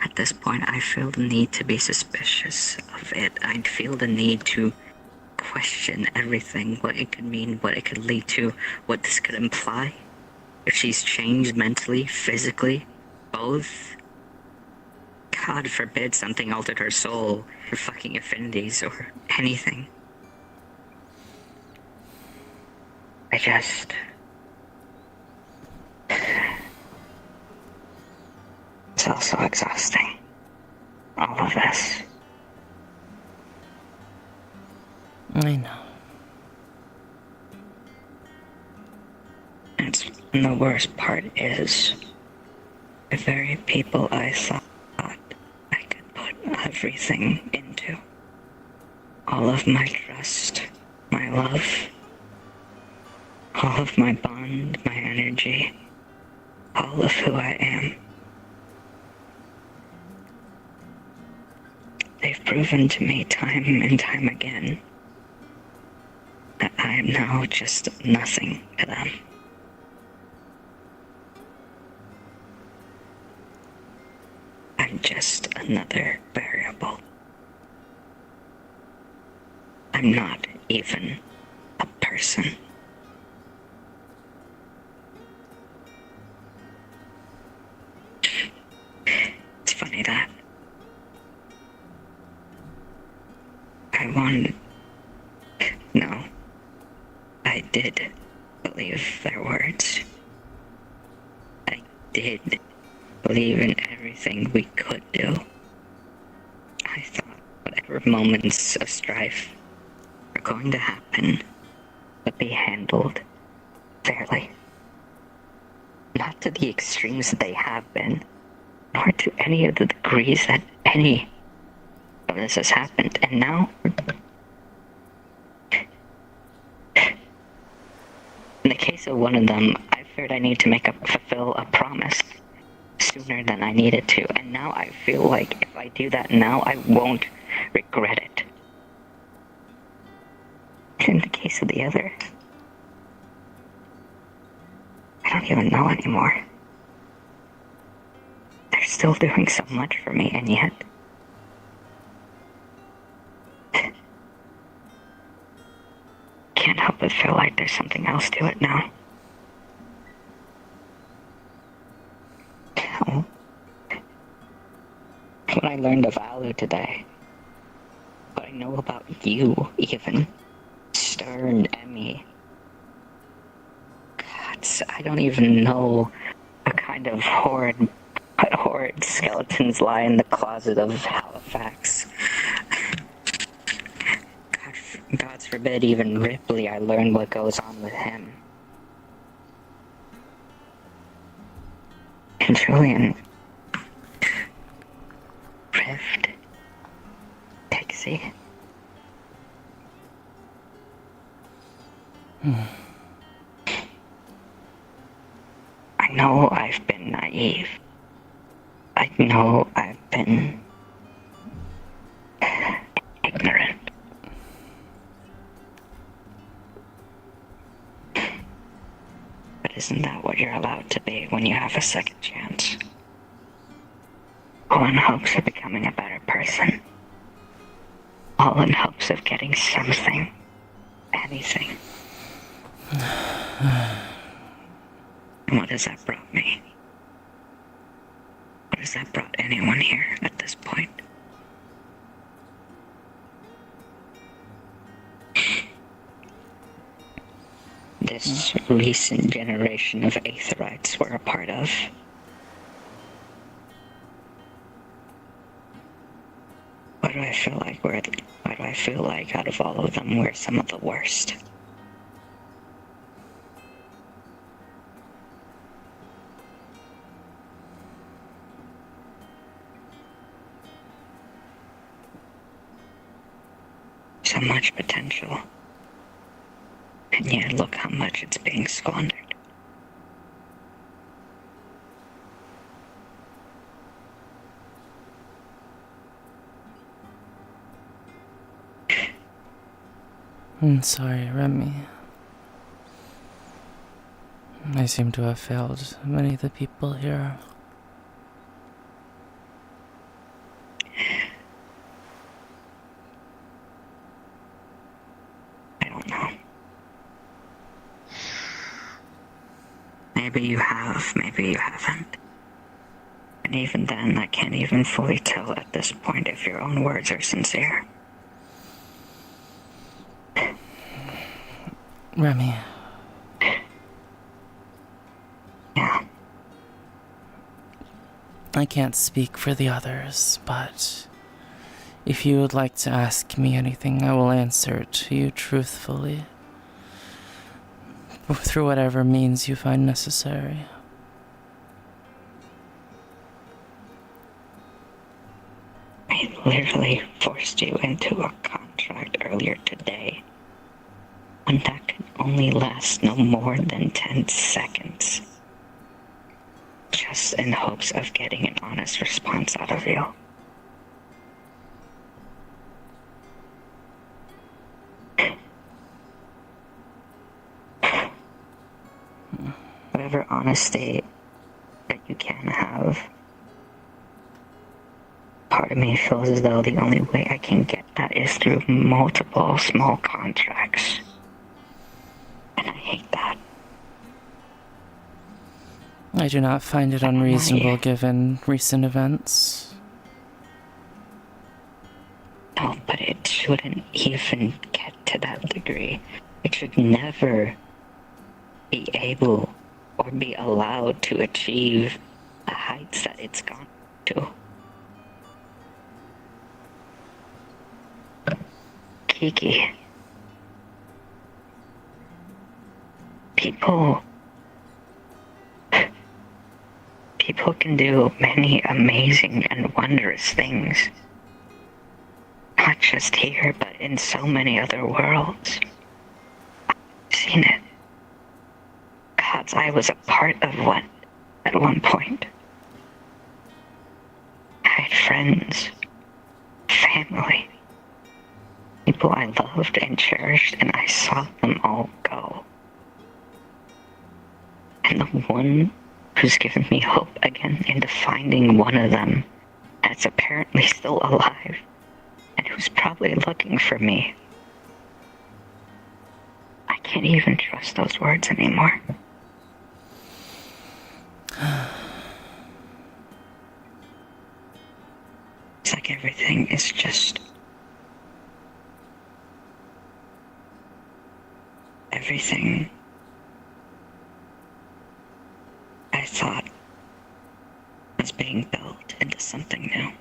At this point, I feel the need to be suspicious of it. I feel the need to question everything, what it could mean, what it could lead to, what this could imply. If she's changed mentally, physically, both. God forbid something altered her soul, her fucking affinities, or anything. I just... It's also exhausting. All of this. I know. And the worst part is, the very people I thought I could put everything into. All of my trust, my love, all of my bond, my energy, all of who I am. They've proven to me time and time again that I am now just nothing to them. I'm just another variable. I'm not even a person. It's funny that I wanted... No. I did believe their words. I did believe in everything we could do. I thought whatever moments of strife were going to happen would be handled fairly. Not to the extremes that they have been, nor to any of the degrees that any of this has happened. And now, in the case of one of them, I feared I need to fulfill a promise sooner than I needed to, and now I feel like if I do that now, I won't regret it. In the case of the other, I don't even know anymore. They're still doing so much for me, and yet... can't help but feel like there's something else to it now. What I learned of Alu today, what I know about you, even, Stern, Emmy. God, I don't even know what kind of horrid skeletons lie in the closet of Halifax. God forbid even Ripley, I learned what goes on with him. And Julian... Rift... Pixie... I know I've been naive. I know I've been... ignorant. But isn't that what you're allowed to be when you have a second chance? All in hopes of becoming a better person. All in hopes of getting something. Anything. And what has that brought me? What has that brought anyone here at this point? This recent generation of Aetherites we're a part of. Why do I feel like out of all of them we're some of the worst? So much potential. And yet look how much it's being squandered. I'm sorry, Remy. I seem to have failed many of the people here. I don't know. Maybe you have, maybe you haven't. And even then, I can't even fully tell at this point if your own words are sincere. Remy. Yeah. I can't speak for the others, but if you would like to ask me anything, I will answer it to you truthfully. Through whatever means you find necessary. I literally forced you into a contract earlier today. One that could only last no more than 10 seconds. Just in hopes of getting an honest response out of you. Whatever honesty that you can have, part of me feels as though the only way I can get that is through multiple small contracts. And I hate that. I do not find it unreasonable given recent events. No, but it shouldn't even get to that degree. It should never be able or be allowed to achieve the heights that it's gone to. Kiki. People can do many amazing and wondrous things. Not just here, but in so many other worlds. I've seen it. Gods, I was a part of one at one point. I had friends, family, people I loved and cherished, and I saw them all go. And the one who's given me hope again into finding one of them that's apparently still alive and who's probably looking for me. I can't even trust those words anymore. It's like everything is just... everything I thought was being built into something new.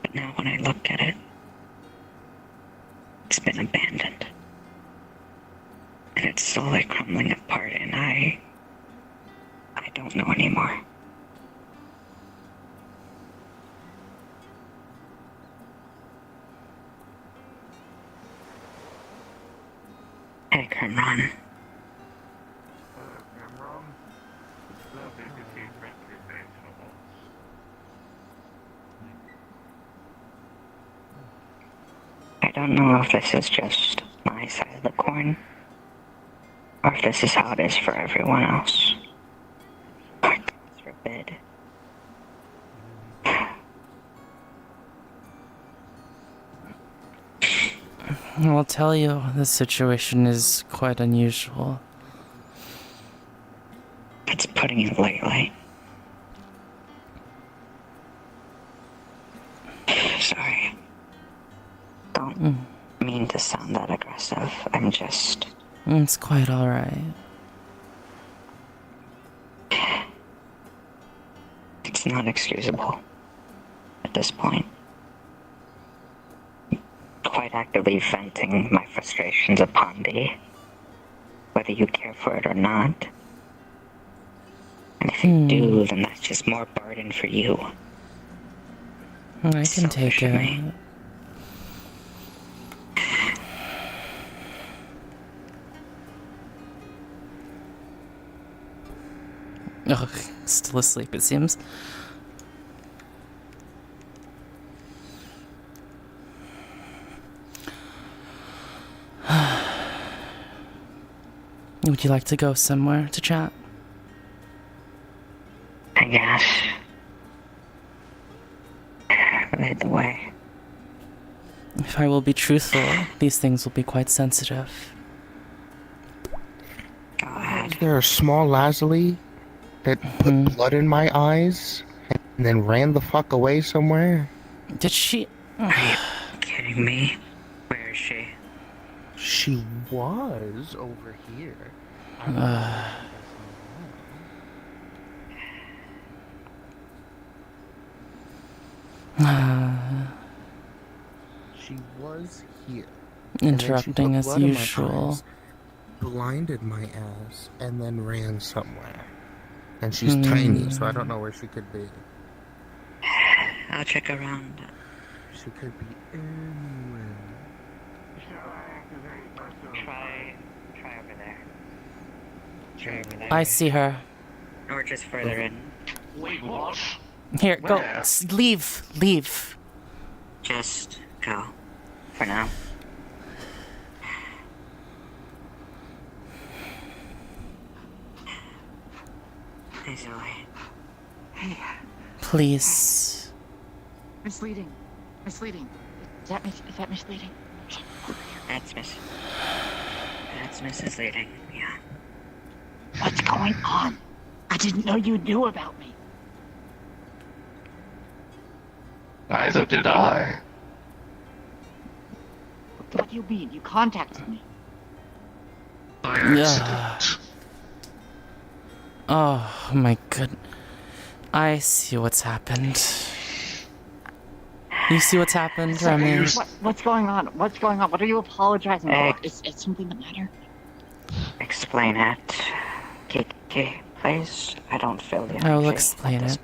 But now when I look at it, it's been abandoned. And it's slowly crumbling apart, and I don't know anymore. Hey, Cameron. I don't know if this is just my side of the coin, or if this is how it is for everyone else. God forbid. I'll tell you, this situation is quite unusual. It's putting it lightly. Sorry. Don't mean to sound that aggressive. I'm just... It's quite alright. It's not excusable at this point. Quite actively venting my frustrations upon thee, whether you care for it or not. And if you do, then that's just more burden for you. I can take it. Ugh, still asleep, it seems. Would you like to go somewhere to chat? I guess. Lead the way. If I will be truthful, these things will be quite sensitive. God. Is there a small Lazuli that put blood in my eyes and then ran the fuck away somewhere? Did she? Are you kidding me? Where is she? She was over here. She was here. Interrupting and then she put as blood in my usual. eyes, blinded my ass, and then ran somewhere. And she's tiny, so I don't know where she could be. I'll check around. She could be anywhere. Try over there. Try over there. I see her. Or just further in. Wait, what? Here, go. Where? Leave. Leave. Just go. For now. Hey, Zoe. Hey, Please. misleading. Misleading. Is that misleading? That's misleading, yeah. What's going on? I didn't know you knew about me. Neither did I. What do you mean? You contacted me. By accident. Oh my god. I see what's happened. You see what's happened, Remy? What's going on? What's going on? What are you apologizing for? Is something the matter? Explain it. Kiki, please. I don't feel you. I will explain it.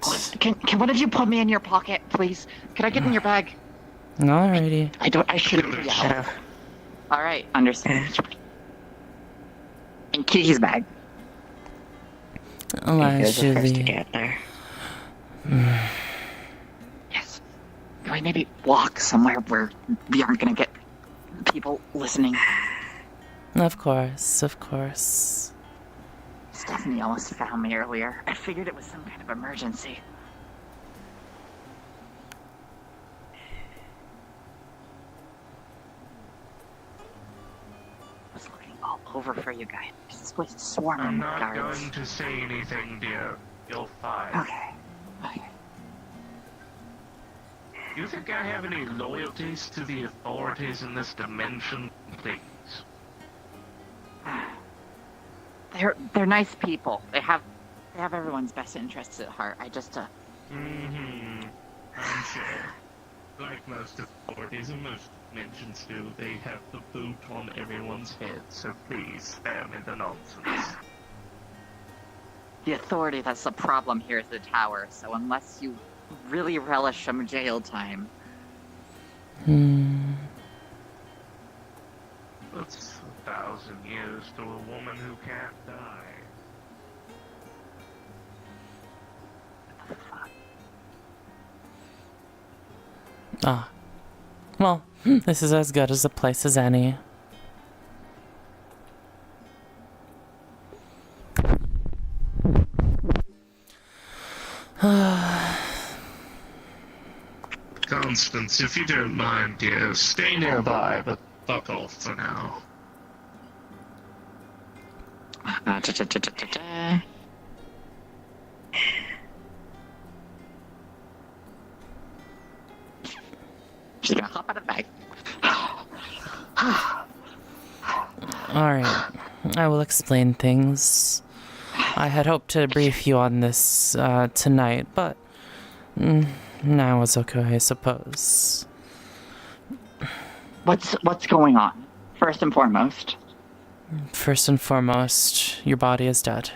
What did you put me in your pocket, please? Can I get in your bag? Alrighty. I shouldn't be out. Alright, understand. In Kiki's bag. Allegedly. Yes. Can we maybe walk somewhere where we aren't gonna get people listening? Of course, of course. Stephanie almost found me earlier. I figured it was some kind of emergency. I was looking all over for you guys. This place is swarming I'm with not guards. going to say anything, dear. You'll find. Okay. You think I have any loyalties to the authorities in this dimension? Please. They're nice people. They have everyone's best interests at heart. I just Mm-hmm. I'm sure. Like most authorities and most dimensions do, they have the boot on everyone's head, so please spare me the nonsense. the authority that's the problem here is the tower. So unless you really relish some jail time. That's 1,000 years to a woman who can't die. Ah. Well, this is as good as a place as any. Constance, if you don't mind, dear, stay nearby, but fuck off for now. She's gonna hop out of the bag. Alright, I will explain things. I had hoped to brief you on this tonight, but now it's okay, I suppose. What's going on? First and foremost. First and foremost, your body is dead.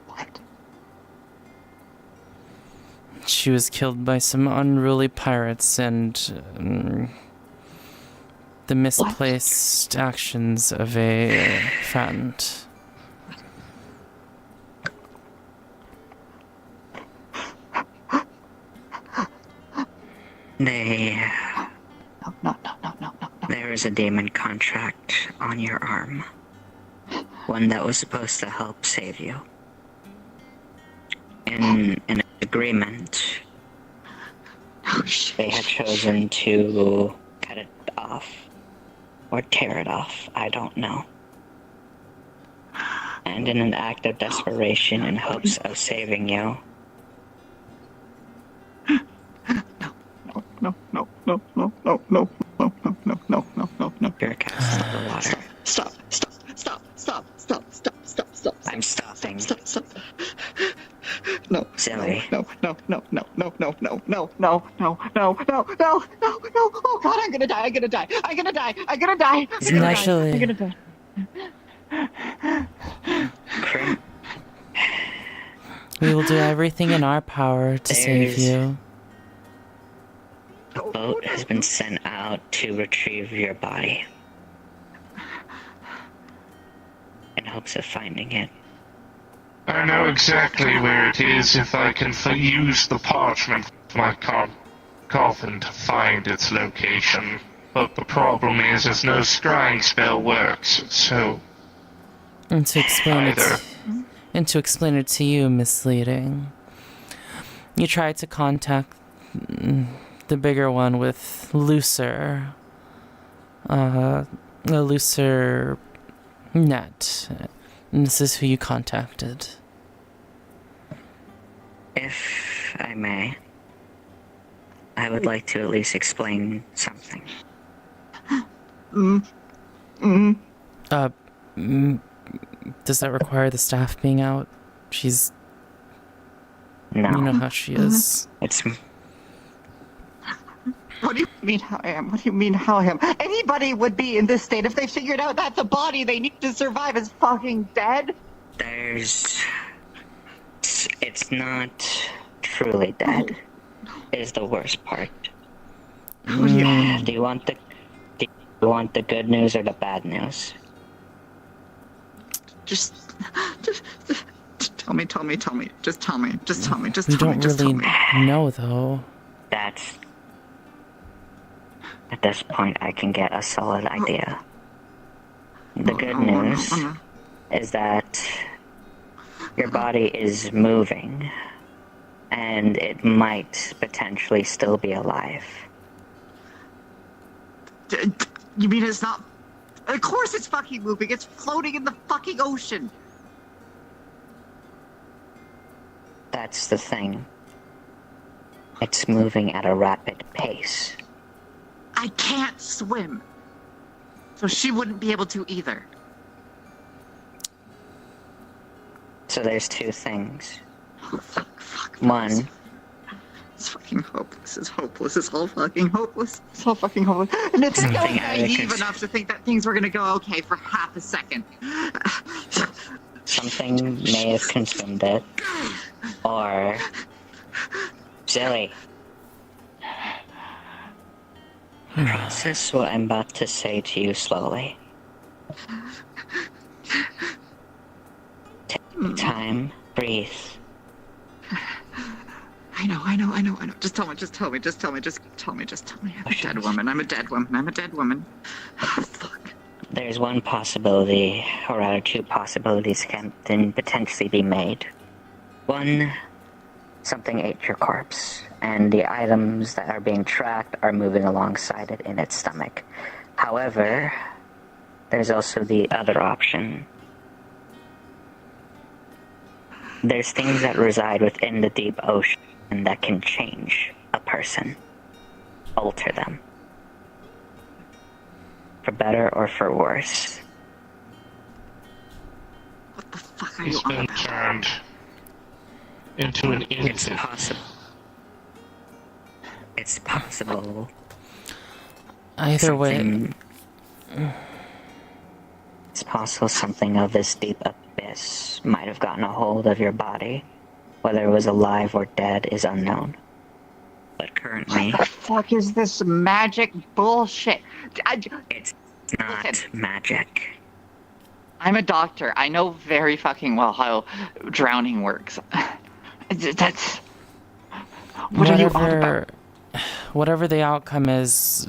What? She was killed by some unruly pirates and the misplaced actions of a friend. There is a demon contract on your arm. One that was supposed to help save you. In an agreement, they had chosen to cut it off. Or tear it off, I don't know. And in an act of desperation in hopes of saving you, you're cast into the water. Stop. I'm stopping. Stop. Silly. No. Oh God, I'm gonna die. Naturally. We will do everything in our power to save you. A boat has been sent out to retrieve your body. In hopes of finding it. I know exactly where it is if I can use the parchment of my coffin to find its location. But the problem is no scrying spell works, so... And to explain it to you, misleading. You tried to contact the bigger one with a looser net. And this is who you contacted. If I may, I would like to at least explain something. Does that require the staff being out? She's... No. You know how she is. It's... What do you mean how I am? Anybody would be in this state if they figured out that the body they need to survive is fucking dead? It's not truly dead. Is the worst part. Do you want the good news or the bad news? Just tell me. Just tell me. We don't really know, though. At this point, I can get a solid idea. The good news is that your body is moving, and it might potentially still be alive. You mean it's not... Of course it's fucking moving. It's floating in the fucking ocean. That's the thing. It's moving at a rapid pace. I can't swim. So she wouldn't be able to either. So there's two things. One, it's fucking hopeless. It's hopeless. It's all fucking hopeless. It's all fucking hopeless. And it's not naive enough to think that things were gonna go okay for half a second. Something may have consumed it. Or... Silly. Process what I'm about to say to you slowly. Take time, breathe. I know. Just tell me. I'm a dead woman. Fuck. There's one possibility, or rather two possibilities can potentially be made. One, something ate your corpse, and the items that are being tracked are moving alongside it in its stomach. However, there's also the other option. There's things that reside within the deep ocean that can change a person, alter them. For better or for worse. What the fuck are He's you on been about? turned into an infant. It's possible. It's possible. Either way. It's possible something of this deep abyss might have gotten a hold of your body. Whether it was alive or dead is unknown. but currently What the fuck is this magic bullshit? it's not magic. I'm a doctor. I know very fucking well how drowning works. That's... What are you on about? Whatever the outcome is,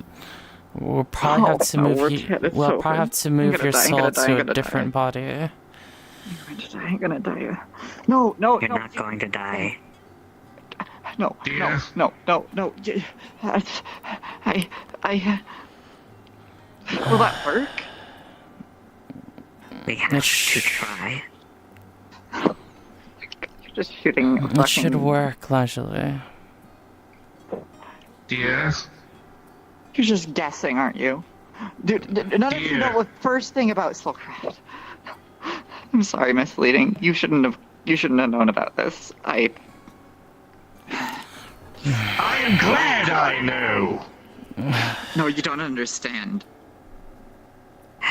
we'll probably have to move you. We'll probably have to move your soul to a different body. I'm gonna die. No. You're not going to die. No. Will that work? We have to try. You're just shooting. It should work, Lazuli. Yes. You're just guessing, aren't you? Dude, none of you know the first thing about Soulcraft. I'm sorry, misleading. You shouldn't have known about this. I am glad I know. No, you don't understand.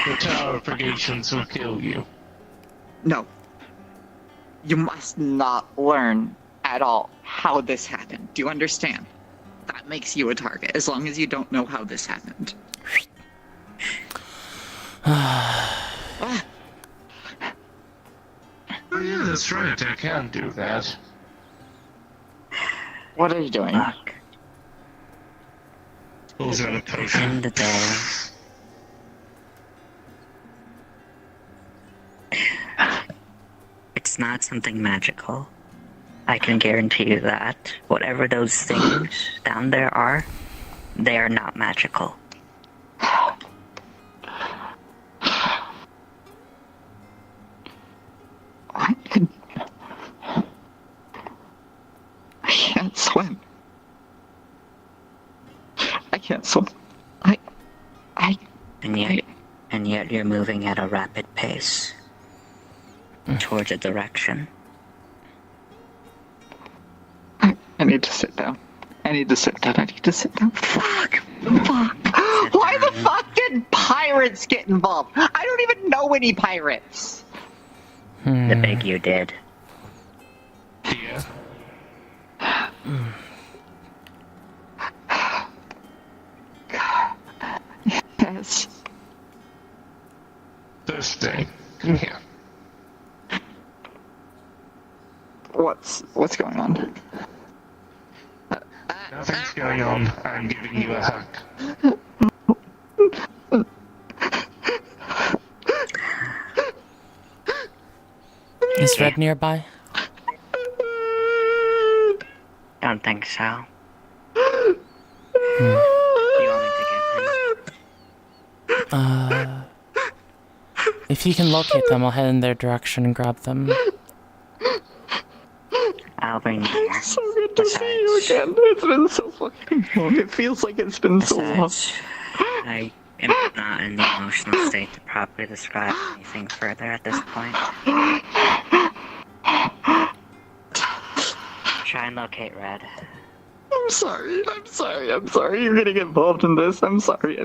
The Tower of Purgations will kill you. No. You must not learn at all how this happened. Do you understand? That makes you a target, as long as you don't know how this happened. Oh yeah, that's right, I can do that. What are you doing? Pulls out a potion. The door. It's not something magical. I can guarantee you that. Whatever those things down there are, they are not magical. I can't swim. I can't swim. And yet you're moving at a rapid pace towards a direction. I need to sit down. Fuck! Why the fuck did pirates get involved? I don't even know any pirates. The big you did. Yeah. Yes. Thursday, come here. What's going on? Nothing's going on. I'm giving you a hug. Is Red nearby? Don't think so. You want me to get them? If you can locate them, I'll head in their direction and grab them. I'll bring you here. It's so good to see you again. It's been so fucking long. It feels like it's been so long. I am not in the emotional state to properly describe anything further at this point. Try and locate Red. I'm sorry. You're getting involved in this. I'm sorry. She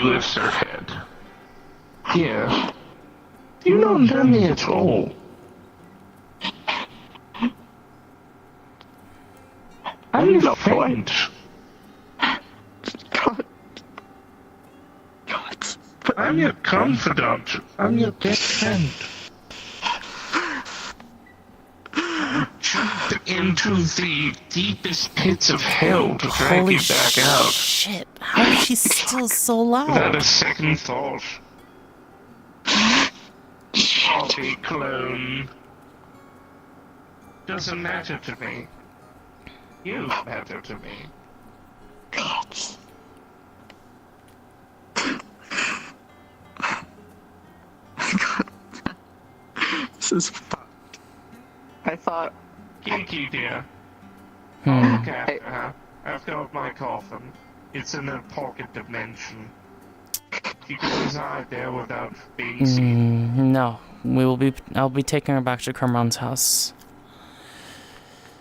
lifts her head. Yeah. You don't know me at all. I'm your friend. God. I'm your confidant. I'm your best friend. Jumped into the deepest pits of hell to drag Holy you back out. shit! How is she still so loud? Without a second thought. Salty clone. Doesn't matter to me. You matter to me. God. This is fucked. I thought... Kiki, dear. I'll look after her. I've got my coffin. It's in a pocket dimension. You can reside there without being seen. No, I'll be taking her back to Cormon's house.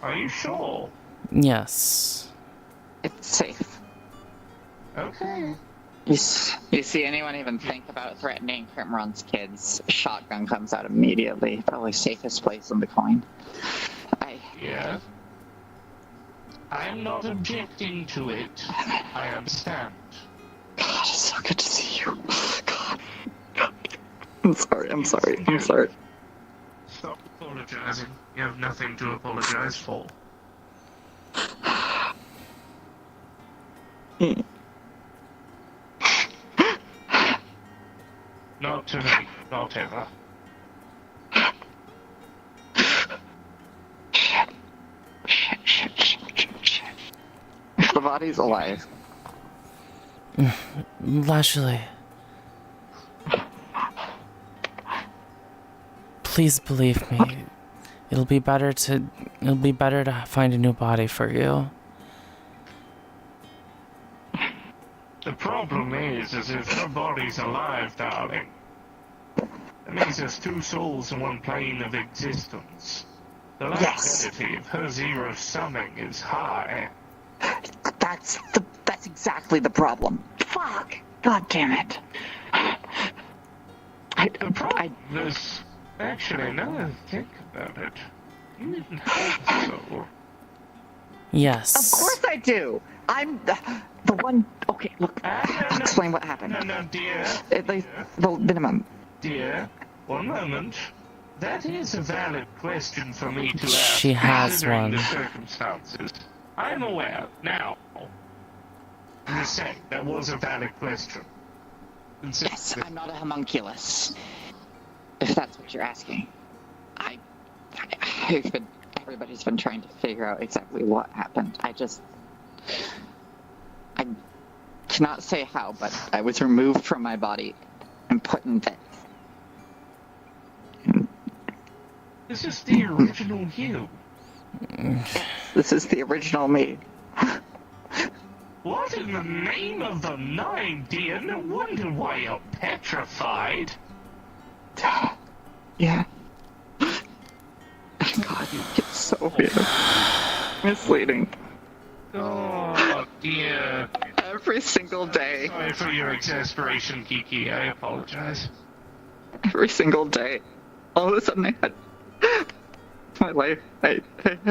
Are you sure? Yes. It's safe. Okay. You see anyone even think about threatening Crimron's kids, shotgun comes out immediately. Probably safest place on the coin. Yeah. I'm not objecting to it. I understand. God, it's so good to see you. God. I'm sorry. Stop apologizing. You have nothing to apologize for. Not tonight, not ever. The body's alive. Lashley. Please believe me. It'll be better to find a new body for you. The problem is if her body's alive, darling, that means there's two souls in one plane of existence. The likelihood of her zero summing is high. That's exactly the problem. Fuck! God damn it. The problem is, actually, now that I think about it, you didn't have so. Yes. Of course I do! I'm the one... Okay, look, I'll explain what happened. No, dear. At least the minimum. Dear, one moment. That is a valid question for me to ask. She has considering one. The circumstances. I'm aware now. I'm just saying that was a valid question. Yes, I'm not a homunculus. If that's what you're asking. Everybody's been trying to figure out exactly what happened. I cannot say how, but I was removed from my body and put in bed. This is the original you. This is the original me. What in the name of the nine, dear? No wonder why you're petrified. Yeah. God, it's so weird. Misleading. Oh, dear. Every single day. Sorry for your exasperation, Kiki. I apologize. Every single day. All of a sudden I had my life. I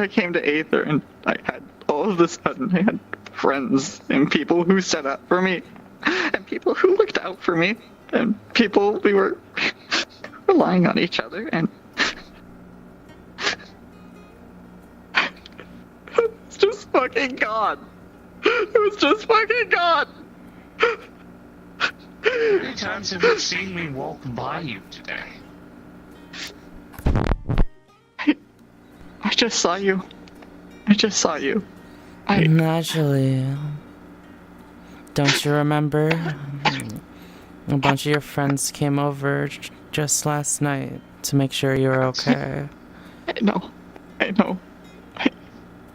came to Aether and I had all of a sudden I had friends and people who stood up for me and people who looked out for me and people we were relying on each other and it's just fucking gone. It was just fucking gone. How many times have you seen me walk by you today? I just saw you. Naturally. Don't you remember? A bunch of your friends came over just last night to make sure you were okay. I know.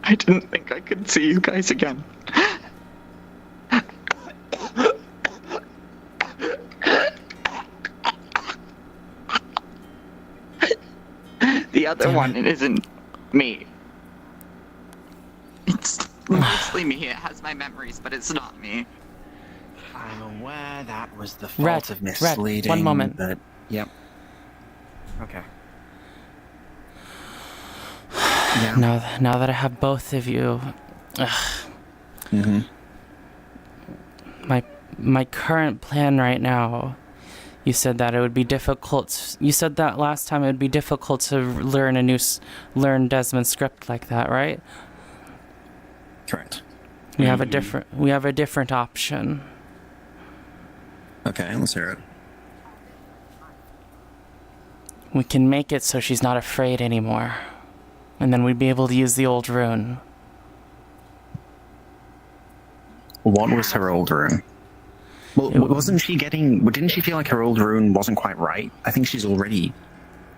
I didn't think I could see you guys again. The other one, it isn't me. It's mostly me. It has my memories, but it's not me. I'm aware that was the fault Red, of misleading. one moment. But, yep. Okay. Yeah. Now that I have both of you, my current plan right now. You said that it would be difficult. You said that last time it would be difficult to learn Desmond's script like that, right? Correct. We have a different option. Okay, let's hear it. We can make it so she's not afraid anymore. And then we'd be able to use the old rune. What was her old rune? Well, didn't she feel like her old rune wasn't quite right? I think she's already...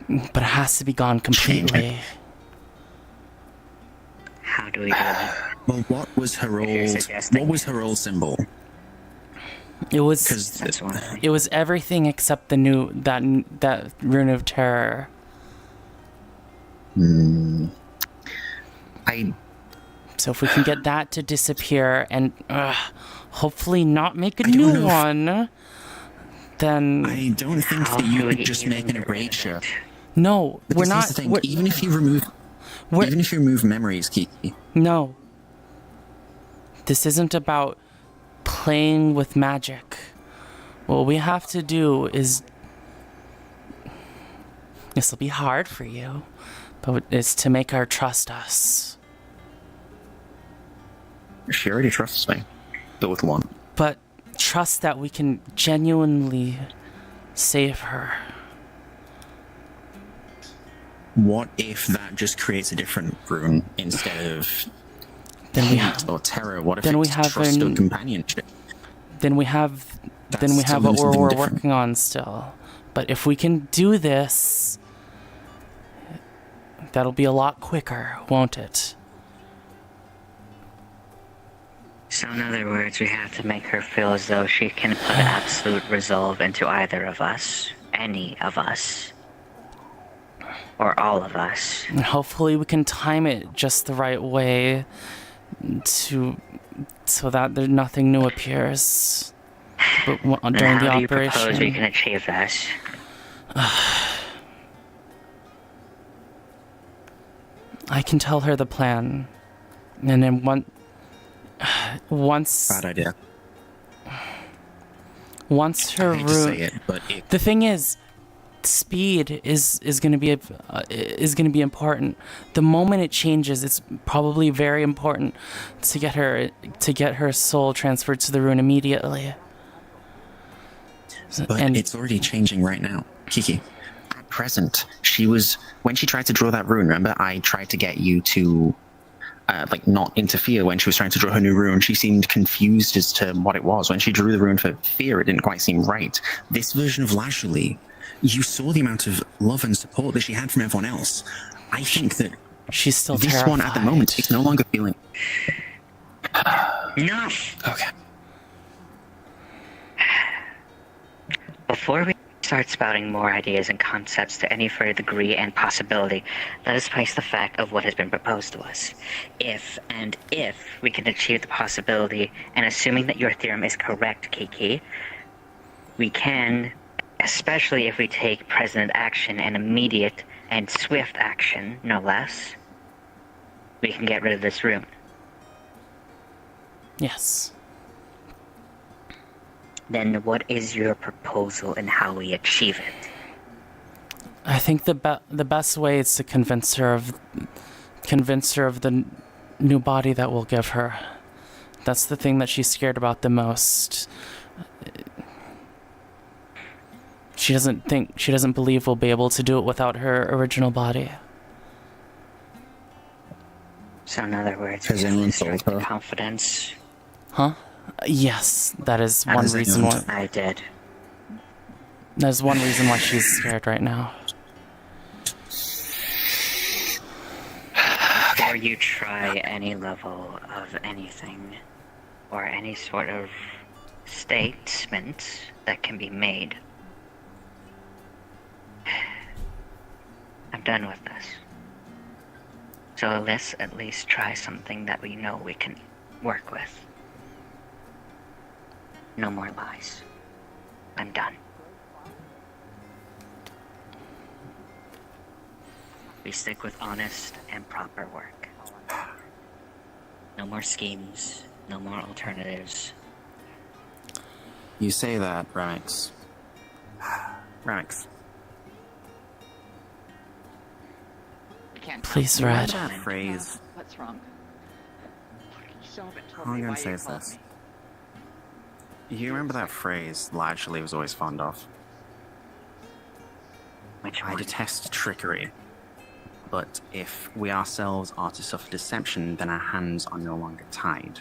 But it has to be gone completely. How do we do that? Well, what was her old symbol? It was everything except that rune of terror. So if we can get that to disappear and hopefully not make a new one, then I don't think that you could just make an erasure. No, because we're not. Here's the thing. Even if you remove memories, Kiki. No. This isn't about playing with magic. What we have to do is... This will be hard for you, but it's to make her trust us. She already trusts me. But with one. But trust that we can genuinely save her. What if that just creates a different rune instead of hate or terror? What if it's trust or companionship? Then we have That's what still we're something different. working on still. But if we can do this, that'll be a lot quicker, won't it? So in other words, we have to make her feel as though she can put absolute resolve into either of us, any of us, or all of us. And hopefully we can time it just the right way so that nothing new appears. But during the how do you operation, propose we can achieve this? I can tell her the plan, and then once bad idea. Once her I hate to say it, but the thing is, speed is going to be important. The moment it changes, it's probably very important to get her soul transferred to the rune immediately. But it's already changing right now. Kiki, at present, when she tried to draw that rune, remember I tried to get you to not interfere when she was trying to draw her new rune. She seemed confused as to what it was. When she drew the rune for fear, it didn't quite seem right. This version of Lazuli, you saw the amount of love and support that she had from everyone else. I think that she's still this terrified. one at the moment is no longer feeling... No! Okay. Before we start spouting more ideas and concepts to any further degree and possibility, let us face the fact of what has been proposed to us. If we can achieve the possibility, and assuming that your theorem is correct, Kiki, we can, especially if we take present action and immediate and swift action, no less, we can get rid of this room. Yes. Then what is your proposal and how we achieve it? I think the best way is to convince her of the new body that we'll give her. That's the thing that she's scared about the most. She doesn't believe we'll be able to do it without her original body. So in other words, Has anyone told her? Confidence. Huh? Yes, that is How one does reason anyone- why. I did. That's one reason why she's scared right now. Before you try any level of anything, or any sort of statement that can be made, I'm done with this. So let's at least try something that we know we can work with. No more lies. I'm done. We stick with honest and proper work. No more schemes, no more alternatives. You say that, Remix. Remix. Please, You Red. remember that phrase? What's wrong? You still haven't told All I'm me gonna why say you is called this. me. You remember that phrase Lashley was always fond of? I detest trickery. But if we ourselves are to suffer deception, then our hands are no longer tied.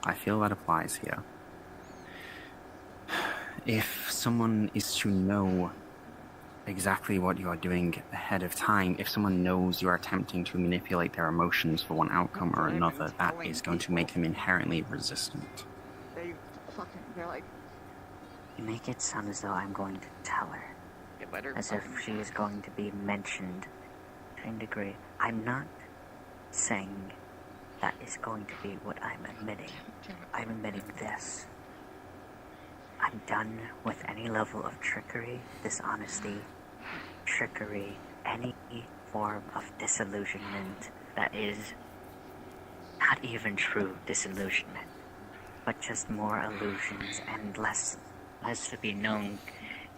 I feel that applies here. If someone is to know exactly what you are doing ahead of time, if someone knows you are attempting to manipulate their emotions for one outcome or another, that is going to make them inherently resistant. They're like, You make it sound as though I'm going to tell her. get better. As if she is going to be mentioned to a degree. I'm not saying that is going to be what I'm admitting. I'm admitting this. I'm done with any level of trickery, dishonesty, any form of disillusionment that is not even true disillusionment, but just more illusions and less to be known,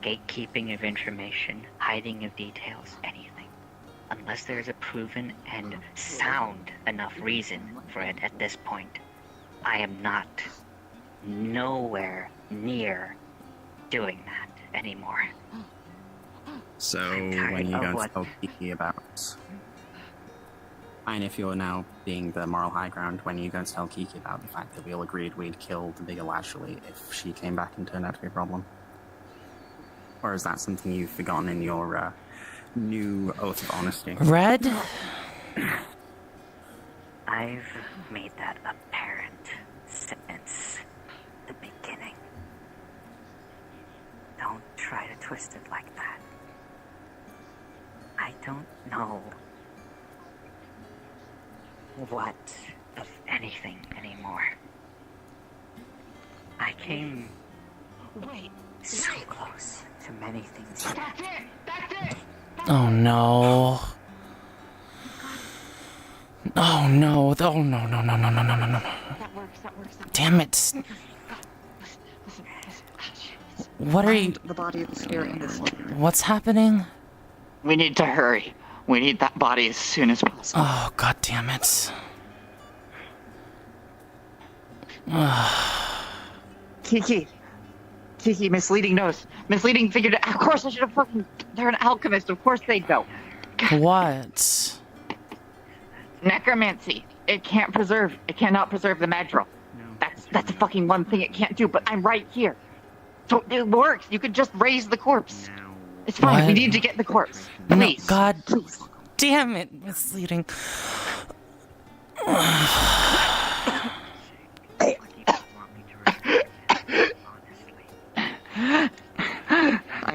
gatekeeping of information, hiding of details, anything. Unless there is a proven and sound enough reason for it at this point, I am not nowhere near doing that anymore. So tired when you of go and what- tell Kiki about, and if you're now being the moral high ground, when you go and tell Kiki about the fact that we all agreed we'd kill the bigger Lashley if she came back and turned out to be a problem? Or is that something you've forgotten in your new oath of honesty? Red? I've made that apparent since the beginning. Don't try to twist it like that. I don't know what, if anything, anymore. I came so close to many things. That's it! That's it! Oh no. Oh no. Oh no, no, no, no, no, no, no, no. That works. Damn it. What are you... The body of the spirit in this one. What's happening? We need to hurry. We need that body as soon as possible. Oh, god damn it. Kiki, misleading nose. Misleading figured it. Of course I should have fucking... They're an alchemist. Of course they'd know. What? Necromancy. It cannot preserve the madril. That's the fucking one thing it can't do, but I'm right here. So it works. You could just raise the corpse. It's fine. What? We need to get the corpse. Please. No, god damn it. Misleading.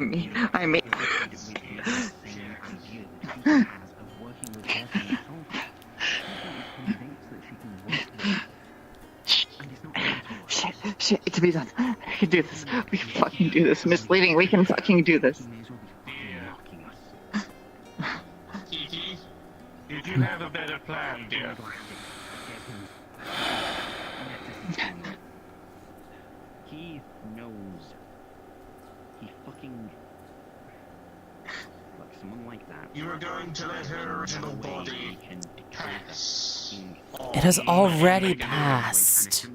I mean. Shit, it's be done. I can do this. We can fucking do this. Misleading, we can fucking do this. Kiki, did you have a better plan, dear? He knows. He fucking... Look, someone like that... You are going to let her original body pass. It has already passed.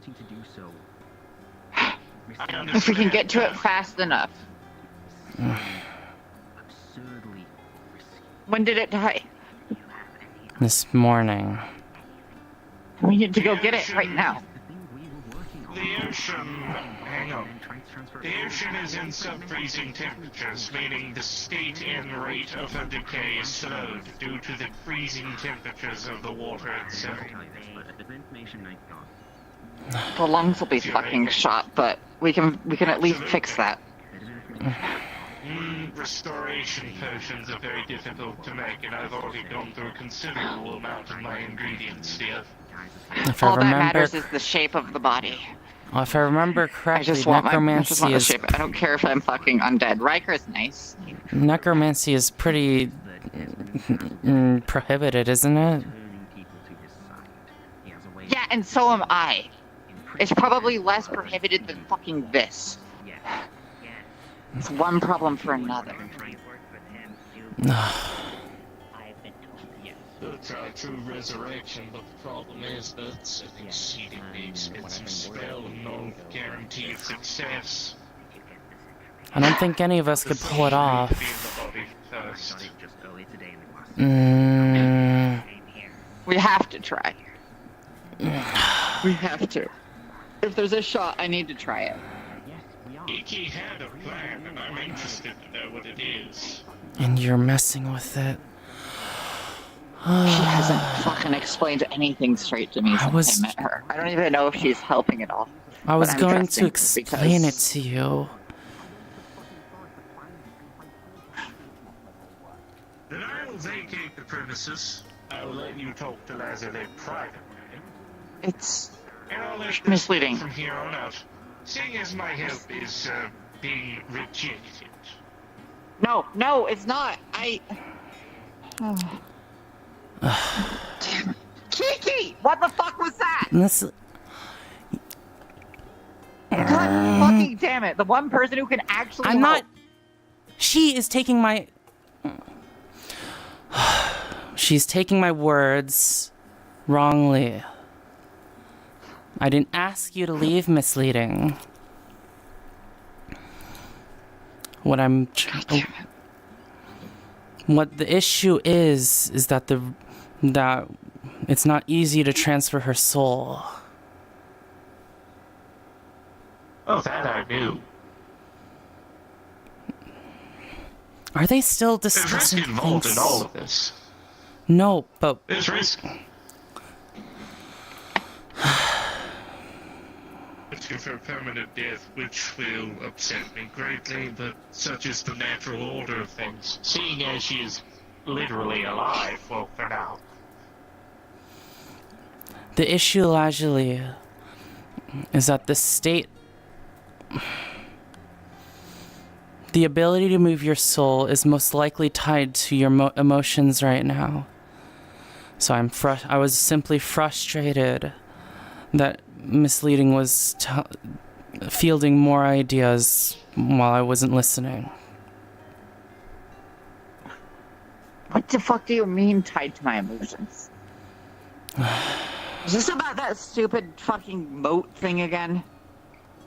If we can get to it fast enough. When did it die? This morning. We need to go get it right now. The ocean... Hang on. The ocean is in sub-freezing temperatures, meaning the state and rate of her decay is slowed due to the freezing temperatures of the water itself. The lungs will be fucking shot, but we can at least fix that. Restoration potions are very difficult to make, and I've already gone through a considerable amount of my ingredients, dear. If All I that remember, matters is the shape of the body. if I remember I correctly, just want necromancy the is shape. I don't care if I'm fucking undead. Riker's nice. necromancy is pretty prohibited, isn't it? Yeah, and so am I. It's probably less prohibited than fucking this. It's one problem for another. That's our true resurrection, but the problem is that it's an exceedingly expensive spell and no guarantee of success. I don't think any of us could pull it off. We have to try. We have to. If there's a shot, I need to try it. Iki had a plan, and I'm interested to know what it is. And you're messing with it. She hasn't fucking explained anything straight to me since I met her. I don't even know if she's helping at all. I was But I'm going to trusting her explain it because- to you. Then I will vacate the premises. I will let you talk to Lazarus privately. It's And I'll let this misleading. from here on out. Seeing as my help is being rejected. No, it's not. Damn it. What the fuck was that? This. God fucking damn it! The one person who can actually I'm not. help. She is taking my. She's taking my words wrongly. I didn't ask you to leave, Misleading. What the issue is that that it's not easy to transfer her soul. Oh, that I knew. Are they still There's discussing risk involved things? in all of this. No, but There's risk. If her permanent death, which will upset me greatly, but such is the natural order of things. Seeing as she is literally alive, well, for now. the issue, largely, is that the state... The ability to move your soul is most likely tied to your emotions right now. So I was simply frustrated that Misleading was fielding more ideas while I wasn't listening. What the fuck do you mean tied to my emotions? Is this about that stupid fucking moat thing again?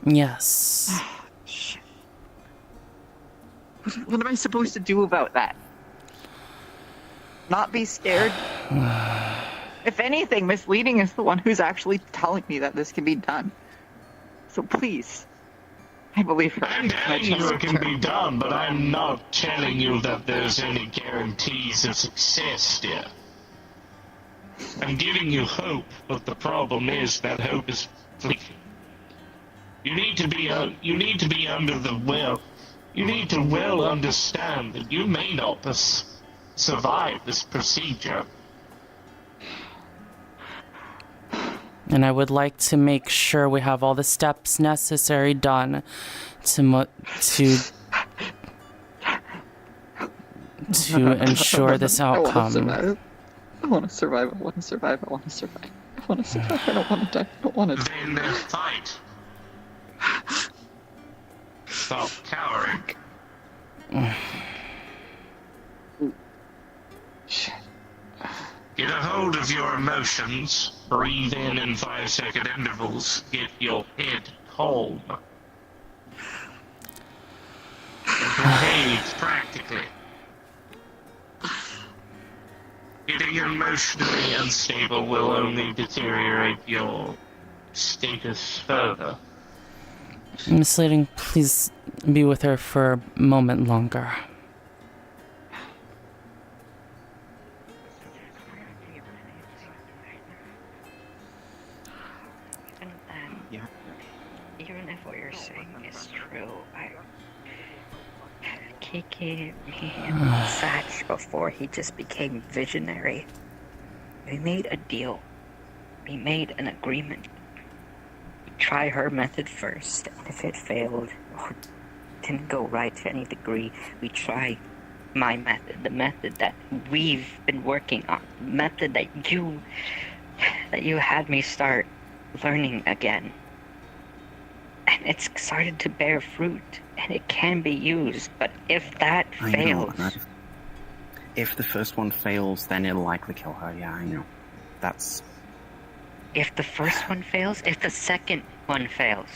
Yes. Shit. What am I supposed to do about that? Not be scared? If anything, Misleading is the one who's actually telling me that this can be done. So please, I believe her. I'm telling you it can be done, but I'm not telling you that there's any guarantees of success there. I'm giving you hope, but the problem is that hope is fleeting. You need to be under the well. You need to well understand that you may not survive this procedure. And I would like to make sure we have all the steps necessary done to ensure this outcome. I want to survive. I want to survive. I want to survive. I want to survive. I don't want to die. I don't want to die. Then fight. Stop cowering. Shit. Get a hold of your emotions. Breathe in 5-second intervals. Get your head calm. And behave practically. Getting emotionally unstable will only deteriorate your status further. Misleading, please be with her for a moment longer. Even if what you're saying is true, Kiki, me, and Satch, before he just became visionary, we made a deal. We made an agreement. We try her method first, and if it failed or didn't go right to any degree, we try my method, the method that we've been working on, the method that you had me start learning again. And it's started to bear fruit, and it can be used, but if that fails... If the first one fails, then it'll likely kill her, yeah, I know. That's... If the first one fails, if the second one fails,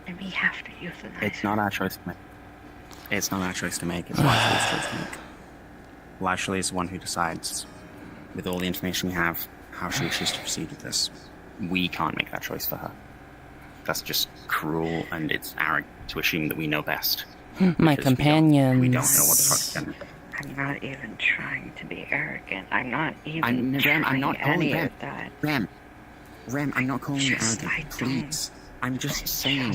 then we have to euthanize. It's not our choice to make. It's not our choice to make, it's Lashley's choice to make. Lashley is the one who decides, with all the information we have, how she wishes to proceed with this. We can't make that choice for her. That's just cruel, and it's arrogant to assume that we know best. My companions. We don't know what the fuck's going to. I'm not even trying to be arrogant. I'm not even I'm not calling any Rem. of that. Rem, I'm not calling you Just arrogant, please. I'm just saying,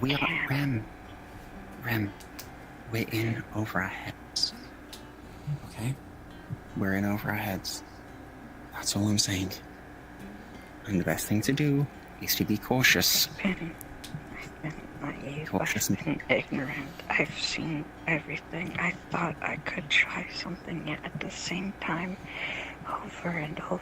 we are... Rem, we're in over our heads. Okay? We're in over our heads. That's all I'm saying. And the best thing to do is to be cautious. I've been naive. Cautious. I've been ignorant. I've seen everything. I thought I could try something, yet at the same time, over and over.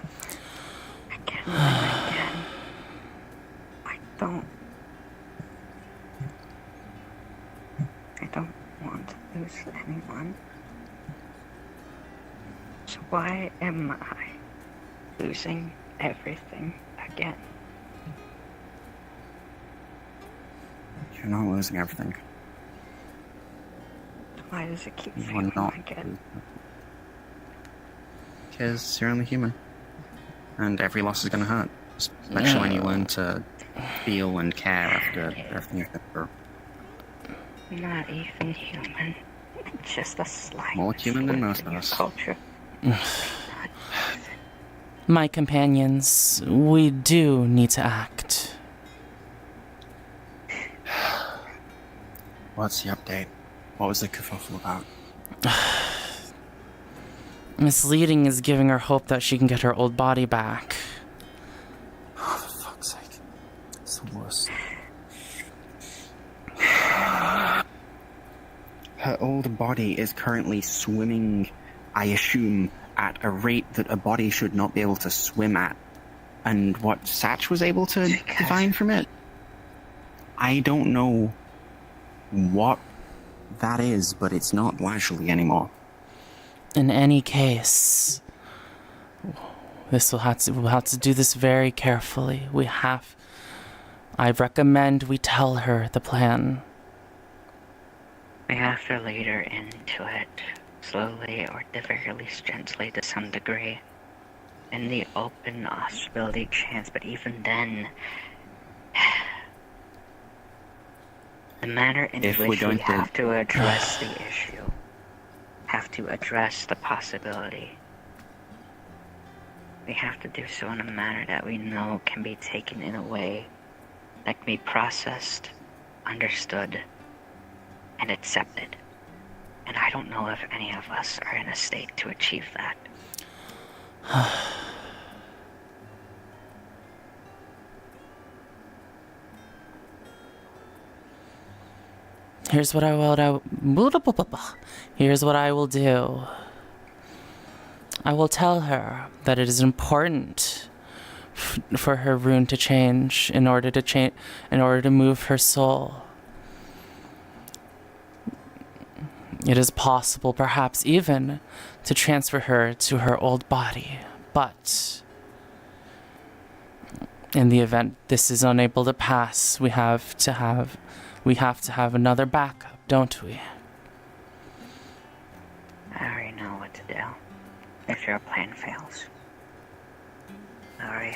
Why am I losing everything again? You're not losing everything. Why does it keep You're failing not. again? Because you're only human. And every loss is going to hurt. Especially when you learn to feel and care after everything you've been through. Not even human. Just a slight More human than most of us. culture. My companions, we do need to act. What's the update? What was the kerfuffle about? Misleading is giving her hope that she can get her old body back. Oh, for fuck's sake. It's the worst. Her old body is currently swimming, I assume, at a rate that a body should not be able to swim at. And what Satch was able to divine from it? I don't know what that is, but it's not leisurely anymore. In any case, we'll have to do this very carefully. I recommend we tell her the plan. We have to lead her into it, slowly or at the very least gently to some degree. In the open possibility chance, but even then, the manner in which we have to address the issue, have to address the possibility. We have to do so in a manner that we know can be taken in a way that can be processed, understood, and accepted. And I don't know if any of us are in a state to achieve that. Here's what I will do. I will tell her that it is important for her rune to change in order to move her soul. It is possible, perhaps even, to transfer her to her old body, but in the event this is unable to pass, we have to have another backup, don't we? I already know what to do if your plan fails. I already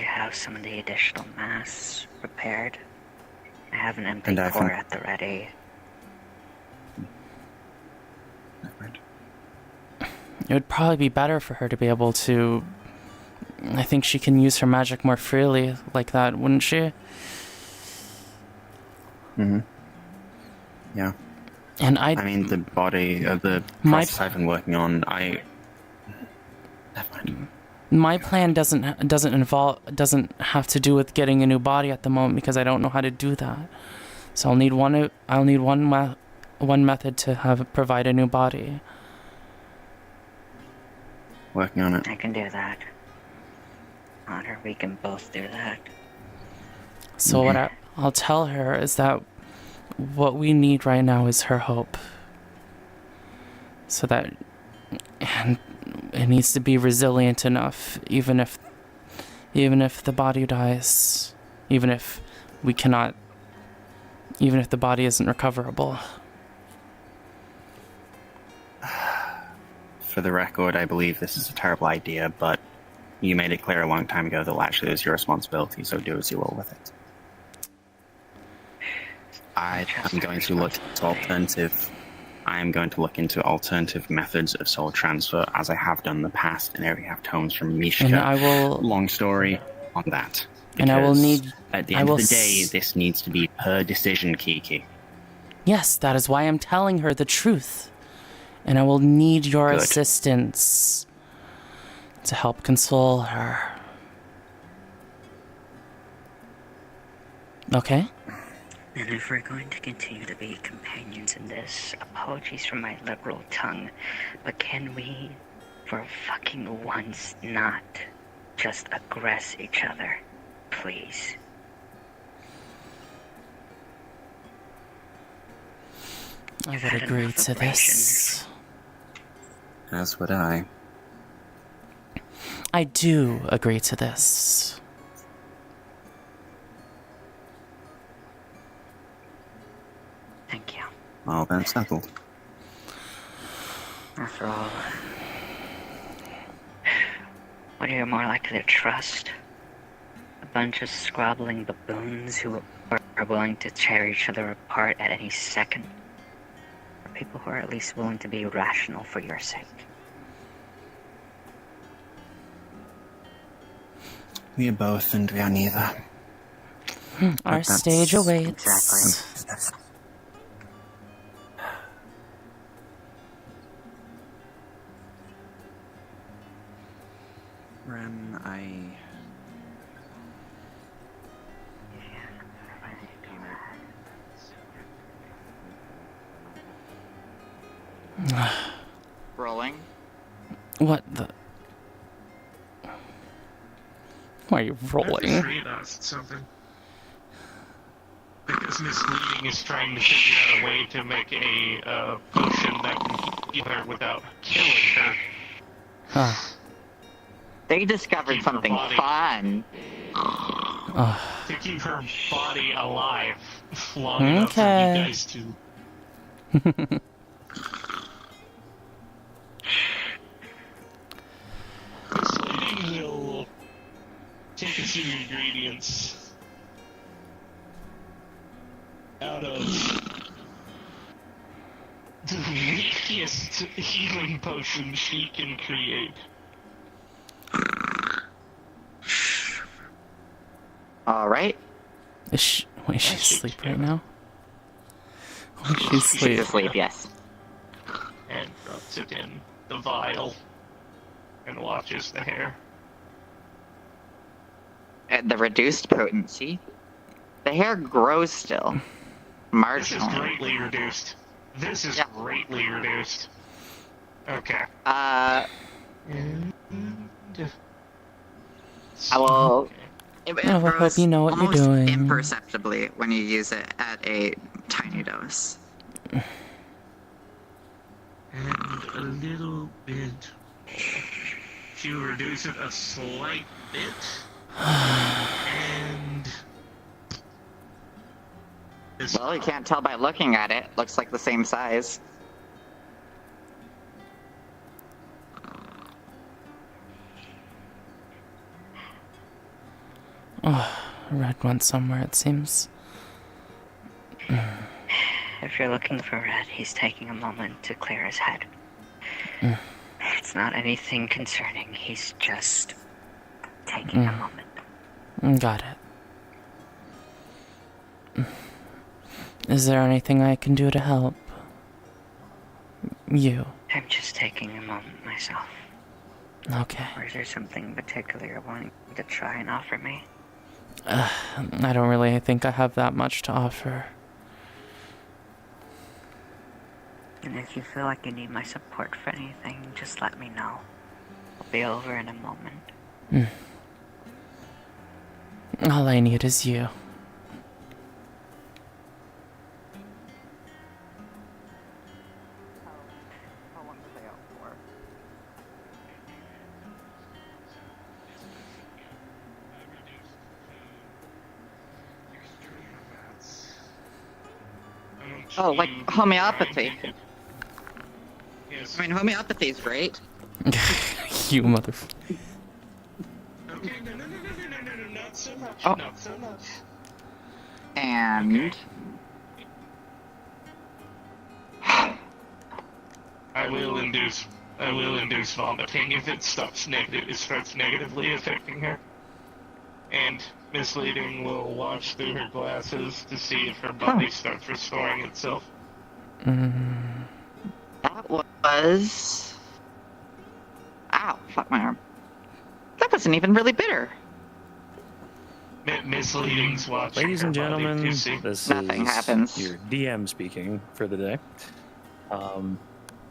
have some of the additional mass prepared. I have an empty core at the ready. It would probably be better for her to be able to... I think she can use her magic more freely like that, wouldn't she? Mm-hmm. Yeah. And I mean, the body of the process I've been working on, Never mind. My plan doesn't have to do with getting a new body at the moment because I don't know how to do that. So I'll need one method to provide a new body. Working on it. I can do that. Honor, we can both do that. So what I'll tell her is that what we need right now is her hope. So that and it needs to be resilient enough, even if the body dies, even if the body isn't recoverable. For the record, I believe this is a terrible idea, but you made it clear a long time ago that actually it was your responsibility, so do as you will with it. I am going to look into alternative methods of soul transfer, as I have done in the past, and I already have tones from Mishka. And I will... Long story on that. And I will need... At the end of the day, this needs to be her decision, Kiki. Yes, that is why I'm telling her the truth. And I will need your assistance to help console her. Okay? And if we're going to continue to be companions in this, apologies for my liberal tongue, but can we, for fucking once, not just aggress each other? Please. I would agree to this. As would I. I do agree to this. Thank you. All then settled. After all, what are you more likely to trust? A bunch of squabbling baboons who are willing to tear each other apart at any second? Or people who are at least willing to be rational for your sake? We are both and we are neither. Our stage awaits. Exactly. Ren, Rolling. What the? Why are you I rolling? just realized something. Because Misleading is trying to figure out a way to make a potion that can heal her without killing her. Huh. They discovered something fun. To keep her body alive long enough for you Okay. guys to. Misleading will take a few ingredients out of the weakest healing potion she can create. Alright. Is she asleep right now? Why is she She's asleep? asleep, yes. And drops it in the vial and watches the hair. At the reduced potency, the hair grows still. This is Marginally. greatly reduced. This is greatly reduced. Okay. I will. It I will hope you know what you're almost doing. imperceptibly when you use it at a tiny dose. And a little bit. To reduce it a slight bit. And. Well, you can't tell by looking at it. Looks like the same size. Oh, Red went somewhere, it seems. If you're looking for Red, he's taking a moment to clear his head. It's not anything concerning, he's just taking a moment. Got it. Is there anything I can do to help? You. I'm just taking a moment myself. Okay. Or is there something particular you're wanting to try and offer me? I don't really think I have that much to offer. And if you feel like you need my support for anything, just let me know. I'll be over in a moment. All I need is you. Oh, like homeopathy. Yes. I mean, homeopathy is great. You motherfucker. Okay, no, not so much, Oh. not so much. And I will induce vomiting if it starts negatively affecting her. And Misleading will watch through her glasses to see if her body starts restoring itself. that was. Ow! Fuck my arm. That wasn't even really bitter. Misleading's watching Ladies and her body gentlemen, to see. this Nothing is happens. your DM speaking for the day.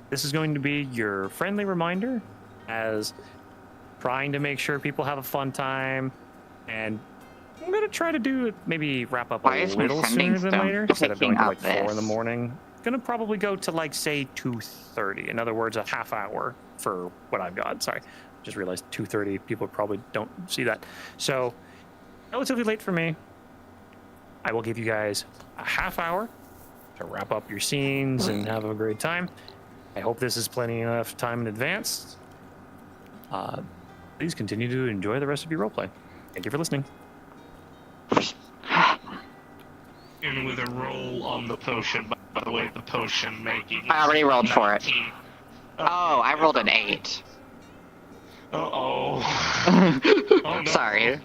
This is going to be your friendly reminder as trying to make sure people have a fun time, and I'm going to try to do it, maybe wrap up Why a is my little sending sooner than stone later, instead of going to picking like up 4 in the this? morning. Going to probably go to like, say, 2:30. In other words, a half hour. for what I've got. Sorry, just realized 2:30. People probably don't see that. So relatively late for me. I will give you guys a half hour to wrap up your scenes and have a great time. I hope this is plenty enough time in advance. Please continue to enjoy the rest of your roleplay. Thank you for listening. And with a roll on the potion, by the way, the potion making. I already rolled for it. 19. Oh, I rolled an 8. Uh-oh. Oh, no. Sorry.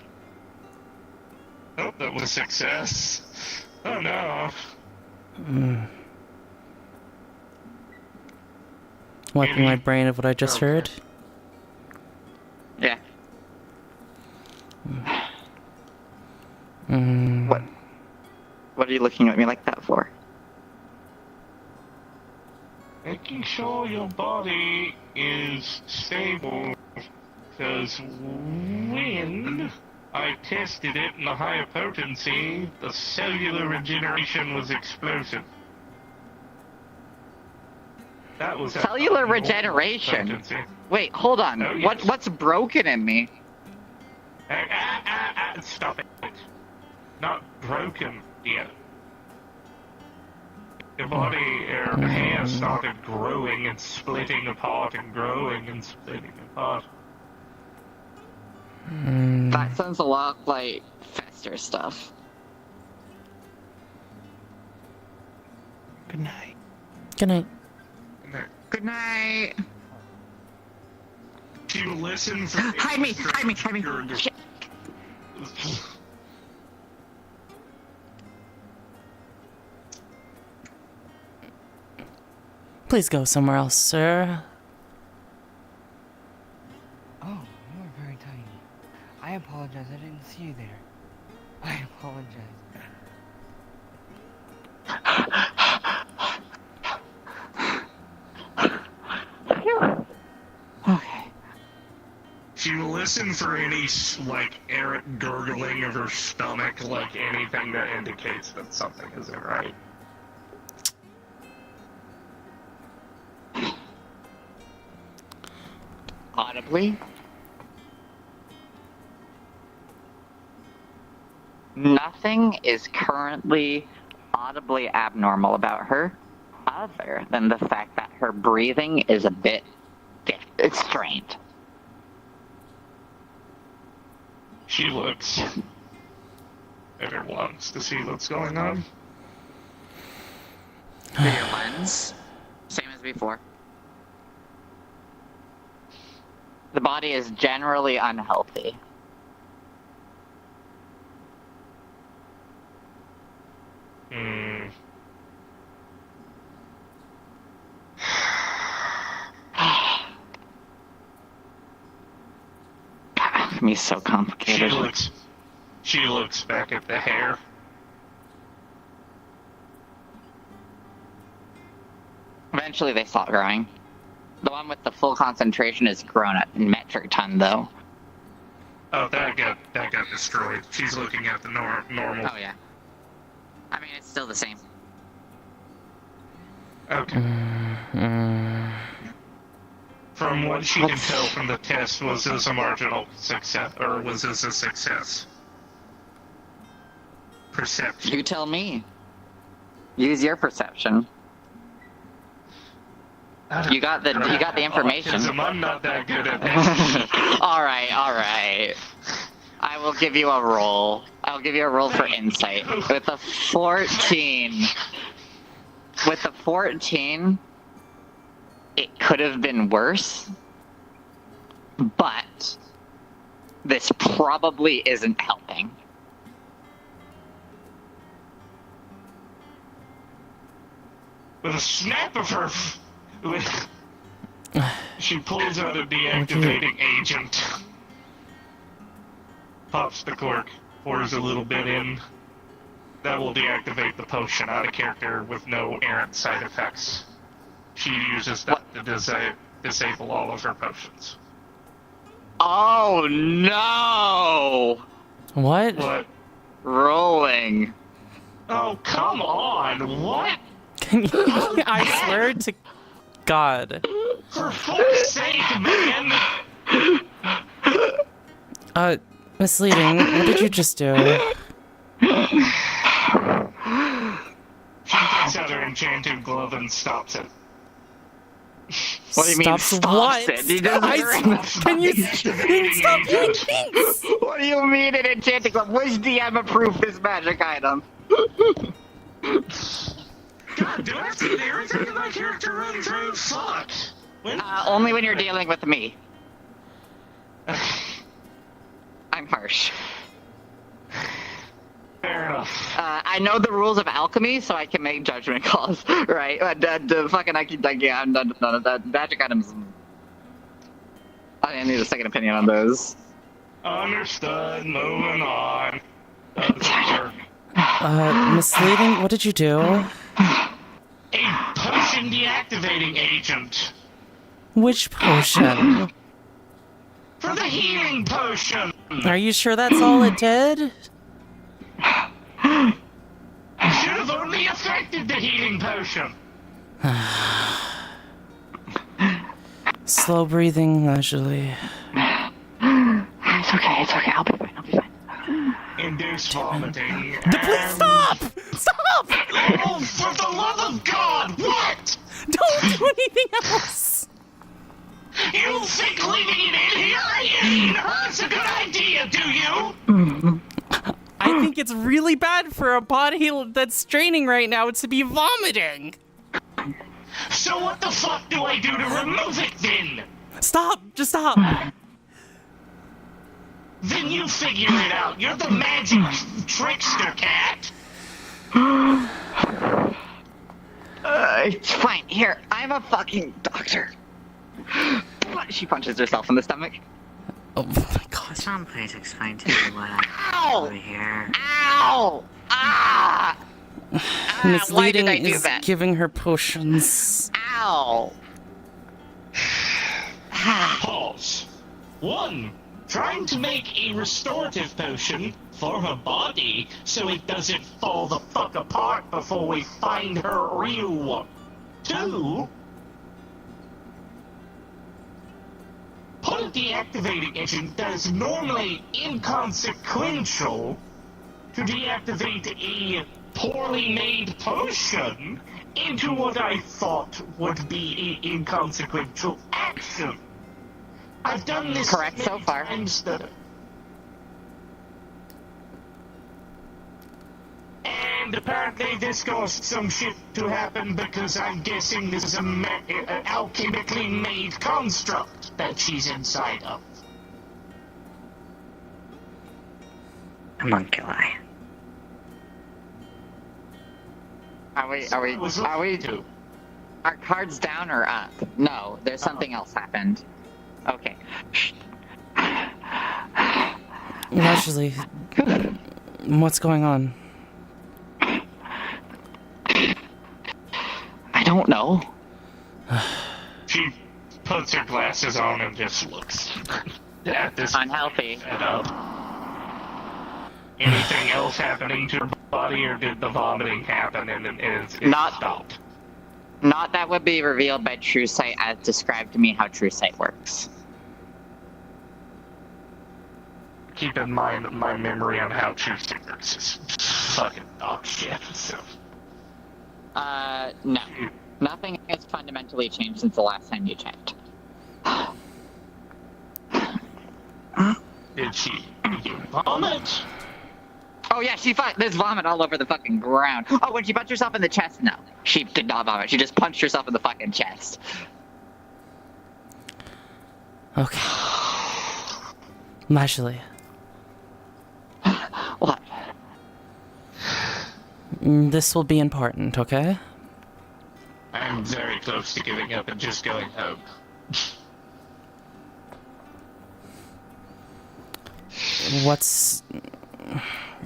Oh, that was a success. Oh, no. Wiping my brain of what I just heard. Yeah. What are you looking at me like that for? Making sure your body is stable, because when I tested it in the higher potency, the cellular regeneration was explosive. That was Cellular regeneration? potency. Wait, hold on. Oh, yes. What's broken in me? Stop it. Not broken yet. Your body, your hair started growing and splitting apart and growing and splitting apart. That sounds a lot like Fester stuff. Good night. Good night. Good night. To listen for Hide me! Hide me! Hide me! Shit. Please go somewhere else, sir. Oh, you are very tiny. I apologize, I didn't see you there. I apologize. To listen for any, like, errant gurgling of her stomach, like anything that indicates that something isn't right. Audibly? Nothing is currently audibly abnormal about her, other than the fact that her breathing is a bit strained. She looks at her lungs to see what's going on. Through your lens, same as before. The body is generally unhealthy. Me so complicated. She looks back at the hair. Eventually they stop growing. The one with the full concentration is grown at metric ton, though. Oh, that got destroyed. She's looking at the normal. Oh yeah. I mean, it's still the same. Okay. From what she can tell from the test, was this a marginal success, or was this a success? Perception. You tell me. Use your perception. You got the information. I'm not that good at this. all right. I will give you a roll. I'll give you a roll for insight. With a 14. With a 14, it could have been worse. But this probably isn't helping. With a snap of her... She pulls out a deactivating agent. Pops the cork. Pours a little bit in. That will deactivate the potion out of character with no errant side effects. She uses that to disable all of her potions. Oh no! What? What? Rolling. Oh, come on! What? I swear to God. For fuck's sake, man! Misleading. What did you just do? She takes out her enchanted glove and stops it. What do you mean Stops stops what? it? He doesn't Can you stop eating things? What do you mean an enchanted glove? Which DM approved this magic item? God, do I have to get irritated with my character run through? Fuck! Only when you're dealing with me. I'm harsh. Fair enough. I know the rules of alchemy, so I can make judgment calls, right? Fucking, yeah, I'm done. Magic items. I need a second opinion on those. Understood. Moving on. Misleading. What did you do? A potion deactivating agent. Which potion? For the healing potion. Are you sure that's all it did? Should have only affected the healing potion. Slow breathing, leisurely. It's okay, I'll be fine. Induce vomiting. Please stop! Stop! Oh, for the love of God, what? Don't do anything else! You think leaving it in here in hurt's a good idea, do you? I think it's really bad for a body that's straining right now to be vomiting. So what the fuck do I do to remove it then? Stop! Just stop! Then you figure it out. You're the magic trickster cat. It's fine. Here, I'm a fucking doctor. She punches herself in the stomach. Oh my god. Someone please explain to me what I'm Ow! over here. Ow! Ah! Misleading why did I do is that? giving her potions. Ow! Pause. 1. Trying to make a restorative potion for her body so it doesn't fall the fuck apart before we find her real one. 2. Put a deactivating agent that is normally inconsequential to deactivate a poorly made potion into what I thought would be an inconsequential action. I've done this Correct so many far. times that... And apparently this caused some shit to happen because I'm guessing this is an alchemically made construct that she's inside of. Homunculi. Are we are cards down or up? No, there's something else happened. Okay. Actually, what's going on? I don't know. She puts her glasses on and just looks at this unhealthy setup. Anything else happening to her body, or did the vomiting happen and it stopped? Not that would be revealed by True Sight as described to me how True Sight works. Keep in mind that my memory on how True Sight works is fucking dog shit, so... No. Nothing has fundamentally changed since the last time you checked. Did she vomit? Oh yeah, there's vomit all over the fucking ground. Oh, when she punched herself in the chest? No. She did not vomit. She just punched herself in the fucking chest. Okay. Lashley. What? This will be important, okay? I'm very close to giving up and just going home.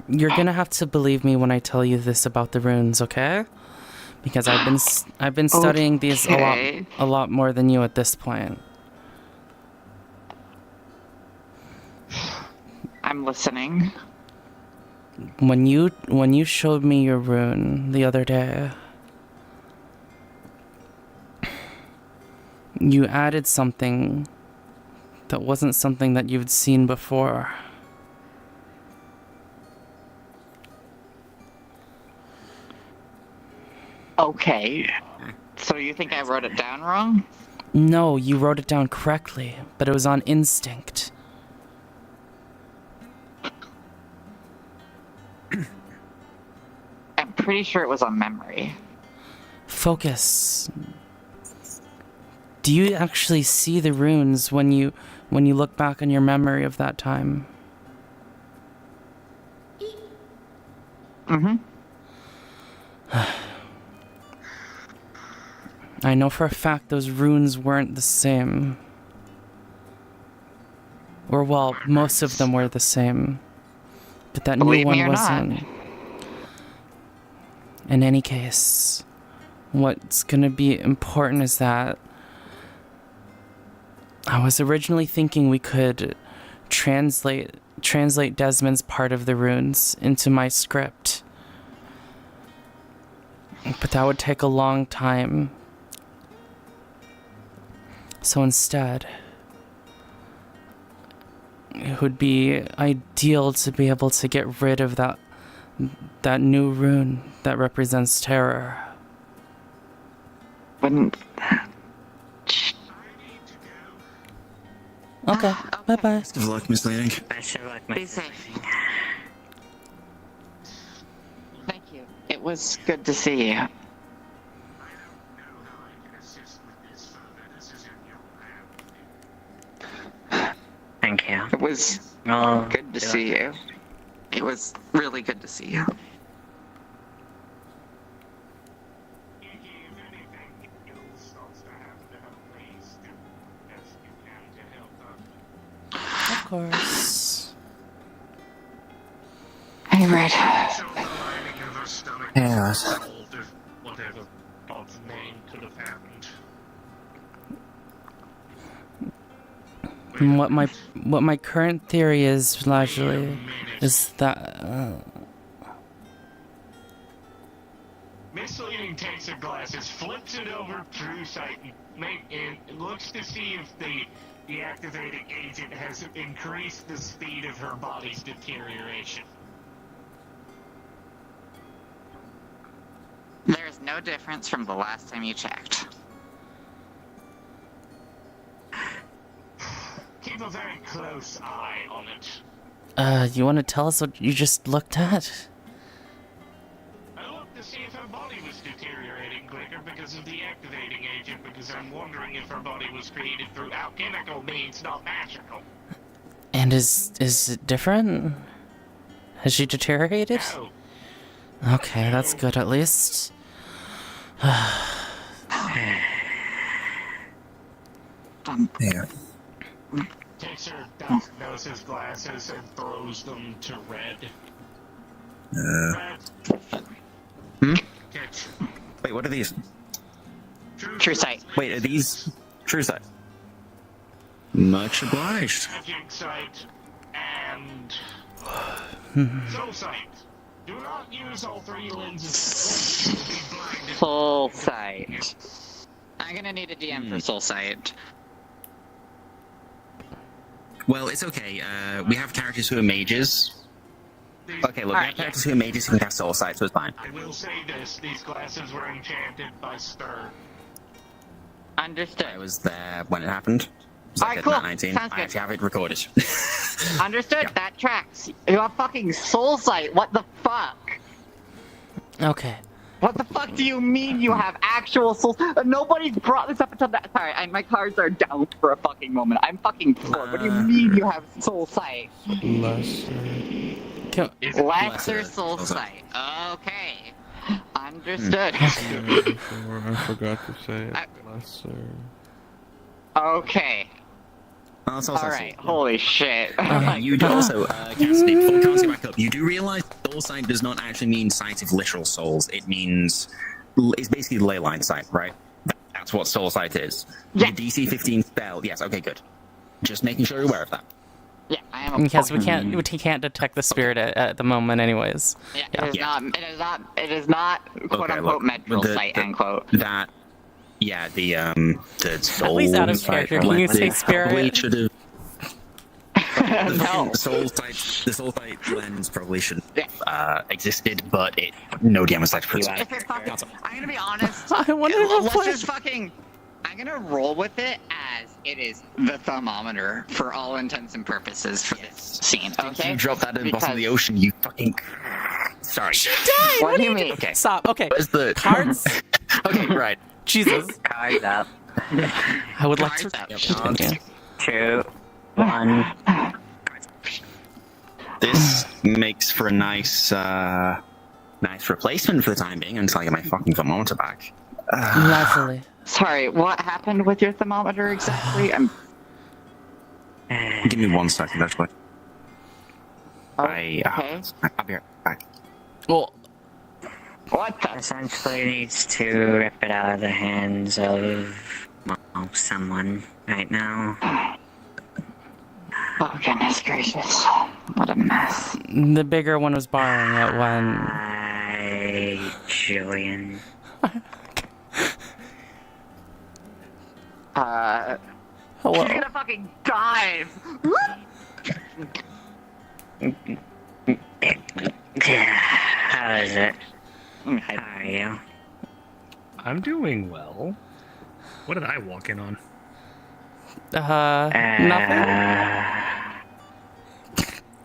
You're gonna have to believe me when I tell you this about the runes, okay? Because I've been studying these a lot more than you at this point. I'm listening. When you showed me your rune the other day, You added something that wasn't something that you'd seen before. Okay. So you think I wrote it down wrong? No, you wrote it down correctly, but it was on instinct. I'm pretty sure it was on memory. Focus. Do you actually see the runes when you look back on your memory of that time? Mm-hmm. I know for a fact those runes weren't the same. Or, well, most of them were the same. But that Believe new me one or not. wasn't. In any case, what's gonna be important is that I was originally thinking we could translate Desmond's part of the runes into my script. But that would take a long time. So instead, it would be ideal to be able to get rid of that new rune that represents terror. Wouldn't... Okay, bye-bye. Best of luck, Miss Lanning. Best of luck, Be safe. Thank you. It was good to see you. Thank you. It was Oh, good to see you. It was really good to see you. Of course. Hey, Red. Yes. Whatever Bob's name could have happened. And what my current theory is, largely, is that Misleading takes her glasses, flips it over true sight, and looks to see if the deactivating agent has increased the speed of her body's deterioration. There's no difference from the last time you checked. Keep a very close eye on it. you want to tell us what you just looked at? I looked to see if her body was deteriorating quicker because of the activating agent, because I'm wondering if her body was created through alchemical means, not magical. And is it different? Has she deteriorated? No. Okay, that's good at least. Yeah. Takes her diagnosis glasses and throws them to Red. Red. Catch. Wait, what are these? True sight. Wait, are these true sight? Much obliged. Magic sight and soul sight. Do not use all three lenses. You'll be blinded. Soul sight. I'm gonna need a DM for soul sight. Well, it's okay. We have characters who are mages. Okay, look, we have characters who are mages who can cast soul sight, so it's fine. I will say this: these glasses were enchanted by Stir. Understood. I was there when it happened. It was Alright, at cool. 19. Sounds I good. actually have it recorded. Understood. That tracks. You have fucking soul sight. What the fuck? Okay. What the fuck do you mean you have actual soul? Nobody's brought this up until that. Sorry, my cards are down for a fucking moment. I'm fucking floored. What do you mean you have soul sight? Lesser soul sight. Okay. Understood. I forgot to say it. Lesser. Okay. Oh, it's also Alright, holy shit. you do also, Cassidy, before casting back up, you do realize soul sight does not actually mean sight of literal souls. It means, it's basically ley line sight, right? That's what soul sight is. Yeah. Your DC 15 spell, yes, okay, good. Just making sure you're aware of that. Yeah, I am a Because we fucking... can't detect the spirit at the moment, anyways. Yeah, it is not, quote unquote, medral sight, end quote. That Yeah, the soul. At least out of character, can you say spirit? Probably should have. No. The soul type lens probably should have existed, but no damage like for If it fucking, I'm gonna be honest. I wonder if let's just fucking. I'm gonna roll with it as it is the thermometer for all intents and purposes for this scene. Okay. You drop that in the bottom of the ocean, you fucking. Sorry. She died! What do you mean? mean? Okay, stop. Okay. Where's the Cards? Okay, right. Jesus. Cards up. I would like to continue. 2, 1. This makes for a nice replacement for the time being until I get my fucking thermometer back. Lovely. Sorry, what happened with your thermometer exactly? Give me 1 second, actually. I'll be right back. Well, what the? Essentially needs to rip it out of the hands of someone right now. Oh goodness gracious! What a mess. The bigger one was borrowing it when. Hi, Julian. Hello. She's gonna fucking dive. How is it? How are you? I'm doing well. What did I walk in on? Nothing?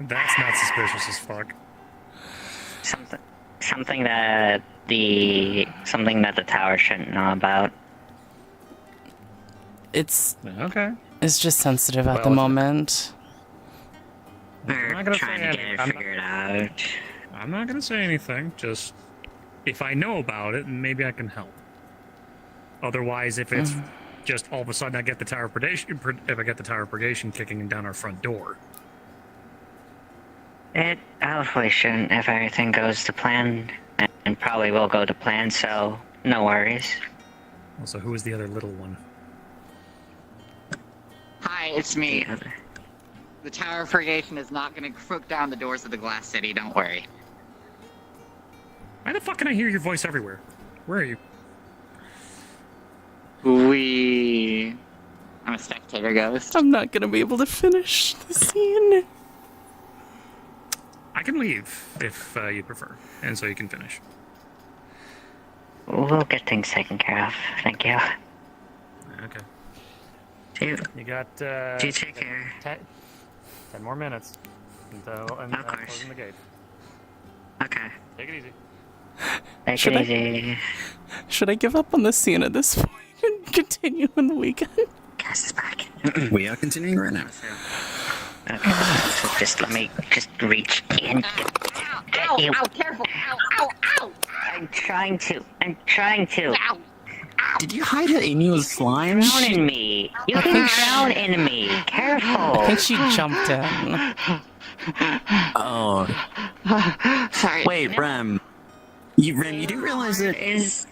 That's not suspicious as fuck. Something that the tower shouldn't know about. It's okay. It's just sensitive at Well, the moment. I'm not gonna trying say to get it figured out. I'm not gonna say anything. Just if I know about it, maybe I can help. Otherwise, if it's just all of a sudden I get the tower predation, if I get the tower purgation kicking down our front door. It hopefully shouldn't if everything goes to plan, and probably will go to plan. So no worries. Also, who is the other little one? Hi, it's me. The Tower of Purgation is not gonna crook down the doors of the Glass City, don't worry. Why the fuck can I hear your voice everywhere? Where are you? I'm a spectator ghost. I'm not gonna be able to finish the scene. I can leave if you prefer, and so you can finish. We'll get things taken care of. Thank you. Okay. You got. you take care. 10 more minutes until I'm closing the gate. Okay. Take it easy. Take it easy. Should I give up on the scene at this point and continue on the weekend? Cass is back. We are continuing right now. Okay, so just let me reach in. Ow, you. ow, careful, ow, ow, ow! I'm trying to. Ow! Did you hide it in your slime? Drown in me. You can drown in me. Careful. I think she jumped in. Oh. Sorry. Wait, Rem. You do realize that is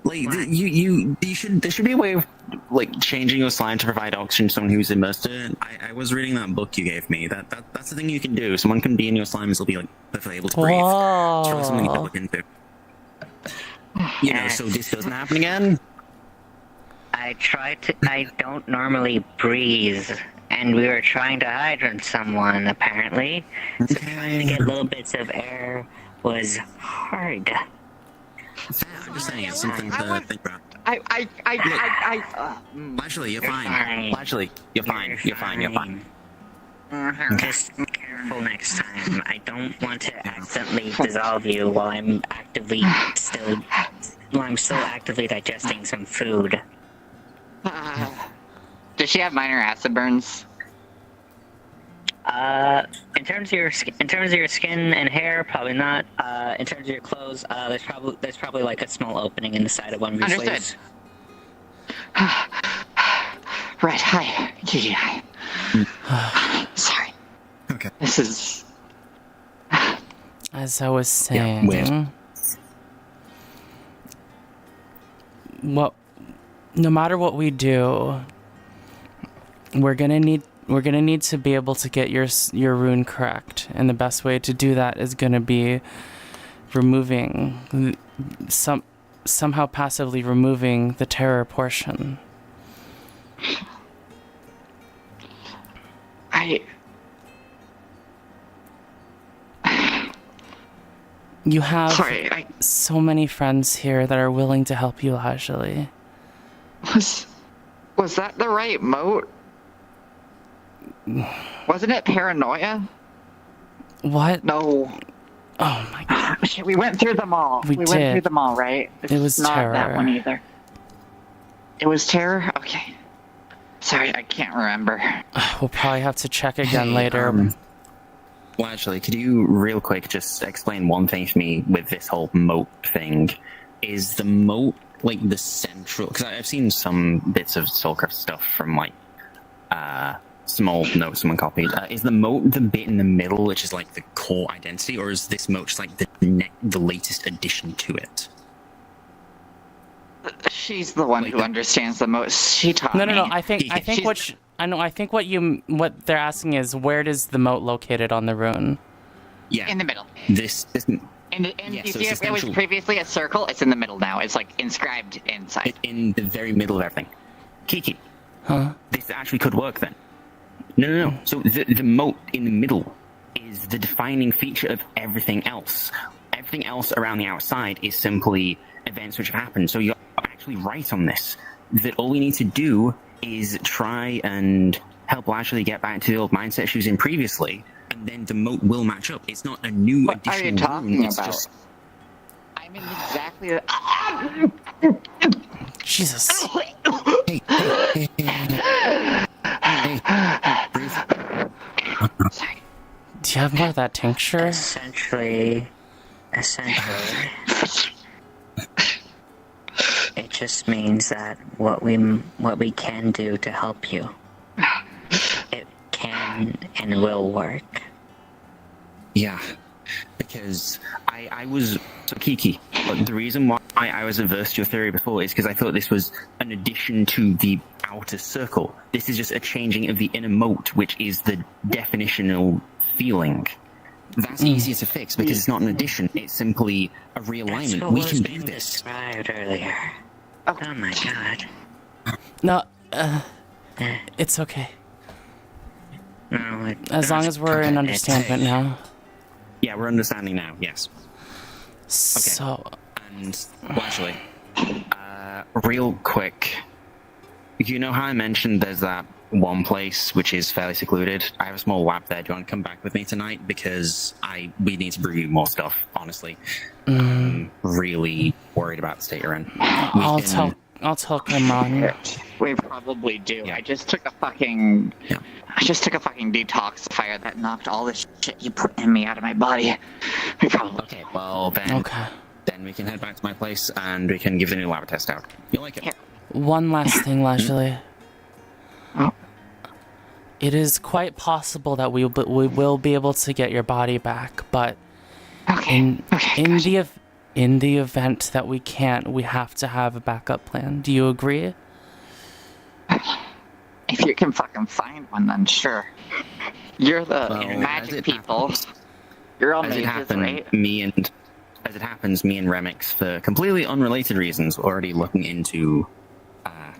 like you should there should be a way of like changing your slime to provide oxygen to someone who's immersed in it. I was reading that book you gave me. That's the thing you can do. Someone can be in your slime and still be like perfectly able to breathe. It's really something you can look into. You know, so this doesn't happen again. I don't normally breathe, and we were trying to hydrant someone apparently. So trying to get little bits of air was hard. I'm just saying it's something to think about. Actually, you're fine. Actually, you're fine. You're fine. You're fine. Just careful next time. I don't want to accidentally dissolve you while I'm still actively digesting some food. Does she have minor acid burns? In terms of your skin and hair, probably not. In terms of your clothes, there's probably like a small opening in the side of one of your sleeves. Right. Hi, Gigi. Hi. Sorry. Okay. This is. As I was saying, no matter what we do, we're gonna need to be able to get your rune correct, and the best way to do that is gonna be removing somehow passively removing the terror portion. You have so many friends here that are willing to help you, Ashley. Was that the right moat? Wasn't it paranoia? What? No. Oh my god. Shit, we went through them all. We went did. through them all, right? It was not terror. that one either. It was terror? Okay. Sorry, I can't remember. We'll probably have to check again later. Well, actually, could you real quick just explain one thing to me with this whole moat thing? Is the moat like the central? Because I've seen some bits of Soulcraft stuff from like small notes someone copied. Is the moat the bit in the middle, which is like the core identity, or is this moat just like the latest addition to it? She's the one who understands the most. She taught me. No. I think what they're asking is, where does the moat located on the rune? Yeah. In the middle. This you see, it was previously a circle. It's in the middle now. It's like inscribed inside. In the very middle of everything. Kiki. Huh? This actually could work then. No. So the moat in the middle is the defining feature of everything else. Everything else around the outside is simply events which have happened. So you're actually right on this. That all we need to do is try and help Ashley get back to the old mindset she was in previously, and then the moat will match up. It's not a new additional What are you talking rune, it's about? just... I'm in exactly the... Jesus. Do you have more of that tincture? Essentially, it just means that what we can do to help you, it can and will work. Yeah, because I was... So Kiki, but the reason why I was averse to your theory before is because I thought this was an addition to the outer circle. This is just a changing of the inner moat, which is the definitional feeling. That's easier to fix because it's not an addition, it's simply a realignment. That's what We was can do being this. described earlier. Oh my god. No, it's okay. No, As long as we're in understanding now. Yeah, we're understanding now, yes. Okay. So... And, well, actually, real quick, you know how I mentioned there's that one place which is fairly secluded? I have a small lab there. Do you want to come back with me tonight? Because we need to review more stuff, honestly. I'm really worried about the state you're in. I'll tell Kamran. We probably do. Yeah. I just took a fucking detoxifier that knocked all the shit you put in me out of my body. We probably... Okay, well then... Then we can head back to my place and we can give the new lab test out. You like it? One last thing, Leslie. It is quite possible that we will be able to get your body back, but in the event that we can't, we have to have a backup plan. Do you agree? If you can fucking find one, then sure. You're the magic people. You're all mages, right? As it happens, me and Remix, for completely unrelated reasons, already looking into...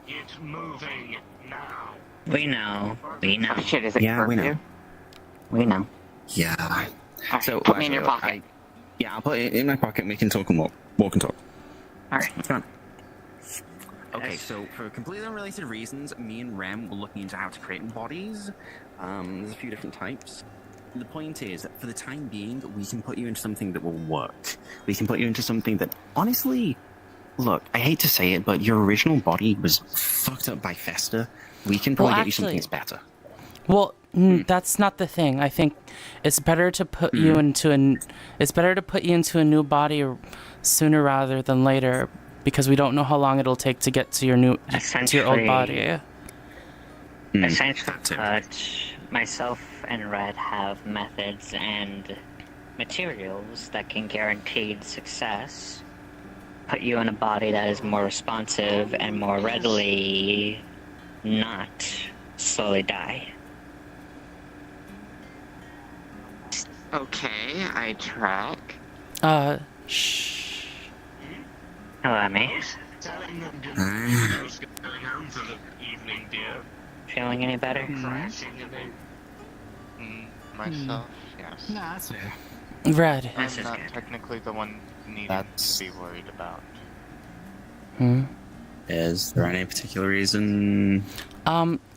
It's moving now. We know. Shit, is it Yeah, we know. We know. Yeah. So, put me in your pocket. I'll put it in my pocket and we can talk and walk. Walk and talk. Alright. That's fine. Okay, so for completely unrelated reasons, me and Rem were looking into how to create bodies. There's a few different types. The point is, for the time being, we can put you into something that will work. We can put you into something that, honestly, look, I hate to say it, but your original body was fucked up by Fester. We can probably get you something that's better. Well, that's not the thing. I think it's better to put you into a new body sooner rather than later, because we don't know how long it'll take to get to your old body. Essentially, myself and Red have methods and materials that can guarantee success. Put you in a body that is more responsive and more readily not slowly die. Okay, I track. Shh. Hello, Emmy. Telling them goodbye. Just going home for the evening, dear. Feeling any better? Crashing in it. Myself, yes. No, that's fair. Red. I'm not technically the one needing to be worried about. Is there any particular reason?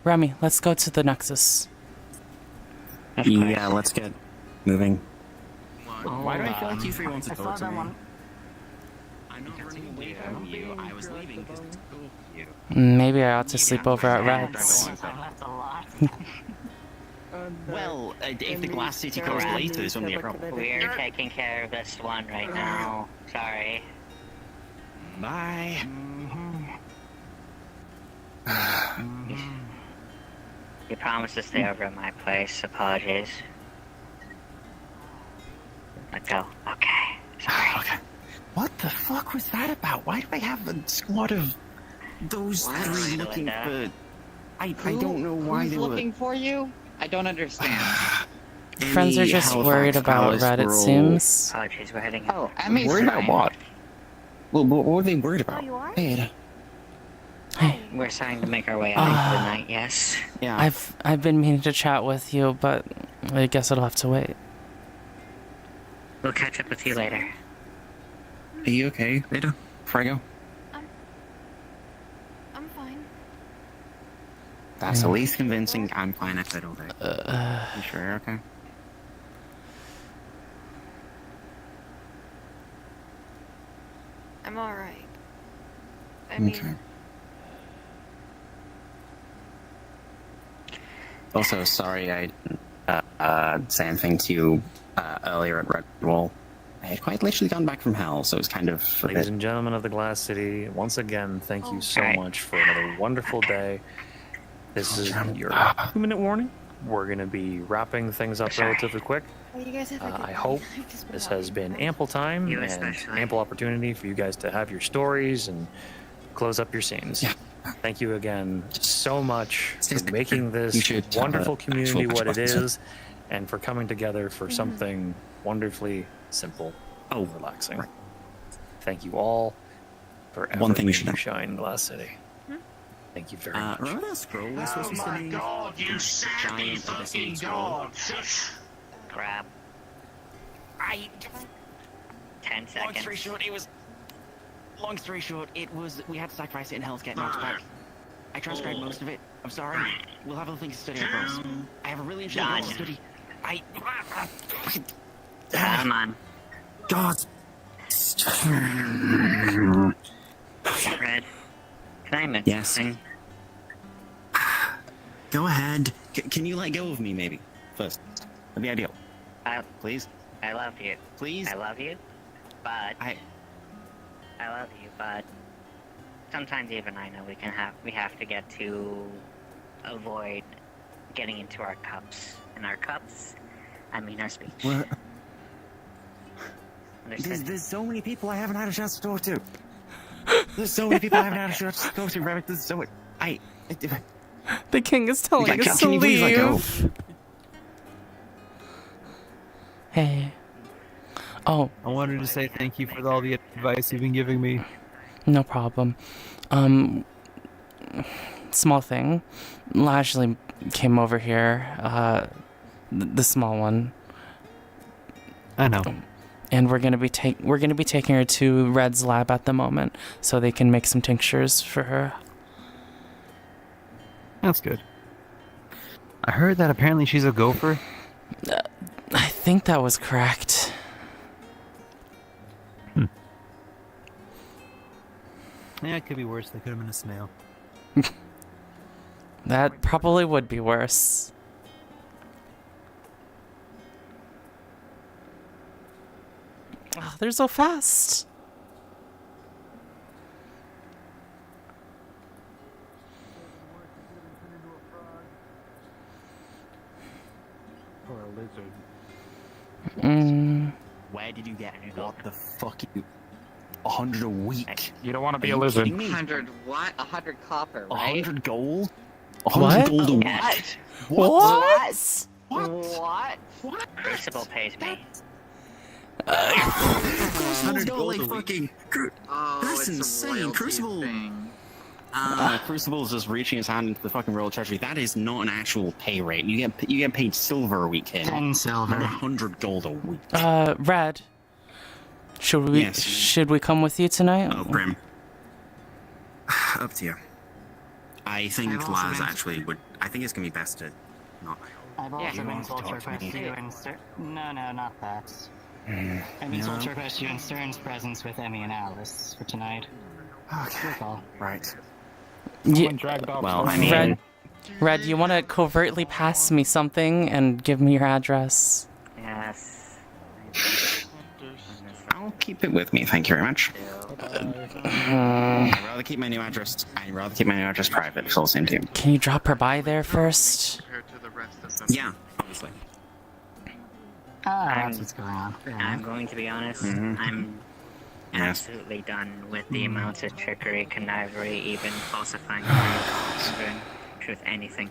Remy, let's go to the Nexus. Yeah, let's get moving. Why do I feel like you three want to I saw talk to that me? one. I'm not running away from you. I was leaving because it's cool with you. Maybe I ought to sleep over at Red's. Well, if the Glass City closed later, this wouldn't be a problem. We're taking care of this one right now. Sorry. Bye. You promised to stay over at my place. Apologies. Let's go. Okay. Sorry. Okay. What the fuck was that about? Why do I have a squad of those three looking for... I don't know why Who's they were... looking for you? I don't understand. Friends are just worried about Red, it seems. Apologies, we're heading. Oh, Emmy's Worried about fine. what? Well, what were they worried about? Hey, We're starting to make our way out into the night, yes. Yeah. I've been meaning to chat with you, but I guess it'll have to wait. We'll catch up with you later. Are you okay, Ada? Before I go? I'm fine. That's the least convincing. I'm fine. I said all day. You sure you're okay? I'm alright. I mean, Okay. Also, sorry I didn't say anything to you earlier at Red Wall. I had quite literally gone back from hell, so it was kind of a Ladies bit... and gentlemen of the Glass City, once again, thank you so much for another wonderful day. This is your 2-minute warning. We're going to be wrapping things up relatively quick. well, you guys have I hope this has been ample time You and especially. ample opportunity for you guys to have your stories and close up your scenes. Thank you again so much for making You this should have wonderful a community actual what it response. is, and for coming together for something wonderfully simple and relaxing. Thank you all for One thing you should everything you know. shine in Glass City. Thank you very much. Remember that scroll we're Oh supposed to be my studying? god, you sappy Giant fucking Odyssey scroll. god! Shush. Grab. 10 seconds. Long story short, it was we had to sacrifice it in hell to get knocked back. I transcribed most of it. I'm sorry. We'll have other things to study, I promise. I have a really interesting book to study. Come on. God. Red, can I mention Yes. something? Go ahead. Can you let go of me, maybe? First. That'd be ideal. Please? I love you. Please? I love you, but... I love you, but... Sometimes even I know we have to get to avoid getting into our cups. And our cups, I mean our speech. What? Understood? There's so many people I haven't had a chance to talk to. There's so many people I haven't had a chance to talk to, Rabbit. There's so many... The king is telling us to Can you please let go? leave. Hey. Oh, I wanted to say thank you for all the advice you've been giving me. no problem. Small thing. Lashley came over here. The small one. I know. And we're gonna be taking her to Red's lab at the moment, so they can make some tinctures for her. That's good. I heard that apparently she's a gopher. I think that was correct. Yeah, it could be worse. They could have been a snail. That probably would be worse. Oh, they're so fast. Or a lizard. Where did you get what the fuck? 100 a week? You don't want to be Are a you lizard. kidding me? 100 what? 100 copper, right? 100 gold? 100 What? gold a week? What? What? Crucible pays me. Crucible's got like gold a week. fucking. Oh, That's it's insane. a royalty Crucible. thing. Crucible's just reaching his hand into the fucking royal treasury. That is not an actual pay rate. You get paid silver a week here. 10 silver. 100 gold a week. Red. Should we come with you tonight? Oh, Grim. Up to you. I think I've also Laz been- actually would. I think it's gonna be best to not. I've Yeah, also he been wants to told to talk to request me. you in No, not that. I've been told to request you in Stern's presence with Emmy and Alice for tonight. Okay. Right. Yeah. Well, I mean, Red, you want to covertly pass me something and give me your address? Yes. I'll keep it with me. Thank you very much. I'd rather keep my new address. Private. It's all the same to you. Can you drop her by there first? Yeah, obviously. That's what's going on. I'm going to be honest. Mhm. I'm Yes. absolutely done with the amounts of trickery, connivery, even falsifying cards, truth, anything.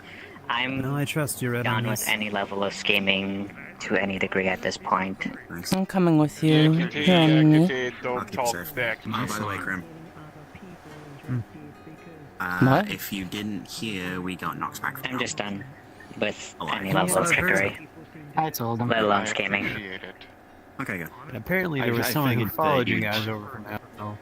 I'm No, I trust you, Red. done with any level of scheming to any degree at this point. I'm coming with you. Here on me. Don't talk back. Oh, by the way, Grim. What? If you didn't hear, we got knocked back. I'm just done with any I level of saw that trickery. I told him. Let alone scheming. Okay, good. And apparently there was someone who followed you guys over from Apple.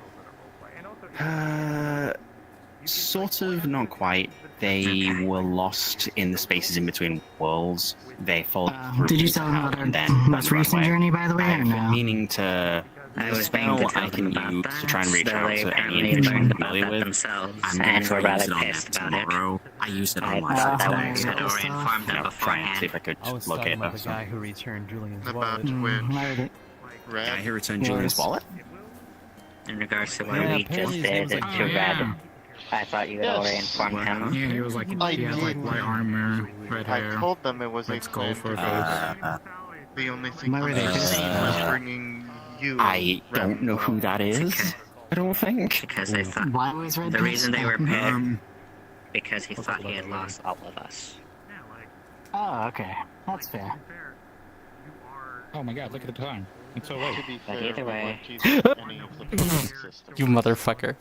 Sort of, not quite. They were lost in the spaces in between worlds. They followed through. Did you tell them about and their then most ran recent away. journey, by the way, or I've been no? meaning to. I was spell going to tell I can them about use that, to try and reach though out they to any apparently individual learned I'm about familiar that with. themselves I'm gonna and try were and use rather it on pissed them about it. tomorrow. I used it I on my thought that today. was already informed them Try and beforehand. see if I could I was locate talking about her. the guy who returned Julian's About wallet. which Guy who returned Julian's wallet? In regards to what Yeah, we just apparently his did name's to like- Red, I thought you had already informed him. Yeah, he was like, he had like white armor, red hair. I told them it was a red skull plan for a to face. The only thing Why were they just- was bringing you. I don't know who that is. I don't think. Because they thought Why was Red the pissed? reason they were pissed because he What's thought up, he had Red? lost all of us. Oh, okay, that's fair. Oh my god, look at the time. It's so To late. be But fair, either we way. weren't using any of the voting systems. You motherfucker.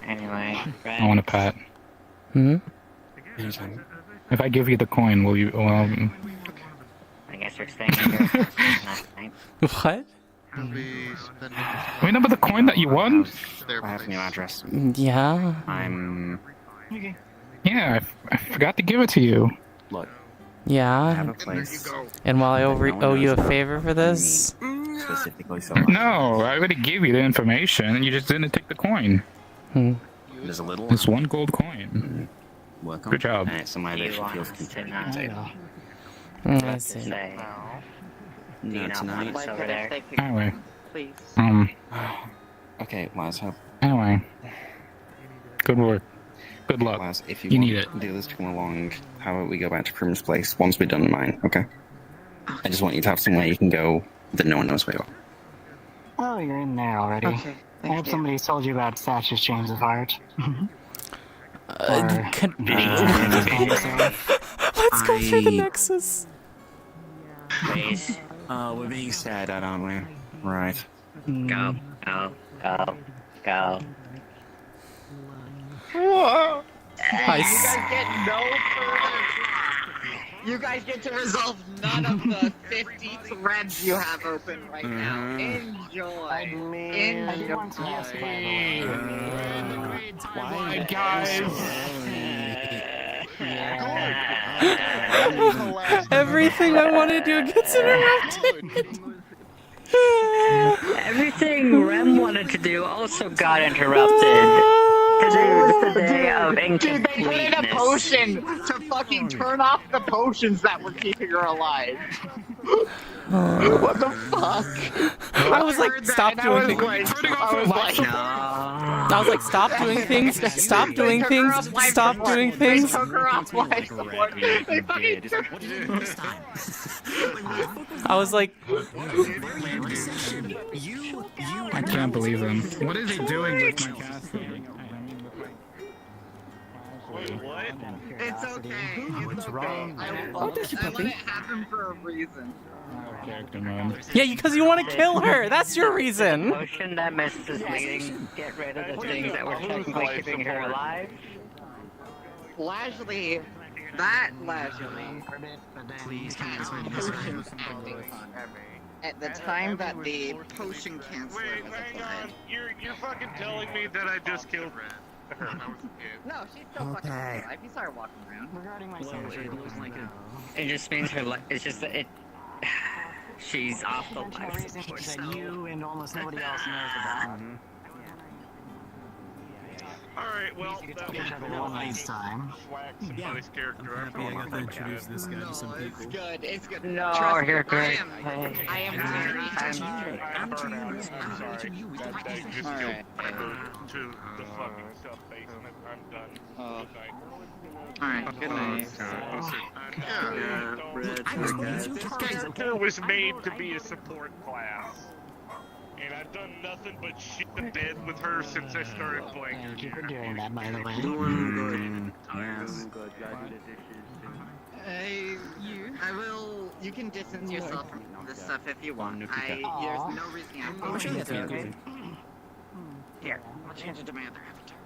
Anyway, Red. I want a pat. Hmm? If I give you the coin, will you? Well, I guess you're staying here last night. What? We'll be spending remember the coin that you won? their I have a new address. Yeah. I'm. Yeah, I forgot to give it to you. Look, I have Yeah. a place And while I no one owe you knows a about favor for this? specifically, so No, I already gave you the information, and you just didn't take the coin. Hmm. there's a little. It's one gold coin. Work on. Good job. And it's somewhere Do that you she want feels us to compensated. not I to see. say? Do No, you not want tonight. us Like over it there? if they could, Anyway, please. Okay, Laz, anyway. Good work. Good luck. Laz, if you, You want need it. the others to come along, how about we go back to Prim's place once we're done mine, okay? I just want you to have somewhere you can go that no one knows where you are. Oh, you're in there already. Okay, I hope somebody's told you about Satch's James of Heart. Or- Could be. Sorry. Let's go through the I- Nexus. Please, We're being stared at, aren't we? Right. go, go, go, go. I You s- guys get no further. You guys get to resolve none of the 50 threads you have open right now. Enjoy. Why, guys? Everything I want to do gets interrupted. Everything Rem wanted to do also got interrupted. Today was the day of Dude, they put in a incompleteness. potion to fucking turn off the potions that were keeping her alive. What the fuck? I was like, heard that stop and doing I things. was like, I was like, stop doing things. Stop doing things. Stop doing They things. took her off life support. They fucking took What did you do this time? I was like, I can't believe them. What is he doing with my casting? It's okay. What's wrong? I let it happen for a reason. character mode. Yeah, because you want to kill her. That's your reason. Potion that Mrs. Leading get rid of the things that were technically keeping her alive. Largely, that largely. Please, Potion at the time that the potion canceler was applied. You're fucking telling me that I just killed her. No, she's still fucking Okay. alive. You saw her walking around. Regarding my it just means her life. It's just that it. She's off the life support. That you and almost nobody else knows about. Alright, well, that was One last time. somebody's character. I'm happy I got to introduce this guy to some people. It's good. It's good. No, Trust here, me, Greg. I am I'm sorry. That just Alright. to the fucking sub basement. I'm done. Alright, good night. This character was made to be a support class. And I've done nothing but shit the bed with her since I started playing. Thank you for doing that, by the way. Yes. I will. You can distance yourself from this stuff if you want. There's no reason you have to. Oh, sure, that's okay. Here, I'll change it to my other avatar.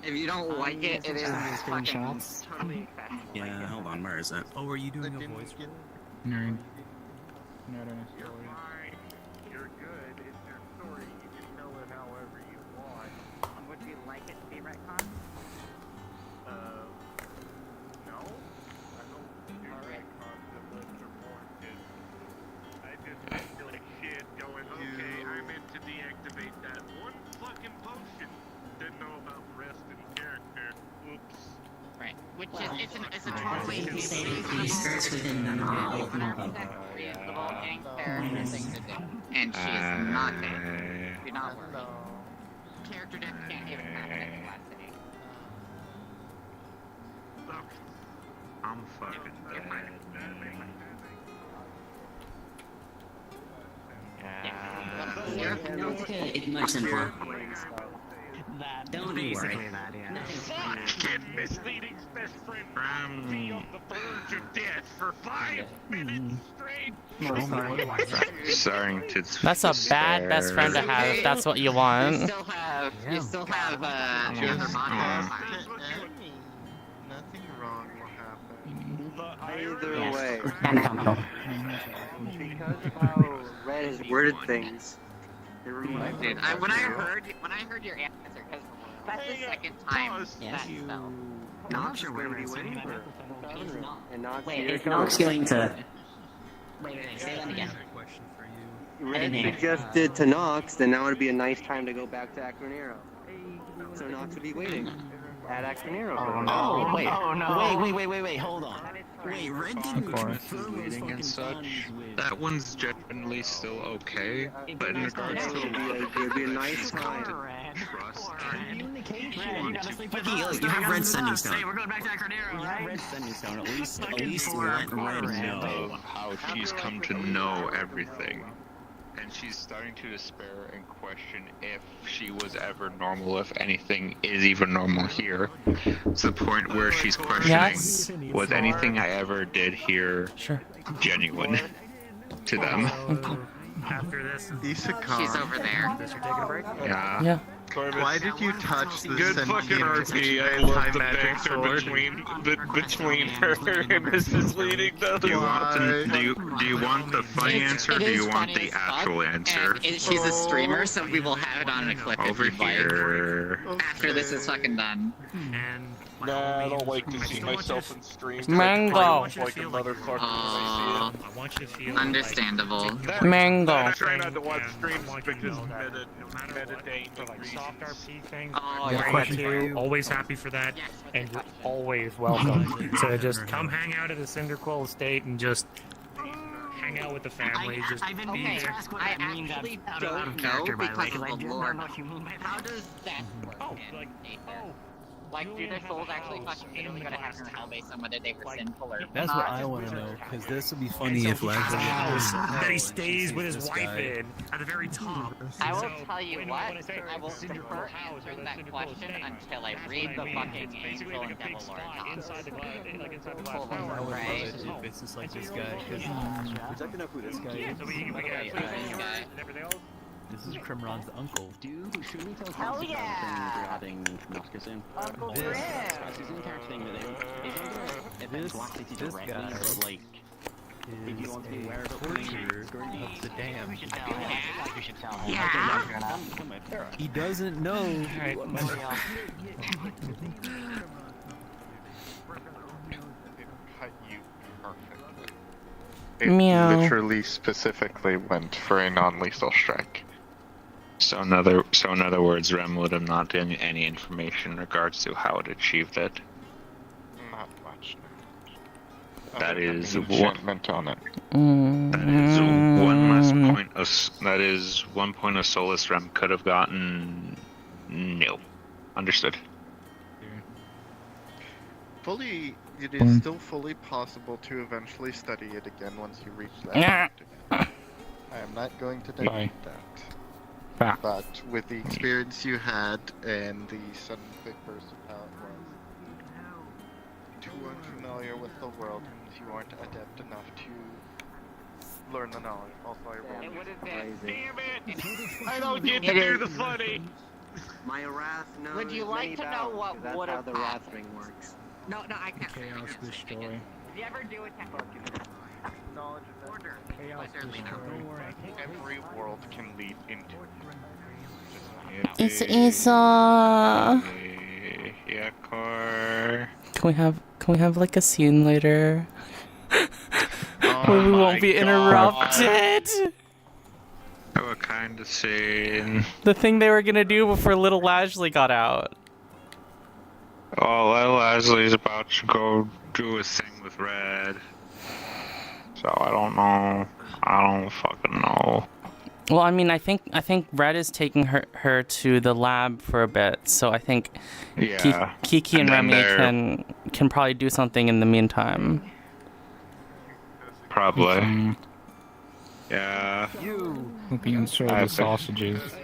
If you don't like it, it is fucking totally fashionable. Yeah, hold on, where is it? Oh, were you doing a voice roll? Nerd. You're good. It's your story. You can tell it however you want. Would you like it to be retcon? No. I don't do retcons unless they're warranted. I just feel like shit going, okay, I meant to deactivate that one fucking potion. Didn't know about the rest of the character. Oops. Right. Which is, it's a totally He starts within the novel. reasonable character thing to do. And she's not there. Do not worry. Character death can't even happen at Velocity. Look, I'm fucking dead. It's much simpler. That. Don't Basically worry. that, yeah. Fuck! Kid misleading's best friend be on the verge of death for 5 minutes straight. Starting to. That's a bad best friend to have if that's what you You want. still have, the other body. Nothing wrong will happen. Either way. Uncomfortable. Because of how Red has worded things. Dude, when I heard your answer, because that's the second time that spell. Nox are going to be waiting for. And Nox, Wait, here is it Nox comes. going to... Wait, say that again. Red suggested to Nox, then now would be a nice time to go back to Acronero. So Nox would be waiting at Acronero. Oh, wait. Oh, no. Wait, hold on. Wait, Red didn't confirm those fucking plans with... That one's generally still okay, but in regards to It would be a nice time. trust, You have Red Sending Stone. We're going back to Acronero, You have Red Sending Stone. At least let Red of know. how she's come to know everything. And she's starting to despair and question if she was ever normal, if anything is even normal here. To the point where she's questioning, Yes. was anything I ever did here genuine to them? After this, She's over there. you're taking a break? Yeah. Why did you touch the Good fucking RP. I love the banter between her and Mrs. Leading though. Do you want the funny answer or do you want the actual answer? She's a streamer, so we will have it on a clip Over if you'd like. here. After this is fucking done. And Nah, I don't like to see myself in streams. Mango. Like a motherfucker when I see it. I want you to feel Understandable. Mango. I try not to watch streams because meditate for like soft RP things. Oh, we're yeah. great too. Always happy for that, and you're always welcome to just come hang out at a Cinderquill estate and just hang out with the family. Just I've been be meaning to there. ask what I that means actually out of don't character, know by the way, because because I of the do lore. not know what you mean by that. How does that work? Oh, like Nathan? Like, do their souls actually fucking literally go to heaven or hell based on whether they were sinful or That's not? what I want to know, because this would be funny if Lashley that he stays with his wife in at the very top. I will tell you what, I will defer answering that question until I read the fucking Angel and Devil Lord talks. Right? It's just like this guy, because we're talking about who this guy is. This is Crimron's uncle. Should we tell Hell Thompson yeah! regarding Noctis in? Uncle This Grim! isn't character with him. It's not gonna affect Black City directly, but like, if you want to be aware of of the dam. We should tell him. We should tell him. Yeah. He doesn't know. It Meow. literally specifically went for a non-lethal strike. So in other words, Rem would have not given any information in regards to how it achieved it. Not much. That is enchantment on it. That is one less point of. That is one point of solace Rem could have gotten. No, understood. It is still fully possible to eventually study it again once you reach that point again. I am not going to deny that. But with the experience you had and the sudden quick burst of how it was, too unfamiliar with the world means you aren't adept enough to learn the knowledge. Also, I rolled. It would have been. Damn it! I don't get to do the funny! My wrath knows Would you like many to know battles, what 'cause that's would how have the wrath happened? ring works. No, I can't. Chaos destroy. If you ever do it to Knowledge of order, every world can lead into It's Isa. Yeah, car. Can we have like a scene later Oh where we my won't be interrupted? What kind of scene? The thing they were gonna do before little Lashley got out. Oh, Leslie's about to go do his thing with Red. So I don't know. I don't fucking know. Well, I mean, I think Red is taking her to the lab for a bit, so I think Yeah. Kiki and And then Remy can probably do something in the meantime. Probably. Yeah. We'll be in serve the sausages. Oh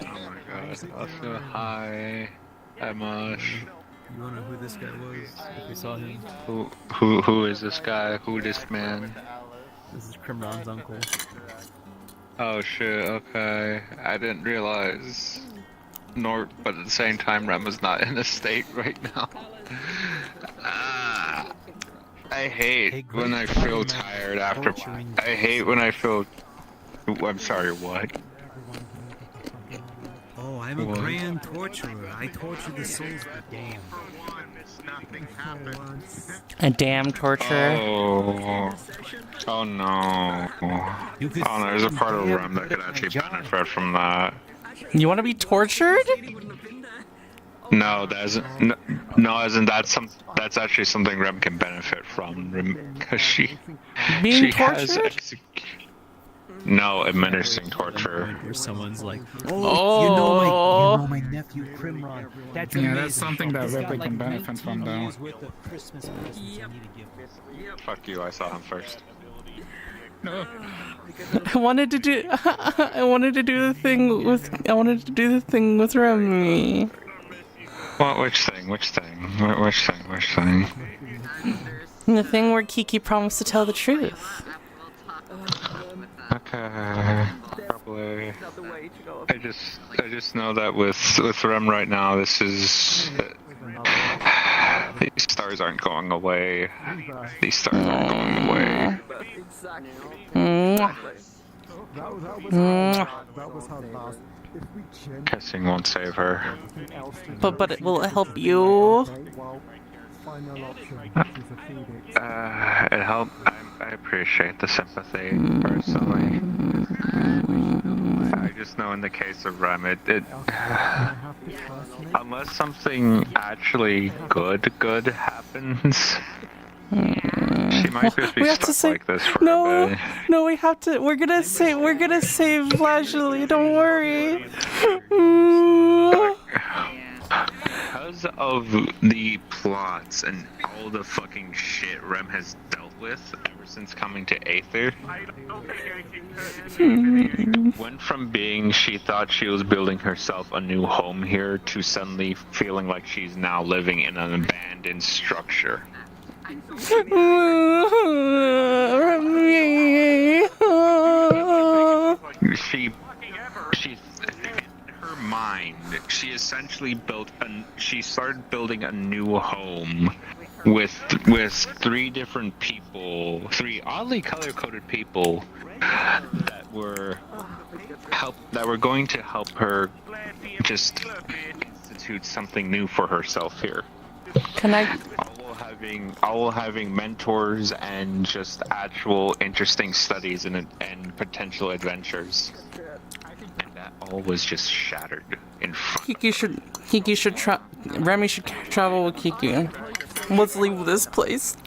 my god. Also, hi. Hi, Mosh. You wanna know who this guy was? If we saw him. Who is this guy? Who this man? This is Crimron's uncle. Oh shit, okay. I didn't realize. But at the same time, Rem is not in a state right now. I hate when I feel tired after. I hate when I feel. I'm sorry, what? Oh, I'm a grand torturer. I torture the souls of the damned. A damn torture. Oh no. Oh no, there's a part of Rem that could actually benefit from that. You want to be tortured? No, that's that's actually something Rem can benefit from, because she tortured? No, administering torture. Where someone's like, oh, you know my nephew Crimron. That's Yeah, amazing. that's something that He's Ripley got, can like, benefit from, 19 though. years worth of Christmas presents I need to give. Fuck you, I saw him first. I wanted to do the thing with Remy. What? Which thing? Which thing? The thing where Kiki promised to tell the truth. Okay, probably. I just know that with Rem right now, this is. These stars aren't going away. These stars aren't going away. Kissing won't save her. But it will help you. It helped. I appreciate the sympathy, personally. I just know in the case of Rem, unless something actually good happens, she might just be stuck like this for a bit. No, we have to. We're gonna save Lashley. Don't worry. because of the plots and all the fucking shit Rem has dealt with ever since coming to Aether, went from being she thought she was building herself a new home here to suddenly feeling like she's now living in an abandoned structure. She's in her mind, she essentially she started building a new home with three different people, three oddly color-coded people that were going to help her just institute something new for herself here. Can I? All having mentors and just actual interesting studies and potential adventures. And that all was just shattered in front. Remy should travel with Kiki. Let's leave this place.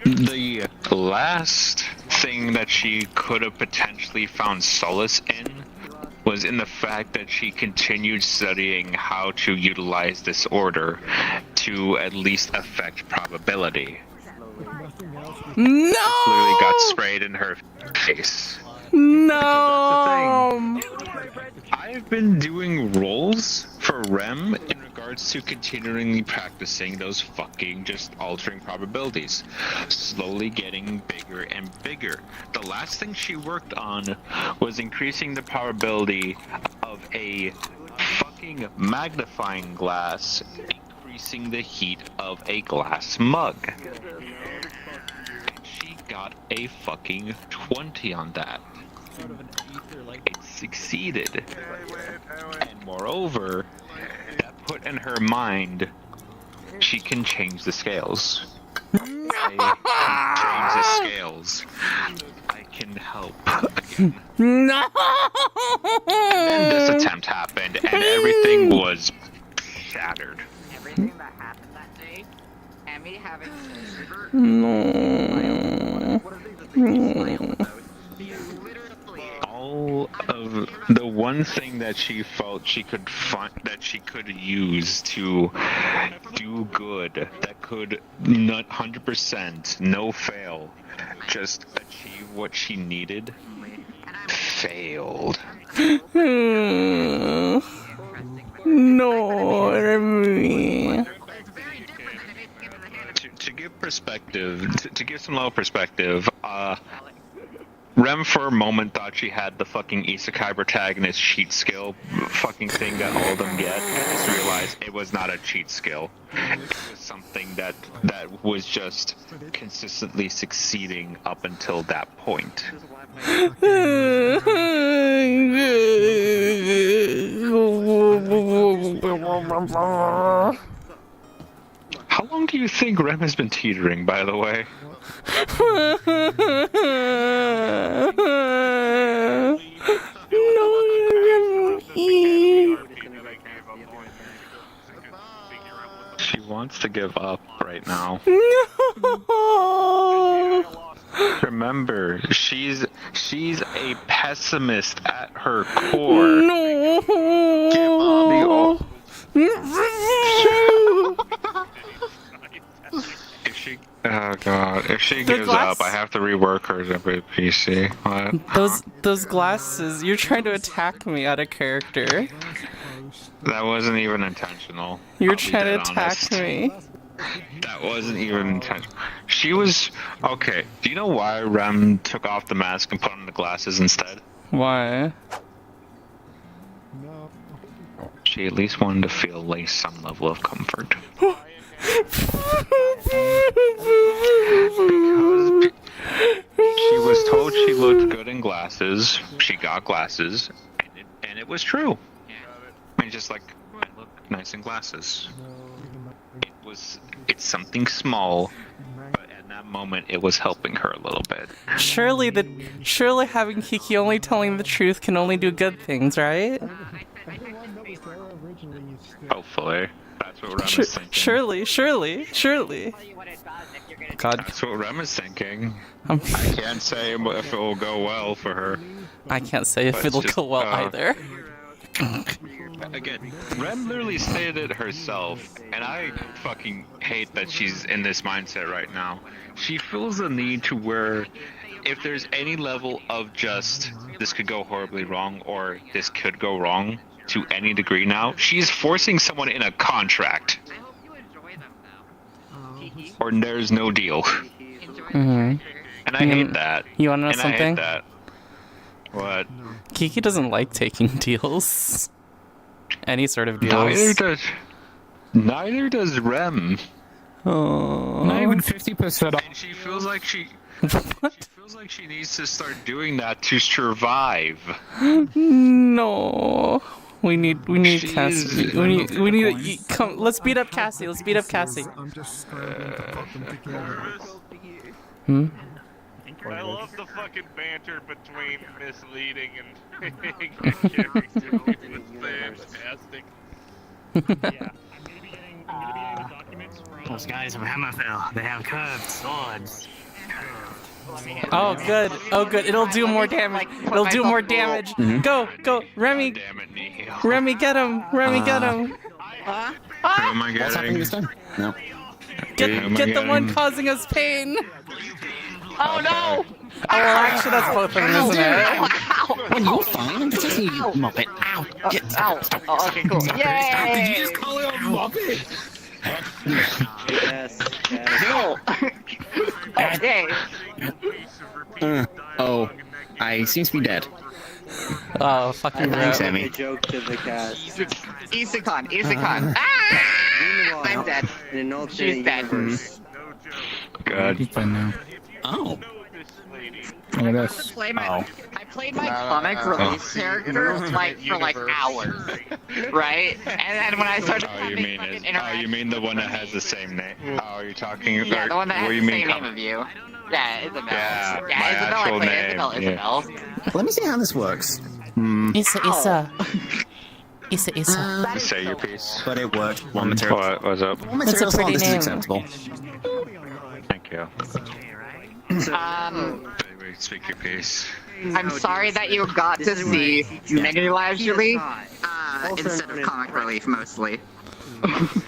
The last thing that she could have potentially found solace in was in the fact that she continued studying how to utilize this order to at least affect probability. No! Literally got sprayed in her face. No! I've been doing rolls for Rem in regards to continually practicing those fucking just altering probabilities. Slowly getting bigger and bigger. The last thing she worked on was increasing the probability of a fucking magnifying glass increasing the heat of a glass mug. She got a fucking 20 on that. It succeeded. And moreover, that put in her mind she can change the scales. Change the scales. I can help again. No! And then this attempt happened and everything was shattered. Everything that happened that day, and me having all of the one thing that she felt she could find that she could use to do good, that could not 100% no fail, just achieve what she needed, failed. No, Remy. To give perspective, to give some level perspective, Rem for a moment thought she had the fucking isekai protagonist cheat skill fucking thing that all of them get, and just realized it was not a cheat skill. It was something that was just consistently succeeding up until that point. How long do you think Rem has been teetering, by the way? She wants to give up right now. Remember, she's a pessimist at her core. No. Oh god, if she gives up, I have to rework her PC. What? Those glasses, you're trying to attack me out of character. That wasn't even intentional. You're trying to attack me. That wasn't even intentional. She was... Okay, do you know why Rem took off the mask and put on the glasses instead? Why? She at least wanted to feel like some level of comfort. Because she was told she looked good in glasses, she got glasses, and it was true. I mean, just like, I look nice in glasses. It's something small, but at that moment it was helping her a little bit. Surely having Kiki only telling the truth can only do good things, right? Hopefully. That's what Rem is thinking. Surely. God. That's what Rem is thinking. I can't say if it will go well for her. I can't say if it'll go well either. Again, Rem literally stated it herself, and I fucking hate that she's in this mindset right now. She feels the need to where if there's any level of just this could go horribly wrong or this could go wrong to any degree now, she's forcing someone in a contract. Or there's no deal. Mm-hmm. And I hate that. You wanna know and something? I hate that. What? Kiki doesn't like taking deals. Any sort of deals. Neither does Rem. Oh. Not even 50% off. And she feels like she feels like she needs to start doing that to survive. No. We need She Cassie. is- We need come. Let's beat up Cassie. Let's beat up Cassie. I'm just struggling to put them together. Hmm. I love the fucking banter between misleading and Jerry. It's fantastic. Those guys from Hammerfell, they have curved swords. Oh good. Oh good. It'll do more damage. It'll do more damage. Go. Remy. Remy, get him. Remy, get him. Who am I getting? What's happening this time? No. Get the one causing us pain. Oh no! Oh well, actually that's both of them, isn't it? When you're fine, I'm protecting you, Muppet. Ow! Ow! Oh, okay, cool. Yay! Did you just call it a Muppet? Yes. No! Yay! Oh, I seem to be dead. Oh, fucking Thanks, bro. Emmy. A joke to the cast. Isakon. Ah! I'm dead. In an alternate She's dead. universe. Good. He's dead now. Oh. Look at this. I played my comic relief character like for like hours, right? And then when I started having fucking you mean the one that has the same name? Oh, you're talking about? yeah, the one that has what do the you same mean? name of you. Yeah, Isabel. Yeah, my Isabel. I actual played name, Isabel. Let me see how this works. Issa. Say your piece. But it worked. One material. What's up? One That's a material slot, pretty this is name. acceptable. Thank you. Baby, speak your piece. I'm sorry that you got to see mini leisurely instead of comic relief mostly.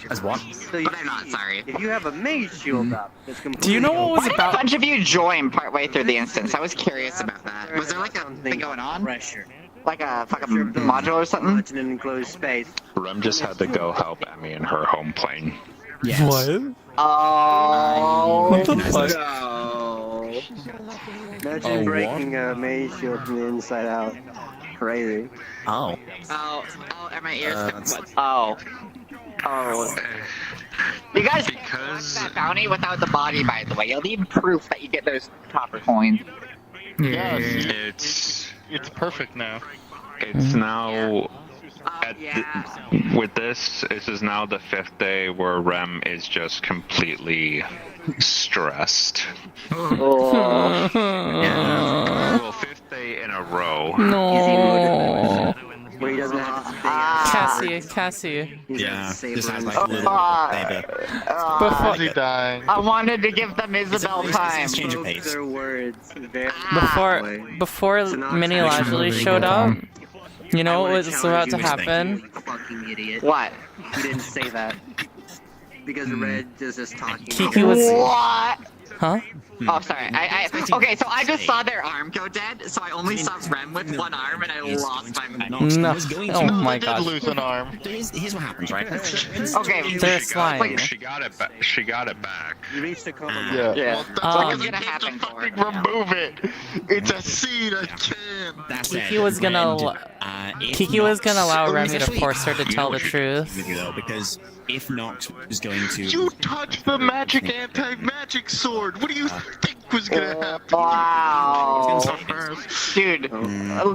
As what? But I'm not sorry. If you have a mage shield up, it's completely Do you know what was Why did about? a bunch of you join partway through the instance? I was curious about that. Was there like a thing going on? Pressure. Like a fucking module or something? Much in an enclosed space. Rem just had to go help Emmy in her home plane. Yes. What? Oh, What the fuck? no. Imagine breaking a mage shield from the inside out. Crazy. Oh. Oh, are my ears? Oh. You guys Because that bounty without the body, by the way. You'll need proof that you get those copper coins. It's perfect now. It's now Yeah. with this is now the 5th day where Rem is just completely stressed. Oh. Well, 5th day in a row. No. Where he doesn't have to say Cassie. Yeah. This has like Oh, a little baby. Before, He dying. I wanted to give them Isabel time. Exchange of pace. their words very before Mini Leisurely showed up, you know what was about to happen? You fucking idiot. What? You didn't say that. Because Red is just talking. Kiki was. What? Huh? Oh, sorry. Okay, so I just saw their arm go dead, so I only saw Rem with one arm, and I lost my. No. Oh my Did god. lose an arm. Here's what happens, right? Okay. They're slime. She got it back. She got it back. You reached a common Yeah. Yeah. Well, that's What's like gonna happen for it? remove it. It's a seed. I can't. That's Kiki was gonna. Kiki was gonna allow Remy to force her to tell the truth. With you though, because if Nox was going to, You touched the magic anti-magic sword. What do you think was gonna happen? Wow. Dude,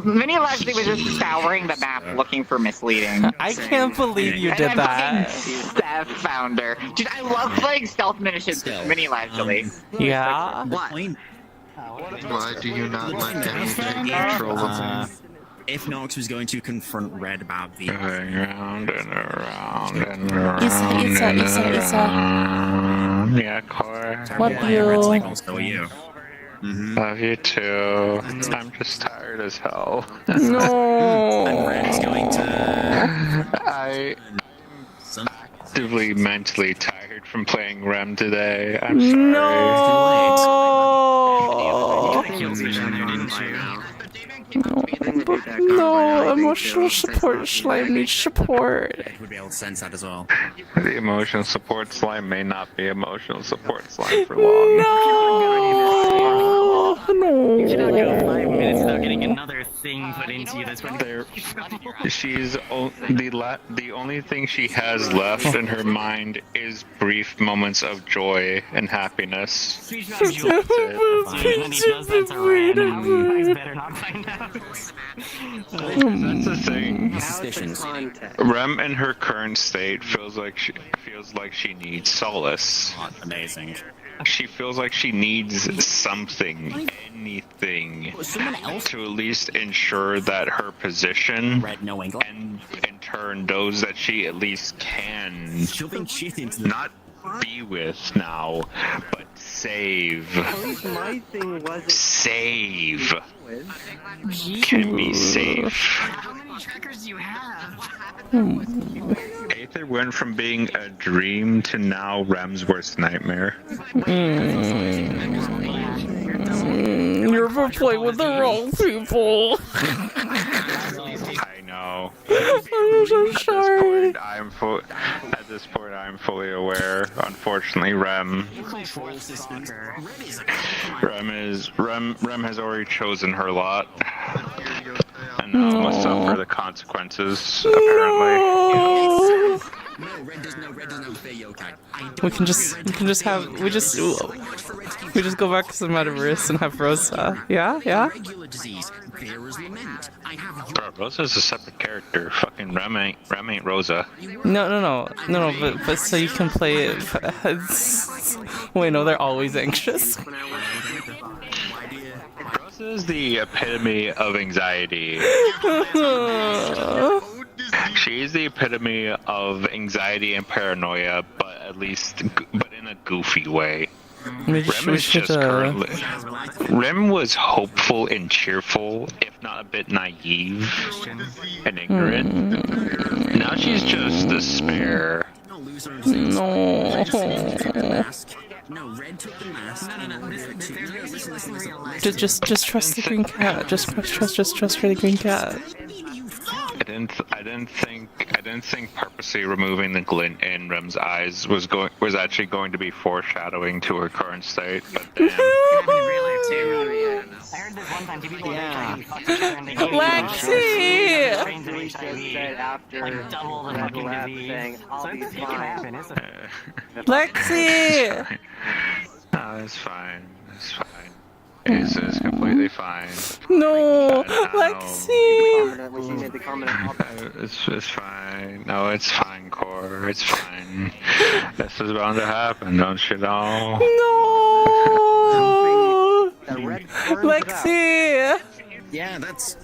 Mini Leslie was just scouring the map looking for misleading. I can't believe you And did then that. fucking Steph found her. Dude, I love playing stealth missions with Mini Leslie. Yeah. What? Why do you not let them take control of me? if Nox was going to confront Red about the going round and around and around. Isa. Yeah, car. What Red's like, you? also you. Love you too. I'm just tired as hell. No. And Red is going to. I'm actively mentally tired from playing Rem today. I'm sorry. No, emotional support slime needs support. Red would be able to sense that as well. The emotional support slime may not be emotional support slime for long. No. You cannot go 5 minutes without getting another thing put into you that's going to She's the only thing she has left in her mind is brief moments of joy and happiness. That's the thing. Rem in her current state feels like she needs solace. Amazing. She feels like she needs something, anything, to at least ensure that her position, and in turn those that she at least can not be with now, but save. Save. Can be safe. How many trackers do you have? Aether went from being a dream to now Rem's worst nightmare. You're playing with the wrong people. I know. I'm so sorry. At this point, I'm fully aware. Unfortunately, Rem has already chosen her lot, and now must suffer the consequences. Apparently. We can just go back to the metaverse and have Rosa. Yeah. Bro, Rosa's a separate character. Fucking Rem ain't Rosa. No. But so you can play it. Wait, no, they're always anxious. Rosa is the epitome of anxiety. She's the epitome of anxiety and paranoia, but in a goofy way. Rem was hopeful and cheerful, if not a bit naive and ignorant. Now she's just despair. No. Just trust the green cat. Just trust for the green cat. I didn't think purposely removing the glint in Rem's eyes was actually going to be foreshadowing to her current state. But damn. Lexi! Lexi! No, it's fine. It's fine. It's completely fine. No, Lexi! It's fine. No, it's fine, Core. It's fine. This is bound to happen, don't you know? No! Lexi! Yeah, that's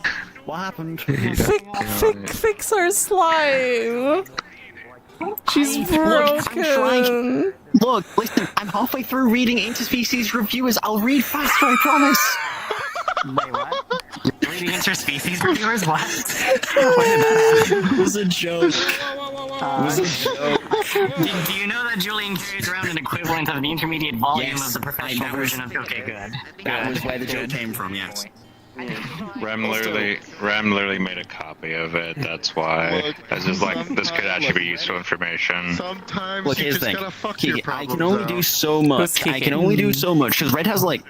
what happened. Fix our slime! She's broken! Look, listen, I'm halfway through reading Interspecies reviewers. I'll read faster, I promise. Wait, what? Reading interspecies reviewers? What? When did that happen? It was a joke. It was a joke. Do you know that Julian carries around an equivalent of the intermediate volume of the professional version of... Okay, good. That was where the joke came from, yes. Rem literally made a copy of it. That's why. This could actually be useful information. Sometimes Look, you here's just the gotta thing. fuck your I can problems only out. do so much. I can only do so much because Red has like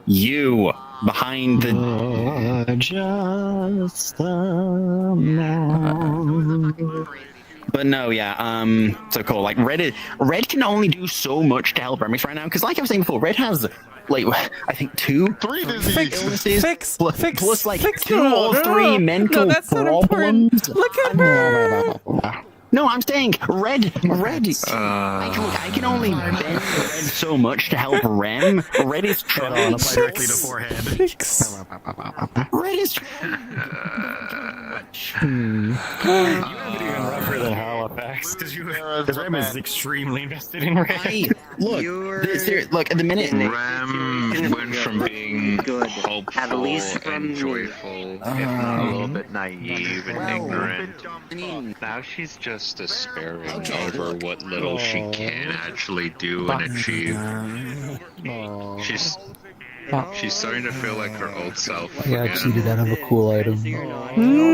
you behind the. Just a But no, yeah. So cool. Like Red can only do so much to help Remix right now because, like I was saying before, Red has like I think 3 illnesses plus like 2 or 3 mental that's not problems. important. Look at her. No, I'm saying red. I can only bend red so much to help Rem. Red is trying. Apply directly to forehead. Red is. You have it even rougher than Halifax because Rem is extremely invested in Red. Look, at the minute. Rem went from being hopeful and joyful, if not a little bit naive and ignorant. Now she's just despairing over what little she can actually do and achieve. She's starting to feel like her old self. Yeah, actually did not have a cool item.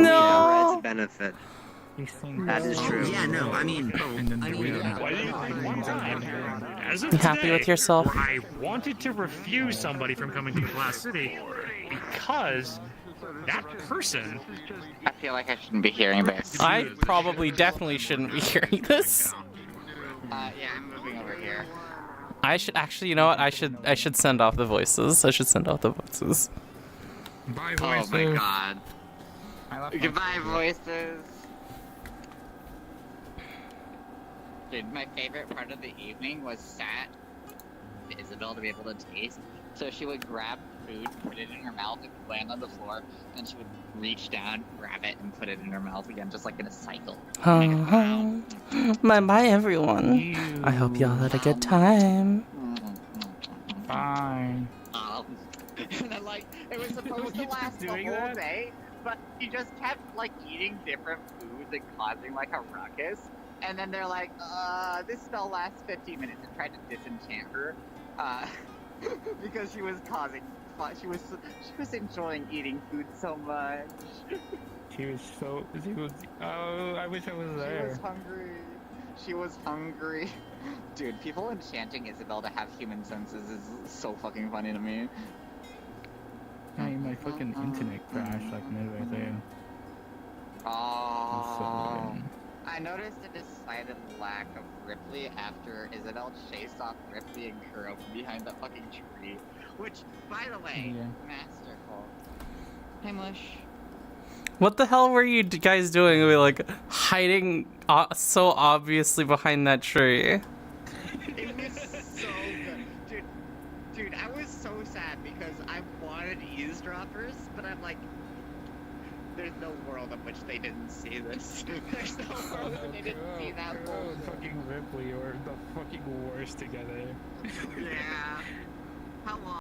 No. Red's benefit. That is true. Yeah, no, I mean, As of You happy with yourself? I wanted to refuse somebody from coming to Glass City because that person. I feel like I shouldn't be hearing this. I probably definitely shouldn't be hearing this. Yeah, I'm moving over here. I should actually, you know what? I should send off the voices. I should send off the voices. Bye, voices. Oh my god. Goodbye, voices. Dude, my favorite part of the evening was Sat, Isabel, to be able to taste. So she would grab food, put it in her mouth, it would land on the floor, and she would reach down, grab it, and put it in her mouth again, just like in a cycle. Bye, everyone. I hope y'all had a good time. Bye. And then, like, it was supposed to last the whole day, but she just kept, like, eating different foods and causing, like, a ruckus. And then they're like, this spell lasts 15 minutes, and tried to disenchant her, because she was causing fun. She was enjoying eating food so much. She was, oh, I wish I was there. She was hungry. Dude, people enchanting Isabel to have human senses is so fucking funny to me. Hey, my fucking internet crashed like midway through. Oh. I noticed a decided lack of Ripley after Isabel chased off Ripley and Kuro from behind that fucking tree. Which, by the way, masterful. Hey, Mush. What the hell were you guys doing? We were like hiding so obviously behind that tree. It was so good. Dude, I was so sad because I wanted eavesdroppers, but I'm like, there's no world in which they didn't see this. There's no world in which they didn't see that bullshit. Fucking Ripley or the fucking worst together. Yeah. How long?